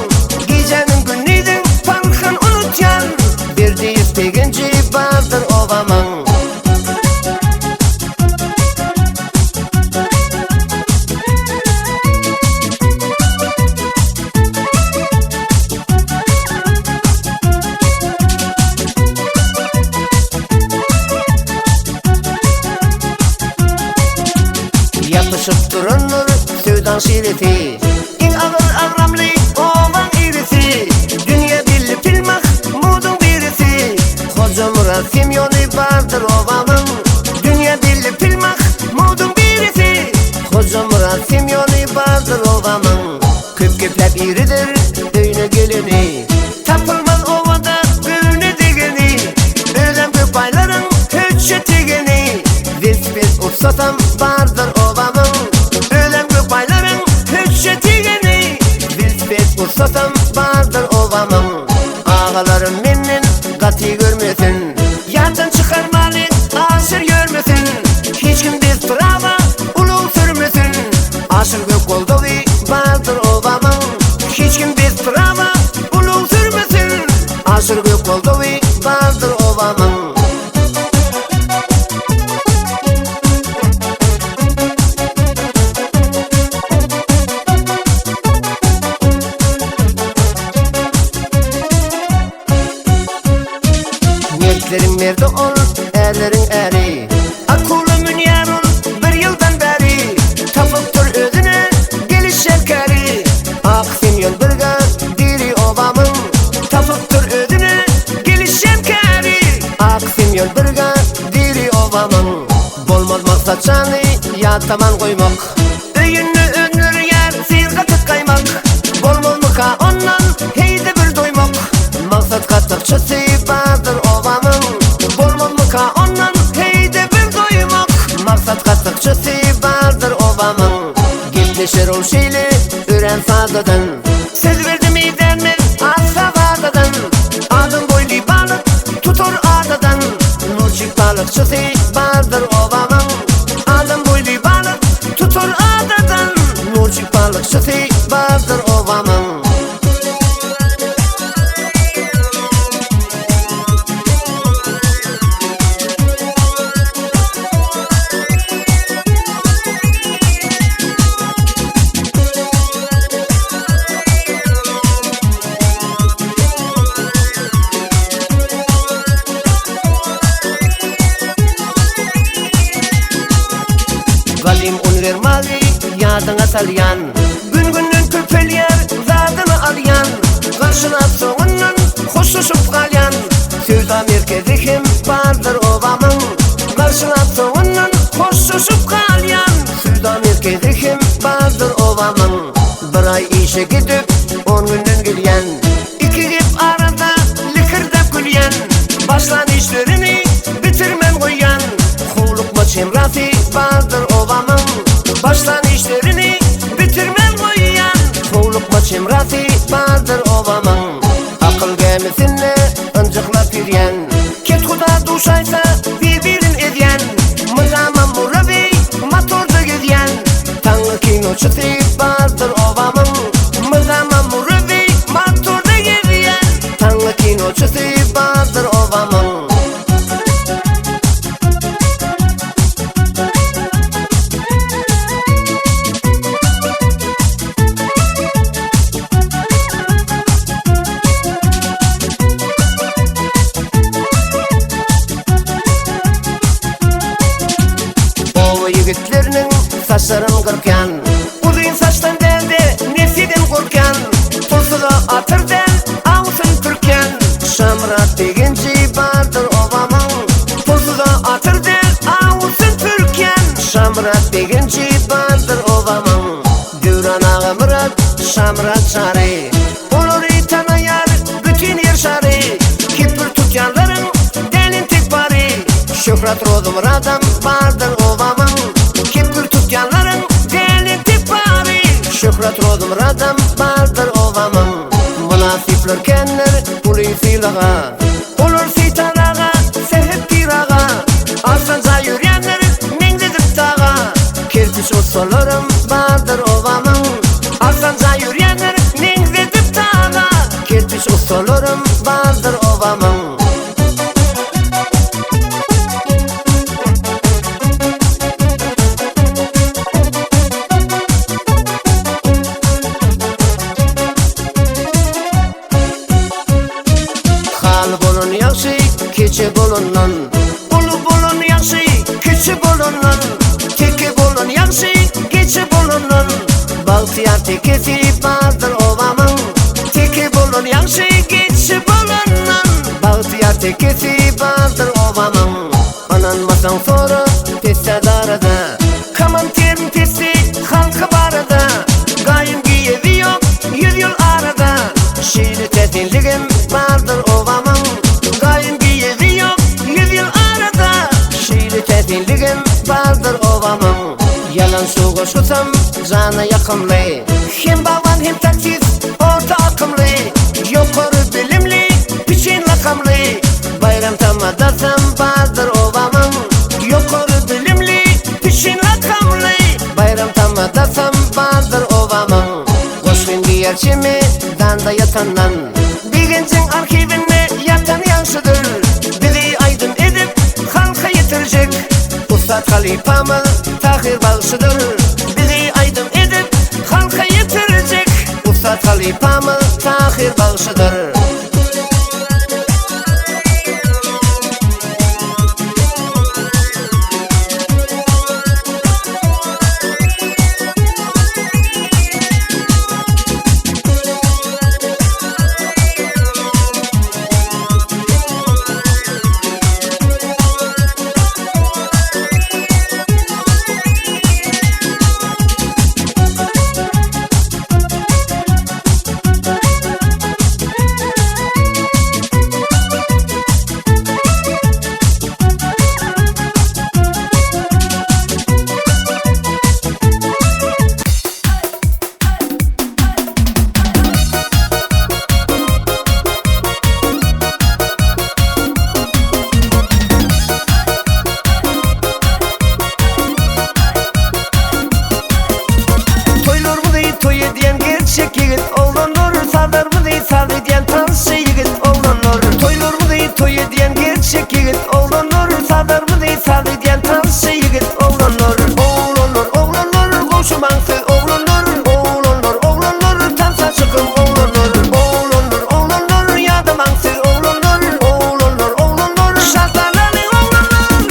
aşireti İn ağır ağramlı ovan irisi Dünya billi pilmak mudun birisi Hoca Murat Semyoni bardır ovamın Dünya billi pilmak mudun birisi Hoca Murat Semyoni bardır ovamın Köp köplep iridir öyne geleni Tapılmaz ovada gülüne degeni Öğlen köp ayların hüccet degeni Vespet utsatam bardır ovamın Öğlen köp ayların hüccet degeni Vespet utsatam bardır ovamın Ağalarım mennen gati görmesin Yatın çıkarmalı aşır görmesin Hiç kim biz brava ulu sürmesin Aşır gök oldu ve bardır ovamın Hiç kim biz brava ulu sürmesin Aşır gök oldu ve bardır ovamın Mertlerin merdi ol, erlerin eri Akulumun yarın bir yıldan beri Tapıptır özüne geliş şerkeri Ak Semyon birga diri ovamın Tapıptır özüne geliş şerkeri Ak Semyon birga diri ovamın Bolmaz maksat canı yataman koymak Öyünlü önür yer sirgatı kaymak Bolmaz mıka ondan heyde bir doymak Maksat katıkçısı bardır ovamın Bolmaz mıka ondan heyde bir doymak Maksat katıkçısı bardır ovamın Gitleşir ol şeyle ören sadadan Söz verdim idenmez asa vadadan Adım boylu balık tutur adadan Nurcuk balıkçısı bardır ovamın Adım boylu balık tutur adadan Nurcuk balıkçısı bardır ovamın Galim un vermali yadına salyan Gün günden köpelyer zadını alyan Karşına soğunun hoşuşup kalyan Sözda merkezi kim bardır ovamın Karşına soğunun hoşuşup kalyan Sözda merkezi kim bardır ovamın Bir ay işe gidip 10 günden gülyen İki gip arada likırdep gülyen Başlan işlerini bitirmem koyan Kulukma çemrası bardır ovamın Başlan işlerini bitirmem koyan Kulukma çemrası bardır ovamın Akıl gelmesinle ıncıkla piryen Ket kuda duşaysa birbirin edyen Mızaman murabi motorda gezyen Tanrı kinoçusu bardır ovamın Mızaman murabi motorda gezyen Tanrı kinoçusu bardır ovamın Yigitlerinin saçların kırkan Uzun saçtan delde nesiden korkan Pulsuda atırdan ağusın türkan Şamrat degenci bardır ovamın Pulsuda atırdan ağusın türkan Şamrat degenci bardır ovamın Düran ağa Murat Şamrat çare Olur tanıyar bütün yer şare Kipir tutyanların delin tek bari Şöhret rozum radam bardır ovamın Kipir tutyanların delin tek bari Şöhret rozum radam bardır ovamın Münasipler kenler polisilağa Olur sitanağa sehip tirağa Aslanca yürüyenler mengdedir dağa Kertiş usullarım bardır ovamın Aslanca yürüyenler mengdedir dağa Kertiş usullarım bardır ovamın Keçe bolundan Ulu bolun yaxşı keçe bolundan Teke bolun yaxşı keçe bolundan tekesi vardır ovamın. Teki bulun yaxşı geçi bulunnan. Bağıtıyar tekesi vardır ovamın. Ananmasan sonra teste darada. Kaman terin testi halkı barada. Gayım giyevi yok 100 yıl arada. Şiiri tetinligim vardır ovamın. Gayım giyevi yok 100 yıl arada. Şiiri tetinligim vardır ovamın. Yalan soğuk tutam cana yakımlı. Hem bavan hem taksis orta akımlı. Yukarı bilimli piçin lakamlı. Bayram tamadasam vardır ovamın. Yukarı bilimli piçin lakamlı. Bayram tamadasam vardır ovamın. Koşun diyerçimi danda yatandan. Bilgincin arşivine yatan yansıdır. Bizi aydın edip halka yitirecek. Ustad halifamı Tahir Balşıdır. Bizi aydın edip halka yitirecek. Ustad halifamı Tahir Balşıdır. Gerçek yigit oğlanır, sadar mı değil sadı diyen tansı yigit oğlanır. Toylur mu değil toyu diyen gerçek yigit oğlanır, sadar mı değil sadı diyen tansı yigit oğlanır. Oğlanır, oğlanır, koşu mansı oğlanır. Oğlanır, oğlanır, tansa çıkım oğlanır. Oğlanır, oğlanır, yadı mansı oğlanır. Oğlanır, oğlanır, şartlarını oğlanır.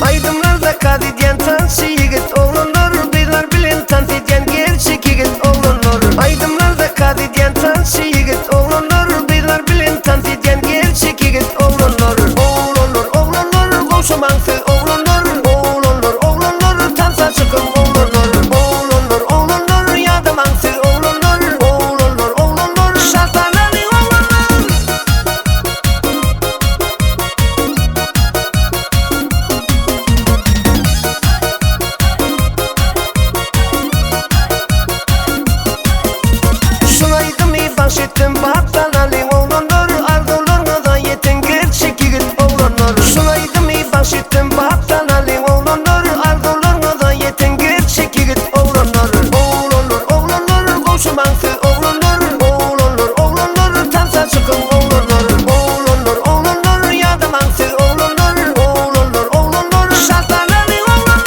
Aydınlarda kadı diyen tansı yigit oğlanır. Bizler bilin tansı diyen gerçek yigit oğlanır. Aydınlarda kadı diyen tansı yigit oğlanır. Bizler bilin tansı diyen gerçek yigit oğlanır. Oğlanır, oğlanır, koşu mansı oğlanır. Oğlanır, oğlanır, tansa çıkım oğlanır. Oğlanır, oğlanır, yadı mansı oğlanır. Oğlanır, oğlanır, şartlarını oğlanır. Şunaydım iyi bahşettim bahtanalı oğlanır. Arzularına da yetin gerçek yigit oğlanır. Şunaydım iyi bahşettim bahtanalı oğlanır. Arzularına da yetin gerçek yigit oğlanır. Oğlanır, oğlanır, koşu mansı oğlanır. Oğlanır, oğlanır, tansa çıkım oğlanır. Oğlanır, oğlanır, yadı mansı oğlanır. Oğlanır, oğlanır, şartlarını oğlanır.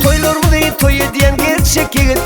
Toylur mu değil toyu diyen gerçek yigit